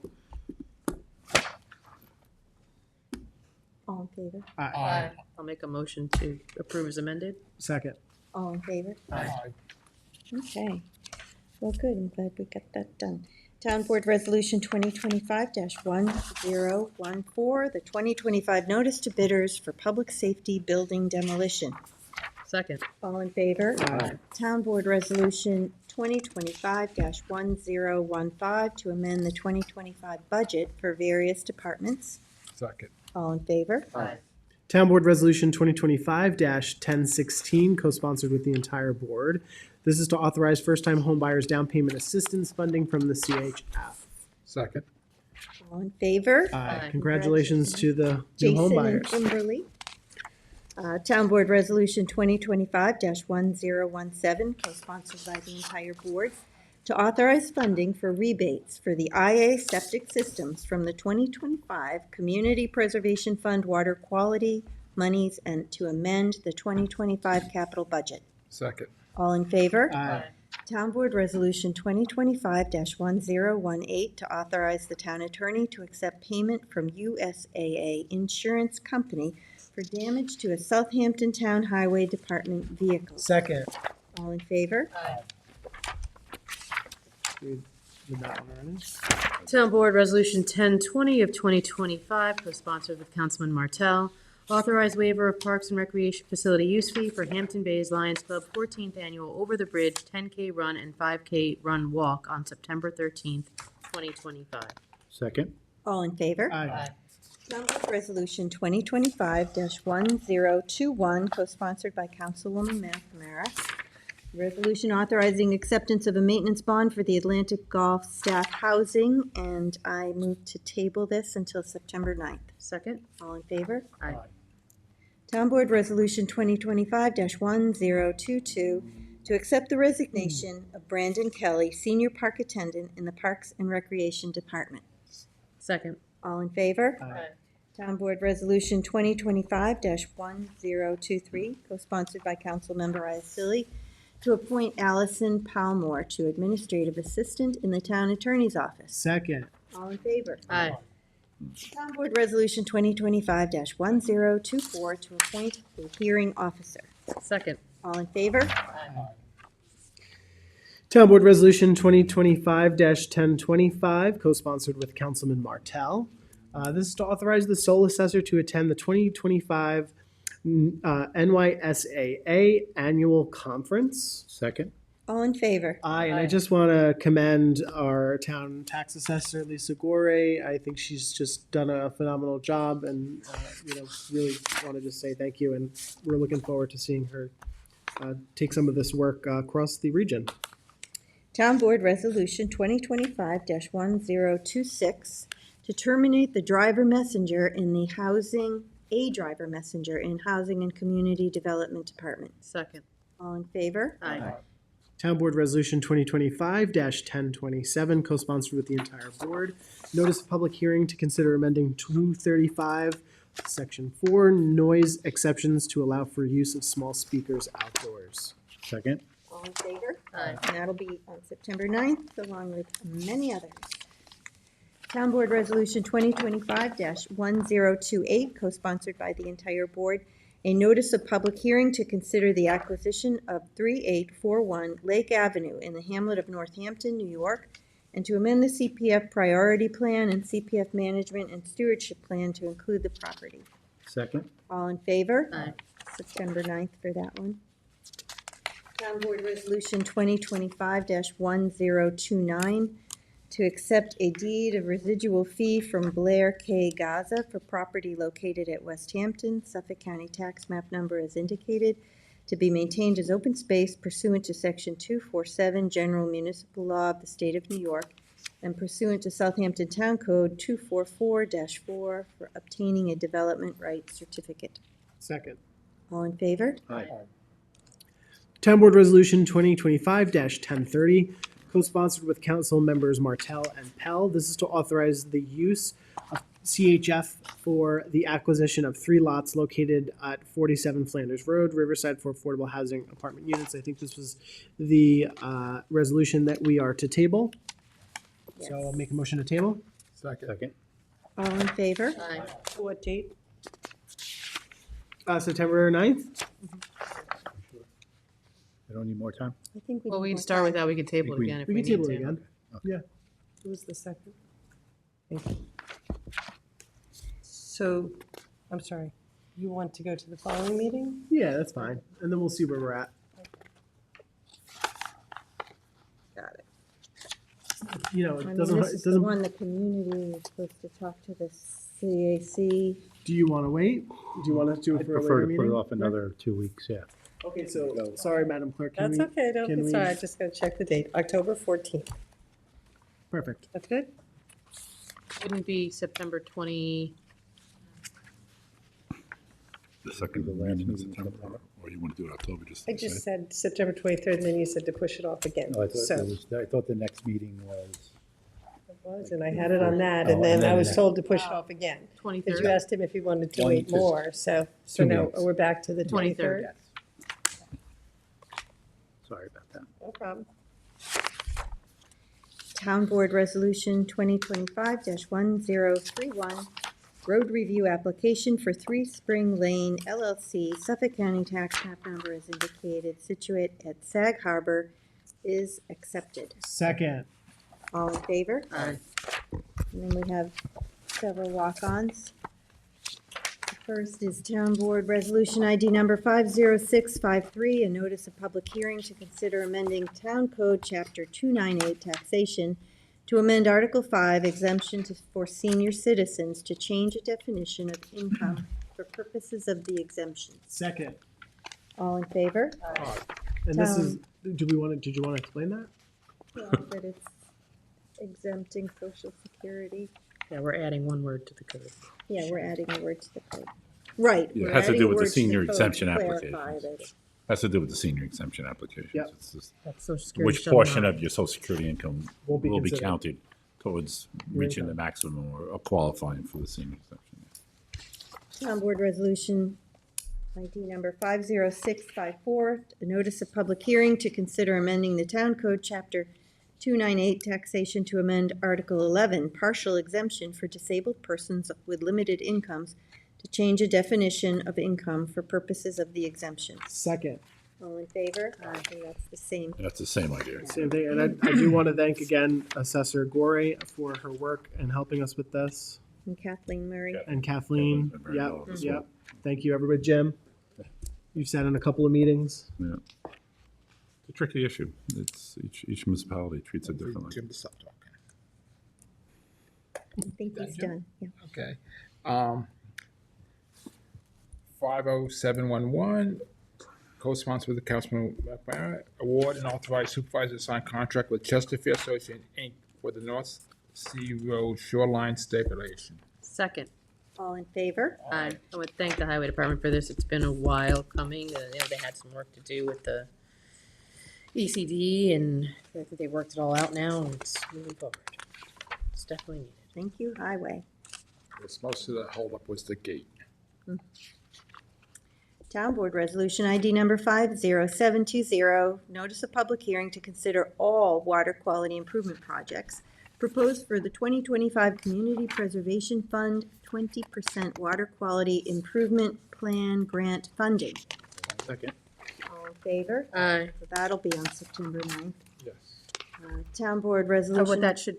All in favor? Aye. I'll make a motion to approve as amended. Second. All in favor? Aye. Okay. Well, good. I'm glad we got that done. Town Board Resolution 2025-1014, the 2025 notice to bidders for public safety building demolition. Second. All in favor? Aye. Town Board Resolution 2025-1015 to amend the 2025 budget for various departments. Second. All in favor? Aye. Town Board Resolution 2025-1016, co-sponsored with the entire board. This is to authorize first-time home buyers down payment assistance funding from the CHF. Second. All in favor? Aye. Congratulations to the new home Jason buyers. and Kimberly. Town Board Resolution 2025-1017, co-sponsored by the entire board, to authorize funding for rebates for the IA septic systems from the 2025 Community Preservation Fund water quality monies and to amend the 2025 capital budget. Second. All in favor? Aye. Town Board Resolution 2025-1018 to authorize the town attorney to accept payment from USAA Insurance Company for damage to a Southampton Town Highway Department vehicle. Second. All in favor? We did that one already. Town Board Resolution 1020 of 2025, co-sponsored with Councilman Martell. Authorized waiver of Parks and Recreation Facility use fee for Hampton Bays Lions Club 14th Annual Over the Bridge 10K Run and 5K Run Walk on September 13th, 2025. Second. All in favor? Aye. Town Board Resolution 2025-1021, co-sponsored by Councilwoman McNamara. Resolution authorizing acceptance of a maintenance bond for the Atlantic Golf staff housing, and I move to table this until September 9th. Second. All in favor? Aye. Town Board Resolution 2025-1022 to accept the resignation of Brandon Kelly, Senior Park Attendant in the Parks and Recreation Department. Second. All in favor? Aye. Town Board Resolution 2025-1023, co-sponsored by Councilmember Iacilli, to appoint Allison Palmore to Administrative Assistant in the Town Attorney's Office. Second. All in favor? Aye. Town Board Resolution 2025-1024 to appoint a hearing officer. Second. All in favor? Town Board Resolution 2025-1025, co-sponsored with Councilman Martell. This is to authorize the sole assessor to attend the 2025 NYSAA Annual Conference. Second. All in favor? Aye, and I just want to commend our town tax assessor, Lisa Gore. I think she's just done a phenomenal job, and really want to just say thank you. And we're looking forward to seeing her take some of this work across the region. Town Board Resolution 2025-1026 to terminate the driver messenger in the Housing and Community Development Department. Second. All in favor? Aye. Town Board Resolution 2025-1027, co-sponsored with the entire board. Notice of public hearing to consider amending 235, Section 4, noise exceptions to allow for use of small speakers outdoors. Second. All in favor? Aye. And that'll be on September 9th, along with many others. Town Board Resolution 2025-1028, co-sponsored by the entire board. A notice of public hearing to consider the acquisition of 3841 Lake Avenue in the hamlet of Northampton, New York, and to amend the CPF priority plan and CPF management and stewardship plan to include the property. Second. All in favor? Aye. September 9th for that one. Town Board Resolution 2025-1029 to accept a deed of residual fee from Blair K. Gaza for property located at West Hampton, Suffolk County Tax Map Number as indicated, to be maintained as open space pursuant to Section 247 General Municipal Law of the State of New York and pursuant to Southampton Town Code 244-4 for obtaining a development rights certificate. Second. All in favor? Aye. Town Board Resolution 2025-1030, co-sponsored with council members Martell and Pell. This is to authorize the use of CHF for the acquisition of 3 lots located at 47 Flanders Road, Riverside, for affordable housing apartment units. I think this was the resolution that we are to table. So I'll make a motion to table. Second. All in favor? What date? September 9th? We don't need more time? I think we Well, need we more can start with time. that. We can table it again if we We need can to. table it again. Yeah. Who was the second? Thank you. So, I'm sorry, you want to go to the following meeting? Yeah, that's fine. And then we'll see where we're at. Got it. You know, I it mean, doesn't, this it is the doesn't, one the community is supposed to talk to the CAC. do you want to wait? Do you want us to do it I'd for a prefer later to put it meeting? off another 2 weeks, yeah. Okay, so, sorry, Madam Clerk. Can That's we- okay, don't can be we- sorry, I just gotta check the date, October 14th. Perfect. That's good? Wouldn't be September 20. The second meeting in September, or you want to do it October, just I to just say? said September 23rd, and then you said to push it off again. No, I thought, So, I thought the next meeting was. it was, and I had it on that, Oh, and then and then I was the- told to push it off again. 23rd. Because you asked him if he wanted to One, wait two. more, so 2 now meetings. we're back to the 23rd. Sorry about that. No problem. Town Board Resolution 2025-1031, road review application for 3 Spring Lane LLC, Suffolk County Tax Map Number as indicated, situate at Sag Harbor, is accepted. Second. All in favor? Aye. And then we have several walk-ons. The first is Town Board Resolution ID number 50653, a notice of public hearing to consider amending Town Code Chapter 298 taxation to amend Article 5 exemption for senior citizens to change a definition of income for purposes of the exemption. Second. All in favor? And this is, did you want to explain that? Yeah, that it's exempting Social Security. Yeah, we're adding one word to the code. Yeah, we're adding a word to the code. Right. Yeah, it we're has to adding do a with the word to senior code to exemption clarify applications. that it- Has to do with the senior exemption applications. Yep. It's just That's Social Security. which shall portion not- of your social security income Won't be will be considered. counted towards reaching the maximum or qualifying for the senior exemption. Town Board Resolution ID number 50654, a notice of public hearing to consider amending the Town Code Chapter 298 taxation to amend Article 11, partial exemption for disabled persons with limited incomes, to change a definition of income for purposes of the exemption. Second. All in favor? And that's the same. That's the same idea. Same thing. And I do want to thank again Assessor Gore for her work and helping us with this. And Kathleen Murray. And Kathleen. Been very Yep. helpful as Yep. well. Thank you, everybody. Jim, you've sat in a couple of meetings. Yeah. It's a tricky issue. It's each municipality treats it differently. Jim to stop talking. I think he's done. Yeah. Okay. 50711, co-sponsored with the Councilman McMahon, award and authorize supervisor to sign contract with Chesterfield Associates, Inc. for the North Sea Road shoreline stabilization. Second. All in favor? I would thank the Highway Department for this. It's been a while coming. They had some work to do with the ECD, and I think they worked it all out now, and it's moving forward. It's definitely needed. Thank you, Highway. Yes, most of the holdup was the gate. Town Board Resolution ID number 50720, notice of public hearing to consider all water quality improvement projects proposed for the 2025 Community Preservation Fund 20% Water Quality Improvement Plan Grant Funding. Second. All in favor? Aye. So that'll be on September 9th. Yes. Town Board Resolution. What that should,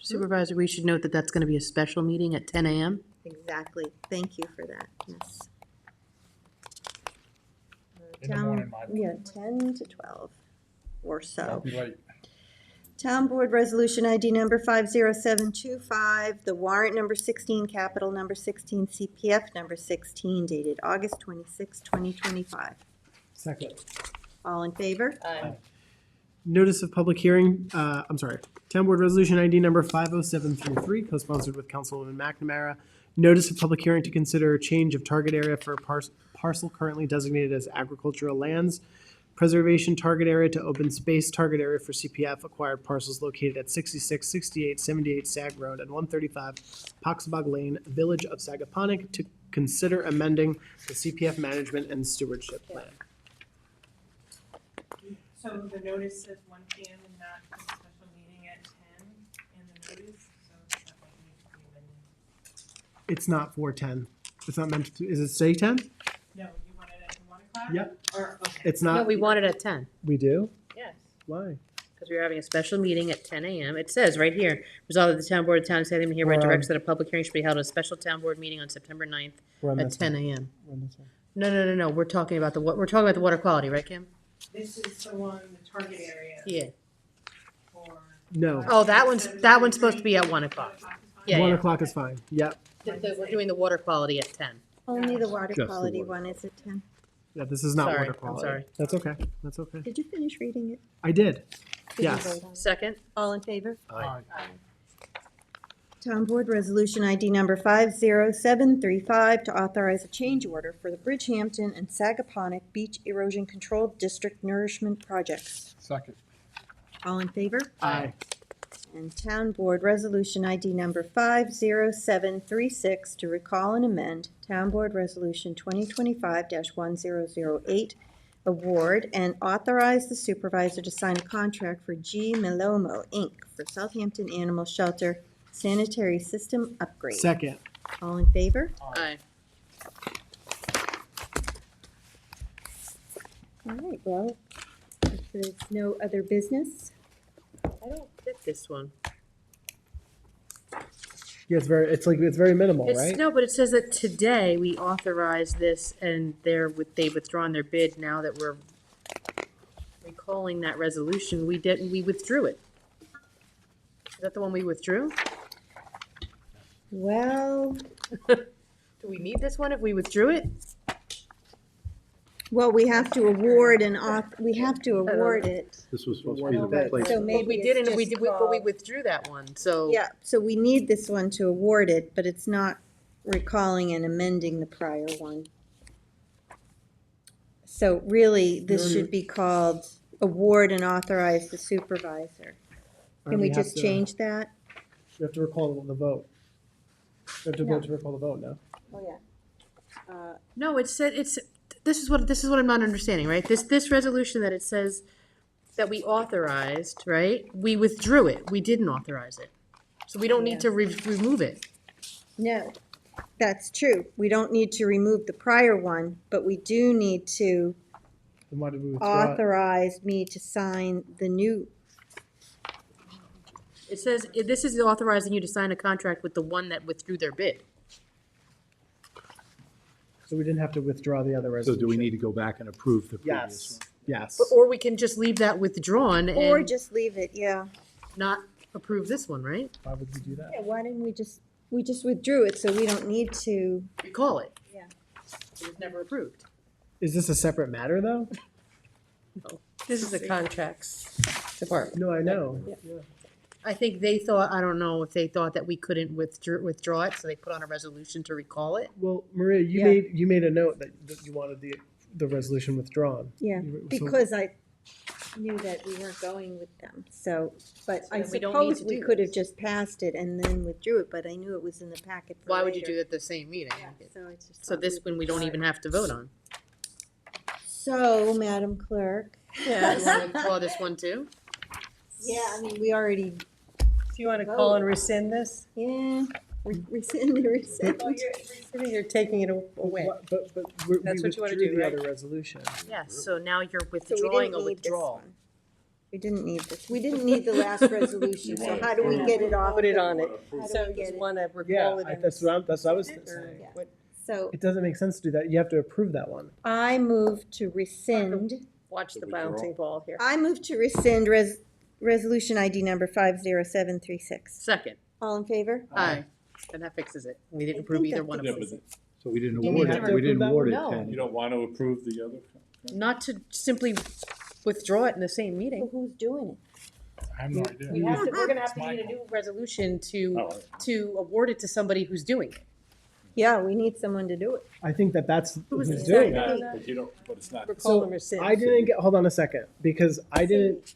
Supervisor, we should note that that's going to be a special meeting at 10 a.m. Exactly. Thank you for that. Yes. In the morning, Mike. Yeah, 10 to 12 or I'll so. be late. Town Board Resolution ID number 50725, the warrant number 16, capital number 16, CPF number 16, dated August 26, 2025. Second. All in favor? Aye. Notice of public hearing, Town Board Resolution ID number 50733, co-sponsored with Councilwoman McNamara. Notice of public hearing to consider a change of target area for a parcel currently designated as agricultural lands. preservation target area to open space target area for CPF acquired parcels located at 66, 68, 78 Sag Road and 135 Poxabog Lane, Village of Sagaponack, to consider amending the CPF management and stewardship plan. So the notice says 1 PM and not a special meeting at 10 in the notice, so that might need to be amended. It's not 4:10. It's not meant to, is it say 10? No, you want it at 1 o'clock? Yep. Or, okay. It's No, not, we want it at 10. we do? Yes. Why? Because we're having a special meeting at 10 a.m. It says right here, resolved that the town board of town of Southampton hereby We're on- directs that a public hearing should be held at a special town board meeting on September 9th We're on at this 10 one. a.m. We're on this one. No. We're talking about we're talking about the water quality, right, Kim? This is the one, the target area. Yeah. For. No. Oh, that one's supposed to be at 1 o'clock. Yeah, 1 yeah. o'clock is fine. Yep. We're doing the water quality at 10. Only the water Just the quality water. one is at 10. Yeah, this is not Sorry, water I'm quality. sorry. That's okay. That's okay. Did you finish reading it? I did. Did you Yes. vote on it? Second? All in favor? Aye. Town Board Resolution ID number 50735 to authorize a change order for the Bridgehampton and Sagaponack Beach Erosion Control District Nourishment Projects. Second. All in favor? Aye. And Town Board Resolution ID number 50736 to recall and amend Town Board Resolution 2025-1008, award and authorize the supervisor to sign a contract for G. Melomo, Inc. for Southampton Animal Shelter sanitary system upgrade. Second. All in favor? Aye. All right, well, if there's no other business, I don't get this one. Yeah, it's very minimal, It's, right? no, but it says that today we authorized this and they've withdrawn their bid. Now that we're recalling that resolution, we withdrew it. Is that the one we withdrew? well, Do we need this one if we withdrew it? we have to award we have to award it. This was supposed to be No, the but- place. so But maybe we it's didn't, we just did, but we called- withdrew that one, so. Yeah, so we need this one to award it, but it's not recalling and amending the prior one. So really, this should be called award and authorize the supervisor. Can we have just to- change that? We have to recall the vote. We have to vote to recall the vote now. Oh, yeah. No, it said, this is what I'm not understanding, right? This resolution that it says that we authorized, right? We withdrew it. We didn't authorize it. So we don't need to remove it. No, that's true. We don't need to remove the prior one, but we do need to Then why did we withdraw it? authorize me to sign the new. It says, this is authorizing you to sign a contract with the one that withdrew their bid. So we didn't have to withdraw the other So resolution. do we need to go back and approve the previous Yes, one? yes. Or we can just leave that withdrawn Or and just leave it, yeah. not approve this one, right? Why would we do that? Yeah, why didn't we just withdrew it, so we don't need to. Recall it. Yeah. It was never approved. Is this a separate matter, though? This is the contracts department. No, I know. Yeah. Yeah. I think they thought, I don't know if they thought that we couldn't withdraw it, so they put on a resolution to recall it. Well, Maria, you made a note that you wanted the resolution withdrawn. Yeah, So- because I knew that we weren't going with them, so, but I then we don't need suppose to we do could have just passed it and then withdrew it, but I knew it was in the packet for Why would you later. do that the same meeting? So it's just. So this one we don't even have to vote on. So, Madam Clerk. You want to withdraw this one too? Yeah, I mean, we already. Do you want to call and rescind this? Yeah, rescind. You're taking it away. But That's what you wanna withdrew do, the right? other resolution. Yes, so now you're So we withdrawing didn't a need this withdrawal. one. We didn't need this. We didn't need the last resolution, so how do we get it off? Put it on it. How do So we you get just it? want to Yeah, recall it. that's what I was saying. Yeah. So It doesn't make sense to do that. You have to approve that one. I move to rescind. Watch the bouncing ball here. I move to rescind resolution ID number 50736. Second. All in favor? Aye. And that fixes it. We didn't approve think either that one of Yeah, them. but So we didn't Do we award have it, to we didn't approve that award it, one? No. Ken. you don't want to approve the other? Not to simply withdraw it in the same So meeting. who's doing it? I have no idea. We're gonna have to need a new resolution to award it to somebody who's doing it. Yeah, we need someone to do it. I think that's Who's who's the doing second? it. But you don't, but it's not. Recall So and rescind. I didn't get, hold on a second, because I didn't,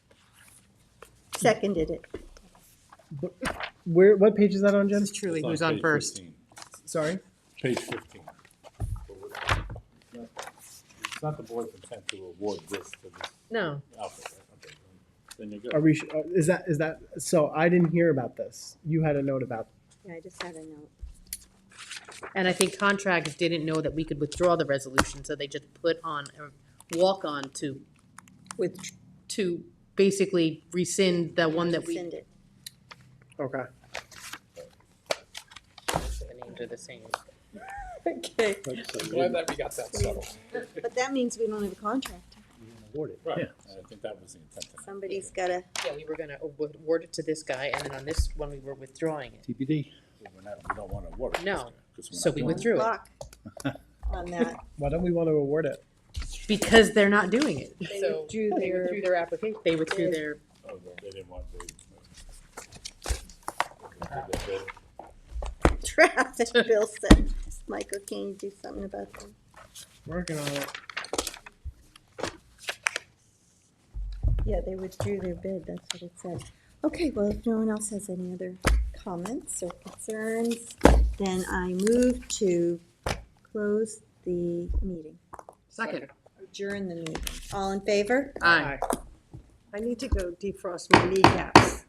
Seconded it. where, what page is that on, Jim? This is truly It's who's on page first. 15. Sorry? Page 15. It's not the board's intent to award this to this No. outfit, right? Okay, then you're good. Are we, is that, so I didn't hear about this. You had a note about, Yeah, I just had a note. And I think contracts didn't know that we could withdraw the resolution, so they just put on a walk-on to basically rescind the one that we. Rescind it. okay. The names are the same. Okay. I'm glad that we got that settled. But that means we don't have a contract. Right, and I think that was the intent of it. Somebody's gotta, Yeah, we were gonna award it to this guy, and then on this one, we were withdrawing it. TBD. We don't want to award it. No, because we're so not we doing it. withdrew it. block on that. Why don't we want to award it? Because they're not doing it. They So withdrew they their- withdrew their application, they withdrew their, Oh, they didn't want to. Traffic, Bill said. Michael, can you do something about that? Working on it. Yeah, they withdrew their bid, that's what it said. Okay, well, if no one else has any other comments or concerns, then I move to close the meeting. second. Adjourn the meeting. All in favor? Aye. I need to go defrost my kneecaps.